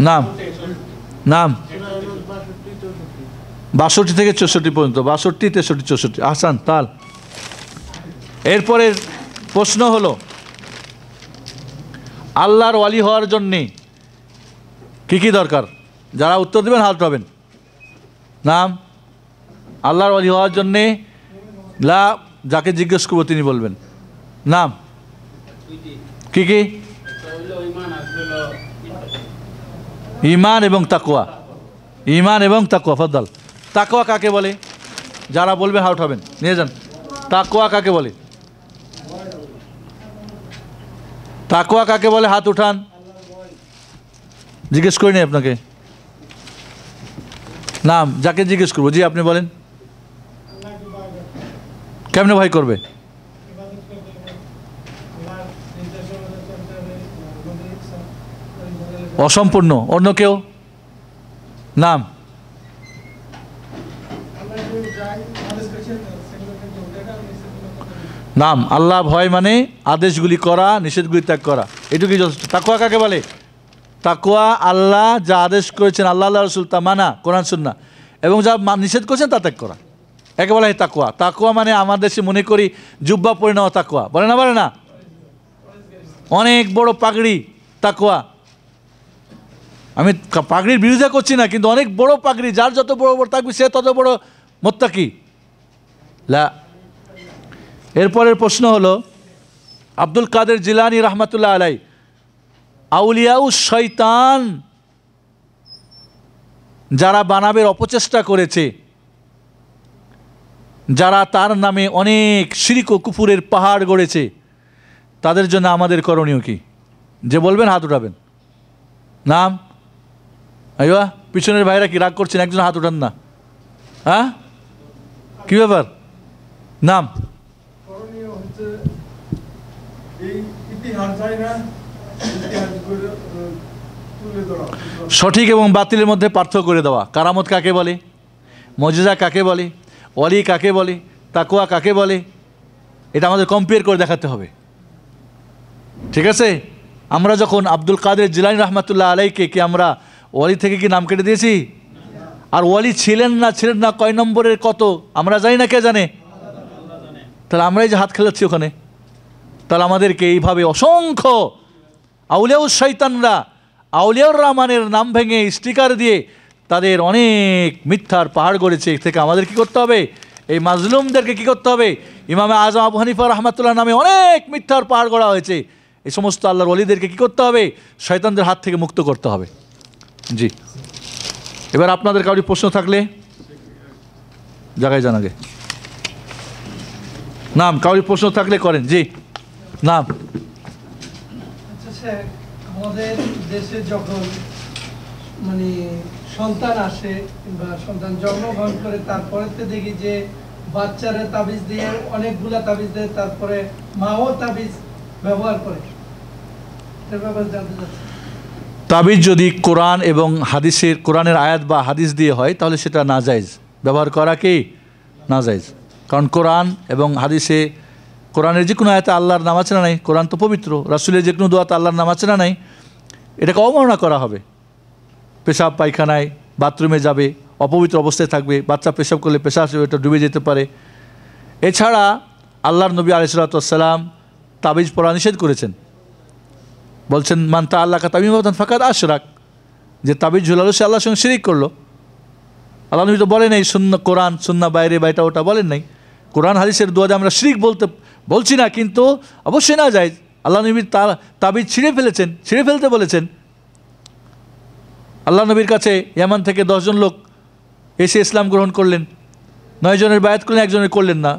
নাম? নাম 62 থেকে 64 পর্যন্ত, 62, 63, 64। আহসান, তাল। এরপরের প্রশ্ন হলো, আল্লাহর ওয়ালি হওয়ার জন্যে কী কী দরকার? যারা উত্তর দেবেন হাত উঠাবেন। নাম? আল্লাহর ওয়ালি হওয়ার জন্যে লা, যাকে জিজ্ঞেস করবো তিনি বলবেন। নাম? কি কি? ঈমান এবং তাকওয়া। ঈমান এবং তাকওয়া। ফদল। তাকওয়া কাকে বলে? যারা বলবে হাত উঠাবেন, নিয়ে যান। তাকওয়া কাকে বলে? তাকওয়া কাকে বলে? হাত উঠান। জিজ্ঞেস করিনি আপনাকে। নাম? যাকে জিজ্ঞেস করবো। জি, আপনি বলেন। কেমনে ভয় করবে? অসম্পূর্ণ। অন্য কেউ? নাম? নাম? আল্লাহ ভয় মানে আদেশগুলি করা, নিষেধগুলি ত্যাগ করা, এটুকুই যথেষ্ট। তাকওয়া কাকে বলে? তাকওয়া আল্লাহ যা আদেশ করেছেন, আল্লাহ আল্লাহ রসুল তা মানা, কোরআন সুন্নাহ, এবং যা নিষেধ করেছেন তা ত্যাগ করা, একে বলা হয় তাকওয়া। তাকওয়া মানে আমাদের দেশে মনে করি জুব্বা পরে নেওয়া তাকওয়া, বলে না? বলে না? অনেক বড় পাগড়ি তাকওয়া। আমি পাগড়ির বিরোধিতা করছি না, কিন্তু অনেক বড় পাগড়ি, যার যত বড় বড় থাকবে সে তত বড় মুত্তাকি। লা। এরপরের প্রশ্ন হলো, আব্দুল কাদের জিলানী রহমাতুল্লাহ আলাই আউলিয়াউ শয়তান যারা বানাবের অপচেষ্টা করেছে, যারা তার নামে অনেক শিরক ও কুফুরের পাহাড় গড়েছে, তাদের জন্য আমাদের করণীয় কি? যে বলবেন হাত উঠাবেন। নাম? আইয়া, পিছনের ভাইরা কি রাগ করছেন? একজন হাত উঠান না। হ্যাঁ, কি ব্যাপার? নাম? সঠিক এবং বাতিলের মধ্যে পার্থক্য করে দেওয়া। কারামত কাকে বলে? মুজিজা কাকে বলে? ওয়ালি কাকে বলে? তাকওয়া কাকে বলে? এটা আমাদের কম্পেয়ার করে দেখাতে হবে, ঠিক আছে? আমরা যখন আব্দুল কাদের জিলানী রহমাতুল্লাহ আলাইকে কি আমরা ওয়ালি থেকে কি নাম কেটে দিয়েছি? আর ওয়ালি ছিলেন না কয় নম্বরের কত আমরা জানি না, কে জানে? তাহলে আমরাই যে হাত খেলাচ্ছি ওখানে। তাহলে আমাদেরকে এইভাবে অসংখ্য আউলিয়াউস শয়তানরা আউলিয়াউর রহমানের নাম ভেঙে স্টিকার দিয়ে তাদের অনেক মিথ্যার পাহাড় গড়েছে। এর থেকে আমাদের কি করতে হবে? এই মাজলুমদেরকে কি করতে হবে? ইমামে আজম আবু হানিফা রহমাতুল্লাহ নামে অনেক মিথ্যার পাহাড় গড়া হয়েছে, এই সমস্ত আল্লাহর ওয়ালিদেরকে কি করতে হবে? শয়তানদের হাত থেকে মুক্ত করতে হবে। জি, এবার আপনাদের কাউরি প্রশ্ন থাকলে জায়গায় যান আগে। নাম? কাউরি প্রশ্ন থাকলে করেন। জি, নাম? আমাদের দেশে যখন মানে সন্তান আসে কিংবা সন্তান জন্মগ্রহণ করে, তারপরে তো দেখি যে বাচ্চারা তাবিজ দিয়ে, অনেকগুলা তাবিজ দেয়, তারপরে মাও তাবিজ ব্যবহার করে। এর ব্যাপারে জানতে চাচ্ছি। তাবিজ যদি কোরআন এবং হাদিসের, কোরআনের আয়াত বা হাদিস দিয়ে হয় তাহলে সেটা নাজায়েজ, ব্যবহার করা কি নাজায়েজ। কারণ কোরআন এবং হাদিসে, কোরআনের যে কোনো আয়াতে আল্লাহর নাম আছে না নাই? কোরআন তো পবিত্র। রাসূলের যে কোনো দোয়াতে আল্লাহর নাম আছে না নাই? এটাকে অবমাননা করা হবে। পেশাব পায়খানায় বাথরুমে যাবে, অপবিত্র অবস্থায় থাকবে, বাচ্চা পেশাব করলে পেশাব এটা ডুবে যেতে পারে। এছাড়া আল্লাহর নবী আলাইহিস সালাতু ওয়াস সালাম তাবিজ পড়া নিষেধ করেছেন, বলছেন মান তাআল্লাকা তামিমাতান ফাকাদ আশরাক, যে তাবিজ ঝুলালো সে আল্লাহর সঙ্গে শিরিক করলো। আল্লাহ নবী তো বলেন এই সুন্নাহ কোরআন সুন্নাহ বাইরে বা এটা ওটা বলেন নাই। কোরআন হাদিসের দুয়ারে আমরা শিরিক বলছি না, কিন্তু অবশ্যই না যায়। আল্লাহ নবী তার তাবিজ ছিঁড়ে ফেলতে বলেছেন। আল্লাহ নবীর কাছে ইয়ামান থেকে 10 জন লোক এসে ইসলাম গ্রহণ করলেন, 9 জনের বায়াত করলেন, একজনের করলেন না।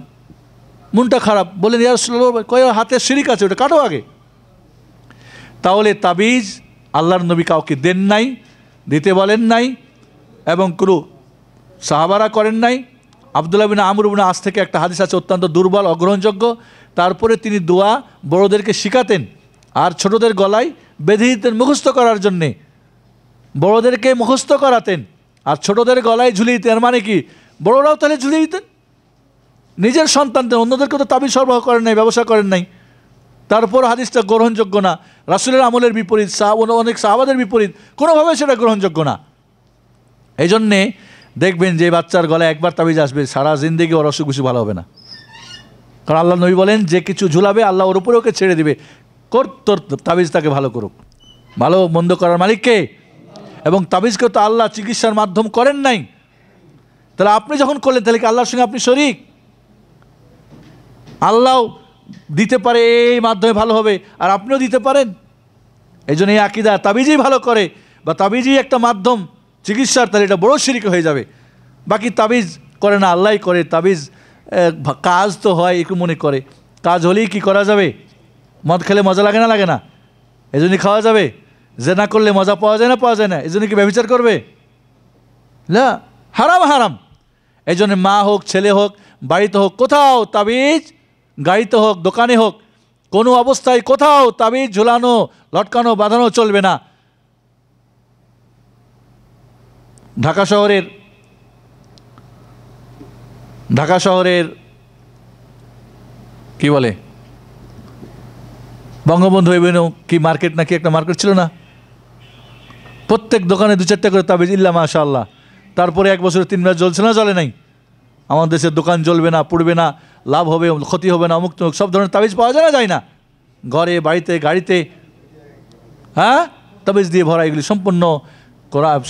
মনটা খারাপ, বললেন ইয়া রাসূলুল্লাহ কয় হাতে শিরিক আছে, ওটা কাটো আগে। তাহলে তাবিজ আল্লাহর নবী কাউকে দেন নাই, দিতে বলেন নাই, এবং কোনো সাহাবারা করেন নাই। আব্দুল্লাহ বিন আমর বিন আস থেকে একটা হাদিস আছে অত্যন্ত দুর্বল অগ্রহণযোগ্য। তারপরে তিনি দোয়া বড়োদেরকে শিখাতেন আর ছোটদের গলায় বেঁধে দিতেন মুখস্থ করার জন্যে। বড়োদেরকে মুখস্থ করাতেন আর ছোটদের গলায় ঝুলিয়ে দিতেন। মানে কি, বড়োরাও তাহলে ঝুলিয়ে দিতেন নিজের সন্তানদের, অন্যদেরকে তো তাবিজ সরবরাহ করেন নাই, ব্যবসা করেন নাই। তারপর হাদিসটা গ্রহণযোগ্য না, রাসূলের আমলের বিপরীত, অনেক সাহাবাদের বিপরীত, কোনোভাবে সেটা গ্রহণযোগ্য না। এই জন্যে দেখবেন যে বাচ্চার গলায় একবার তাবিজ আসবে, সারা জিন্দেগি ওর অসুখ বিসুখ ভালো হবে না। কারণ আল্লাহ নবী বলেন যে কিছু ঝুলাবে আল্লাহ ওর উপরে ওকে ছেড়ে দিবে, তোর তাবিজ তাকে ভালো করুক। ভালো মন্দ করার মালিককে, এবং তাবিজকে তো আল্লাহ চিকিৎসার মাধ্যম করেন নাই। তাহলে আপনি যখন করলেন তাহলে কি আল্লাহর সঙ্গে আপনি শরীক? আল্লাহ দিতে পারে এই মাধ্যমে ভালো হবে, আর আপনিও দিতে পারেন। এই জন্য এই আকীদা তাবিজই ভালো করে বা তাবিজই একটা মাধ্যম চিকিৎসার, তাহলে এটা বড় শিরক হয়ে যাবে। বাকি তাবিজ করে না, আল্লাহই করে। তাবিজ কাজ তো হয় একটু মনে করে, কাজ হলেই কি করা যাবে? মদ খেলে মজা লাগে না, লাগে না? এই জন্যই খাওয়া যাবে? জেনা করলে মজা পাওয়া যায় না, পাওয়া যায় না? এই জন্য কি ব্যভিচার করবে? না, হারাম হারাম। এই জন্য মা হোক, ছেলে হোক, বাড়িতে হোক, কোথাও তাবিজ, গাড়িতে হোক, দোকানে হোক, কোনো অবস্থায় কোথাও তাবিজ ঝুলানো, লটকানো, বাঁধানো চলবে না। ঢাকা শহরের কি বলে বঙ্গবন্ধু এভিনিউ কি মার্কেট, নাকি একটা মার্কেট ছিল না? প্রত্যেক দোকানে 2-4টা করে তাবিজ, ইল্লা মাশাআল্লাহ। তারপরে 1 বছরে 3 মাস জ্বলছে না, জ্বলে নাই? আমাদের দেশের দোকান জ্বলবে না, পুড়বে না, লাভ হবে, ক্ষতি হবে না, অমুক তমুক সব ধরনের তাবিজ পাওয়া যায় না, যায় না? ঘরে, বাড়িতে, গাড়িতে, হ্যাঁ, তাবিজ দিয়ে ভরা। এগুলি সম্পূর্ণ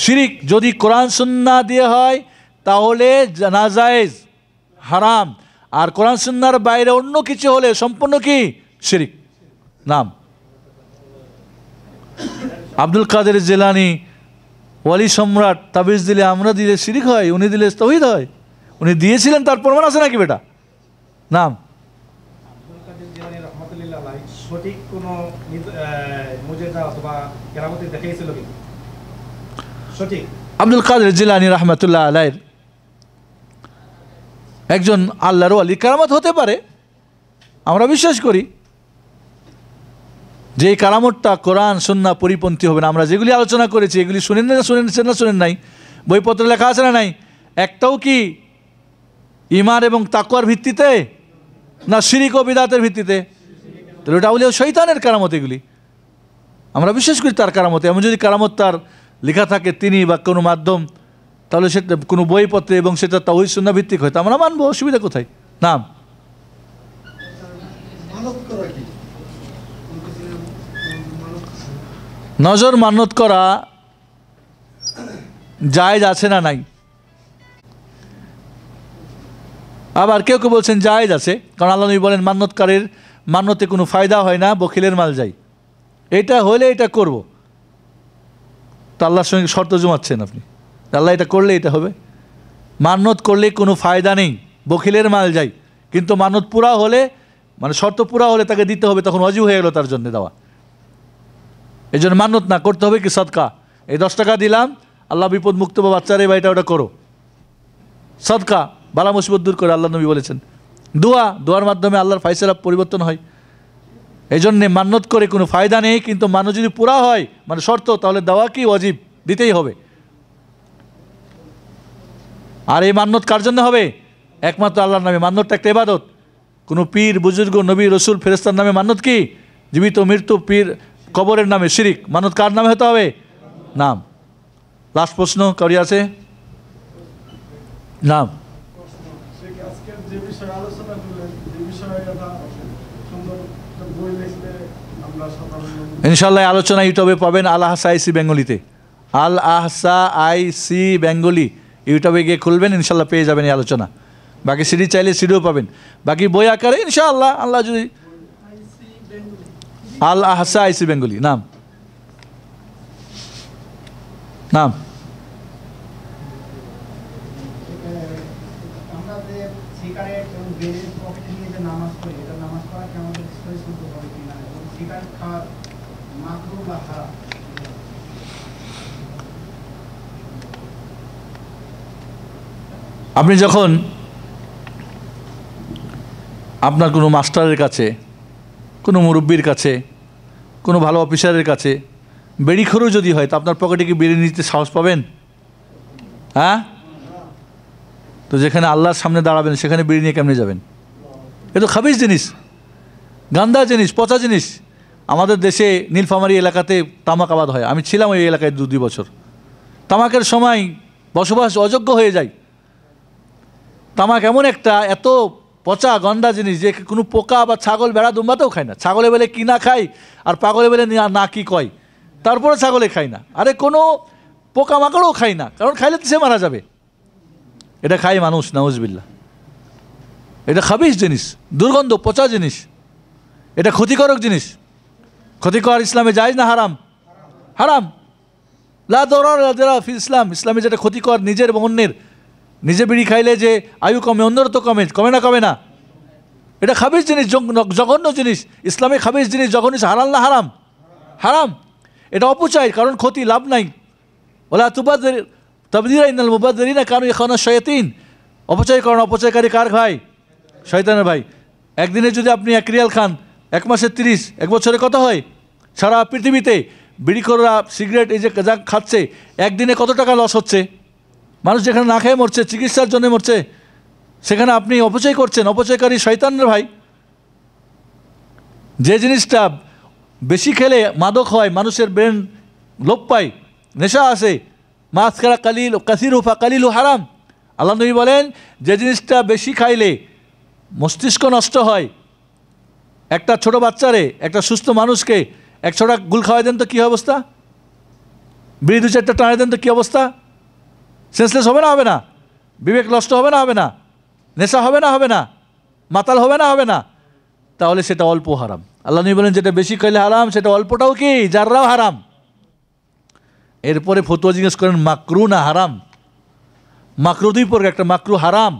শিরিক। যদি কোরআন সুন্নাহ দিয়ে হয় তাহলে নাজায়েজ, হারাম। আর কোরআন সুন্নাহর বাইরে অন্য কিছু হলে সম্পূর্ণ কি শিরিক। নাম আব্দুল কাদের জিলানী, ওয়ালি সম্রাট, তাবিজ দিলে, আমরা দিলে শিরিক হয়, উনি দিলে তাওহীদ হয়। উনি দিয়েছিলেন, তার প্রমাণ আছে নাকি বেটা? নাম আব্দুল কাদের জিলানী রাহমাতুল্লাহ আলাইহি সঠিক কোনো মুজিজা অথবা কেরামতি দেখিয়েছিল কি? সঠিক আব্দুল কাদের জিলানী রাহমাতুল্লাহ আলাইহির একজন আল্লাহর ওয়ালি, কারামত হতে পারে, আমরা বিশ্বাস করি যে এই কারামতটা কোরআন সুন্নাহ পরিপন্থী হবে না। আমরা যেগুলি আলোচনা করেছি এগুলি শুনেন নাই? বইপত্র লেখা আছে না নাই? একটাও কি ঈমান এবং তাকওয়ার ভিত্তিতে, না শিরিক ও বিদআতের ভিত্তিতে? তাহলে ওটা আউলিয়া শয়তানের কারামত। এগুলি আমরা বিশ্বাস করি তার কারামতে। এমন যদি কারামত তার লেখা থাকে তিনি বা কোনো মাধ্যম, তাহলে সেটা কোনো বইপত্রে এবং সেটা তাওহীদ সুন্নাহ ভিত্তিক হয়, তা আমরা মানবো, অসুবিধা কোথায়? নাম নজর মান্যত করা জায়েজ আছে না নাই? আবার কেউ কেউ বলছেন জায়েজ আছে, কারণ আল্লাহ নবী বলেন মান্যতকারীর মান্যতে কোনো ফায়দা হয় না, বখিলের মাল যায়। এটা হলে এটা করব, তো আল্লাহর সঙ্গে শর্ত জমাচ্ছেন আপনি, আল্লাহ এটা করলে এটা হবে। মান্যত করলে কোনো ফায়দা নেই, বখিলের মাল যায়। কিন্তু মান্যত পুরা হলে, মানে শর্ত পুরা হলে তাকে দিতে হবে, তখন ওয়াজিব হয়ে গেল তার জন্য দেওয়া। এই জন্য মান্যত না করতে হবে কি সদকা। এই 10 টাকা দিলাম, আল্লাহ বিপদ মুক্ত বা বাচ্চারে বা এটা ওটা করো, সদকা বালা মুসিবত দূর করে, আল্লাহ নবী বলেছেন। দোয়ার মাধ্যমে আল্লাহর ফায়সালা পরিবর্তন হয়। এই জন্যে মান্যত করে কোনো ফায়দা নেই। কিন্তু মান্যত যদি পুরা হয়, মানে শর্ত, তাহলে দেওয়া কি ওয়াজিব, দিতেই হবে। আর এই মান্যত কার জন্য হবে? একমাত্র আল্লাহর নামে। মান্যতটা একটা ইবাদত। কোনো পীর, বুজুর্গ, নবী, রসুল, ফেরেশতার নামে মান্যত কি? জীবিত, মৃত্যু, পীর, কবরের নামে শিরিক। মান্যত কার নামে হতে হবে? নাম লাস্ট প্রশ্ন কারি আছে? না, আজকের যে বিষয়ে আলোচনা করলেন, যে বিষয়ে সুন্দর বই লিখলে আমরা সাধারণ ইনশাল্লাহ আলোচনা ইউটিউবে পাবেন, আল আহসা আইসি বেঙ্গলিতে, আল আহসা আইসি বেঙ্গলি ইউটিউবে গিয়ে খুলবেন, ইনশাল্লাহ পেয়ে যাবেন এই আলোচনা। বাকি সিডি চাইলে সিডিও পাবেন, বাকি বই আকারে ইনশাআল্লাহ, আল্লাহ যদি। আল আহসা আইসি বেঙ্গলি নাম, নাম আমরা যে সিগারেট এবং বিড়ির পকেটে নিয়ে যে নামাজ পড়ি, এটা নামাজ পড়া কি আমাদের শরীর শুদ্ধ করে কিনা, এবং সিগারেট খাওয়া মাকরুহ বা হারাম? আপনি যখন আপনার কোনো মাস্টারের কাছে, কোনো মুরব্বির কাছে, কোনো ভালো অফিসারের কাছে বেড়িখোরও যদি হয়, তা আপনার পকেটে কি বেড়ে নিতে সাহস পাবেন? হ্যাঁ, তো যেখানে আল্লাহর সামনে দাঁড়াবেন সেখানে বেড়ে নিয়ে কেমনে যাবেন? এ তো খাবিজ জিনিস, গান্দা জিনিস, পচা জিনিস। আমাদের দেশে নীলফামারী এলাকাতে তামাক আবাদ হয়, আমি ছিলাম ওই এলাকায় 2 বছর। তামাকের সময় বসবাস অযোগ্য হয়ে যায়। তামাক এমন একটা এত পচা গন্ধা জিনিস যে কোনো পোকা বা ছাগল বেড়া দুম্বাতেও খায় না। ছাগলে বেলে কি না খায়, আর পাগলে বেলে না কি কয়, তারপরে ছাগলে খায় না। আরে কোনো পোকামাকড়ও খায় না, কারণ খাইলে তো সে মারা যাবে। এটা খায় মানুষ, নাউজুবিল্লাহ। এটা খাবিজ জিনিস, দুর্গন্ধ, পচা জিনিস, এটা ক্ষতিকারক জিনিস। ক্ষতিকর ইসলামে জায়েজ না হারাম? হারাম। লা দরার লা দিরার ফিল ইসলাম। ইসলামে যেটা ক্ষতিকর নিজের এবং অন্যের। নিজে বিড়ি খাইলে যে আয়ু কমে, অন্যের তো কমে, কমে না? কমে না। এটা খাবিজ জিনিস, জঘন্য জিনিস। ইসলামে খাবিজ জিনিস, জঘন্য জিনিস। হালাল না হারাম? হারাম। এটা অপচয়, কারণ ক্ষতি, লাভ নাই। ওলা তুবাদ্দির তাবদীরা ইন্নাল মুবাদ্দিরিনা কানু ইখওয়ানাশ শায়াতিন। অপচয় করেন, অপচয়কারী কার ভাই? শয়তানের ভাই। একদিনে যদি আপনি 1 রিয়াল খান, 1 মাসে 30, 1 বছরে কত হয়? সারা পৃথিবীতে বিড়িখোররা সিগারেট এই যে যা খাচ্ছে, একদিনে কত টাকা লস হচ্ছে? মানুষ যেখানে না খেয়ে মরছে, চিকিৎসার জন্য মরছে, সেখানে আপনি অপচয় করছেন। অপচয়কারী শয়তানের ভাই। যে জিনিসটা বেশি খেলে মাদক হয়, মানুষের ব্রেন লোপ পায়, নেশা আসে, মাসখারা কালিল কাসির হুফা কালিল হারাম। আল্লাহ নবী বলেন, যে জিনিসটা বেশি খাইলে মস্তিষ্ক নষ্ট হয়। একটা ছোট বাচ্চারে, একটা সুস্থ মানুষকে 1 ছড়া গুল খাওয়াই দেন তো কী অবস্থা? বিড়ি 2-4টা টানাই দেন তো কী অবস্থা? সেন্সলেস হবে না? হবে না? বিবেক নষ্ট হবে না? হবে না? নেশা হবে না? হবে না? মাতাল হবে না? হবে না? তাহলে সেটা অল্প হারাম। আল্লাহ নবী বলেন, যেটা বেশি খাইলে হারাম, সেটা অল্পটাও কি যাররাও হারাম। এরপরে ফতোয়া জিজ্ঞেস করেন, মাকরু না হারাম? মাকরু 2 প্রকার, একটা মাকরু হারাম,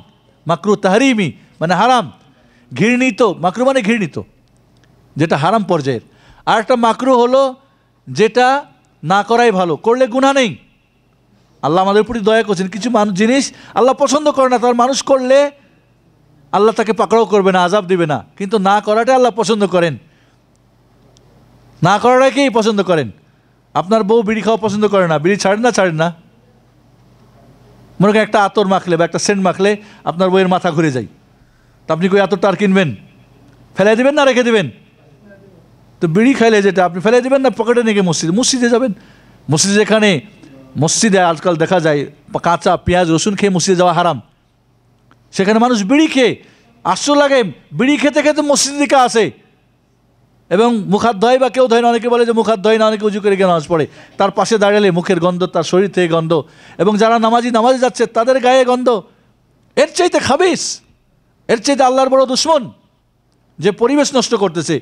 মাকরু তাহরিমি মানে হারাম, ঘৃণিত। মাকরু মানে ঘৃণিত, যেটা হারাম পর্যায়ের। আর একটা মাকরু হলো যেটা না করাই ভালো, করলে গুনাহ নেই। আল্লাহ আমাদের প্রতি দয়া করছেন। কিছু জিনিস আল্লাহ পছন্দ করে না, তার মানুষ করলে আল্লাহ তাকে পাকড়াও করবে না, আযাব দিবে না। কিন্তু না করাটা আল্লাহ পছন্দ করেন, না করাটাকেই পছন্দ করেন। আপনার বউ বিড়ি খাওয়া পছন্দ করে না, বিড়ি ছাড়েন না? ছাড়েন না? মনে করেন একটা আতর মাখলে বা একটা সেন্ট মাখলে আপনার বউয়ের মাথা ঘুরে যায়, তা আপনি কই আতরটা আর কিনবেন? ফেলাই দেবেন না রেখে দেবেন? তো বিড়ি খাইলে যেটা আপনি ফেলাই দেবেন না, পকেটে নিয়ে মসজিদে যাবেন। মসজিদে যেখানে মসজিদে আজকাল দেখা যায় কাঁচা পেঁয়াজ রসুন খেয়ে মসজিদে যাওয়া হারাম, সেখানে মানুষ বিড়ি খেয়ে, আশ্চর্য লাগে, বিড়ি খেতে খেতে মসজিদের দিকে আসে এবং মুখ হাত ধোয় বা কেউ ধয় না। অনেকে বলে যে মুখ হাত ধোয় না, অনেকে উজু করে গিয়ে নামাজ পড়ে। তার পাশে দাঁড়ালে মুখের গন্ধ, তার শরীর থেকে গন্ধ, এবং যারা নামাজে যাচ্ছে তাদের গায়ে গন্ধ। এর চাইতে খাবিস, এর চাইতে আল্লাহর বড় দুশমন, যে পরিবেশ নষ্ট করতেছে,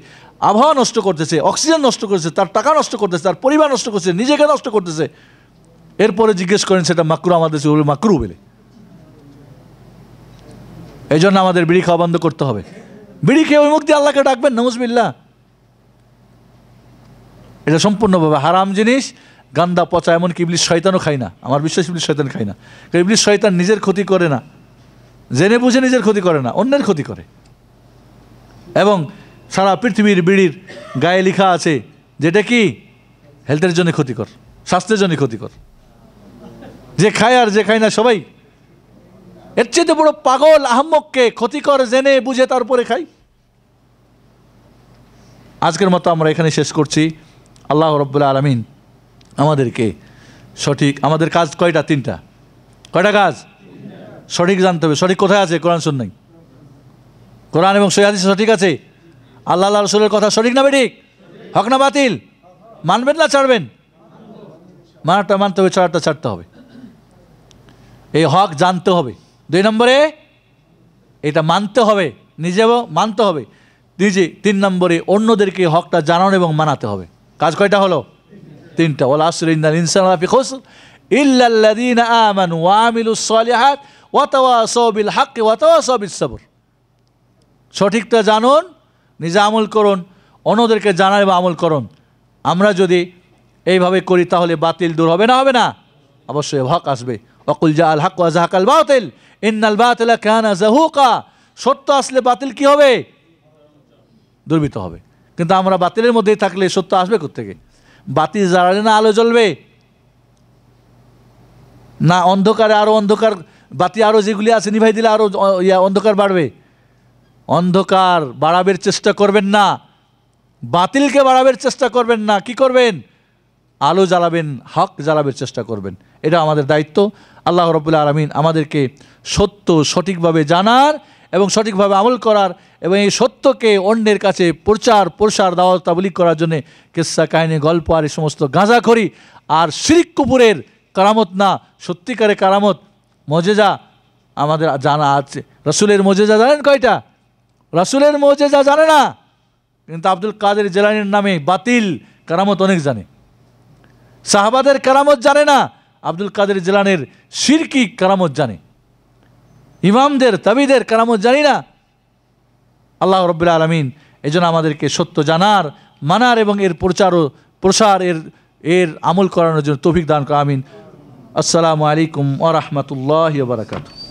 আবহাওয়া নষ্ট করতেছে, অক্সিজেন নষ্ট করতেছে, তার টাকা নষ্ট করতেছে, তার পরিবার নষ্ট করতেছে, নিজেকে নষ্ট করতেছে। এরপরে জিজ্ঞেস করেন সেটা মাকরু, আমাদের মাকরু বলে। এই জন্য আমাদের বিড়ি খাওয়া বন্ধ করতে হবে। বিড়ি খেয়ে ওই মুখ দিয়ে আল্লাহকে ডাকবেন, নাউজুবিল্লাহ। এটা সম্পূর্ণভাবে হারাম জিনিস, গান্দা পচা। এমনকি ইবলিস শয়তানও খায় না। আমার বিশ্বাস ইবলিস শয়তান খায় না, কারণ ইবলিস শয়তান নিজের ক্ষতি করে না, জেনে বুঝে নিজের ক্ষতি করে না, অন্যের ক্ষতি করে। এবং সারা পৃথিবীর বিড়ির গায়ে লেখা আছে যেটা কি হেলথের জন্য ক্ষতিকর, স্বাস্থ্যের জন্য ক্ষতিকর। যে খায় আর যে খায় না সবাই। এর চেয়ে বড় পাগল আহম্মককে ক্ষতিকর জেনে বুঝে তারপরে খাই। আজকের মতো আমরা এখানে শেষ করছি। আল্লাহ রাব্বুল আলামিন আমাদেরকে সঠিক। আমাদের কাজ কয়টা? তিনটা। কয়টা কাজ? সঠিক জানতে হবে। সঠিক কোথায় আছে? কোরআন সুন্নাহ। কোরআন এবং সহিহ হাদিসে সঠিক আছে। আল্লাহ রাসূলের কথা সঠিক না বেঠিক? হক না বাতিল? মানবেন না ছাড়বেন? মানাটা মানতে হবে, ছাড়াটা ছাড়তে হবে। এই হক জানতে হবে। 2 নম্বরে এটা মানতে হবে, নিজেও মানতে হবে নিজে। 3 নম্বরে অন্যদেরকে হকটা জানানো এবং মানাতে হবে। কাজ কয়টা হলো? 3টা। ওয়াল আসরি ইন্নাল ইনসানা লাফি খুসর ইল্লাল্লাযীনা আমানু ওয়া আমিলুস সালিহাত ওয়া তাওয়াসাউ বিল হাক্কি ওয়া তাওয়াসাউ বিস সবর। সঠিকটা জানুন, নিজে আমল করুন, অন্যদেরকে জানান এবং আমল করুন। আমরা যদি এইভাবে করি তাহলে বাতিল দূর হবে না? হবে না? অবশ্যই হক আসবে। ওয়াকুল জাআল হক ওয়া যাহাকাল বাতিল ইন্নাল বাতিলা কানা যাহুকা। সত্য আসলে বাতিল কি হবে? দুর্বৃত্ত হবে। কিন্তু আমরা বাতিলের মধ্যেই থাকলে সত্য আসবে কোত্থেকে? বাতিল জ্বালালে না আলো জ্বলবে? না অন্ধকারে আরো অন্ধকার, বাতি আরো যেগুলি আছে নিভাই দিলে আরো অন্ধকার বাড়বে? অন্ধকার বাড়াবার চেষ্টা করবেন না, বাতিলকে বাড়াবার চেষ্টা করবেন না। কি করবেন? আলো জ্বালাবেন, হক জ্বালাবার চেষ্টা করবেন। এটা আমাদের দায়িত্ব। আল্লাহ রাব্বুল আলামিন আমাদেরকে সত্য সঠিকভাবে জানার এবং সঠিকভাবে আমল করার এবং এই সত্যকে অন্যের কাছে প্রসার দাওয়াত তাবলীগ করার জন্য কিসসা কাহিনী, গল্প আর এই সমস্ত গাঁজাখড়ি আর শিরক কুফরের কারামত না, সত্যিকারের কারামত মুজিজা আমাদের জানা আছে। রাসূলের মুজিজা জানেন কয়টা? রাসূলের মুজিজা জানে না, কিন্তু আব্দুল কাদের জিলানীর নামে বাতিল কারামত অনেক জানে। সাহাবাদের কারামত জানে না, আব্দুল কাদের জিলানীর শিরকি কারামত জানে। ইমামদের তাবিদের কারামত জানি না। আল্লাহ রাব্বুল আলামিন এজন্য আমাদেরকে সত্য জানার, মানার এবং এর প্রসার এর আমল করানোর জন্য তৌফিক দান করুন। আমিন। আসসালামু আলাইকুম ওয়া রাহমাতুল্লাহি ওয়া বারাকাতুহু।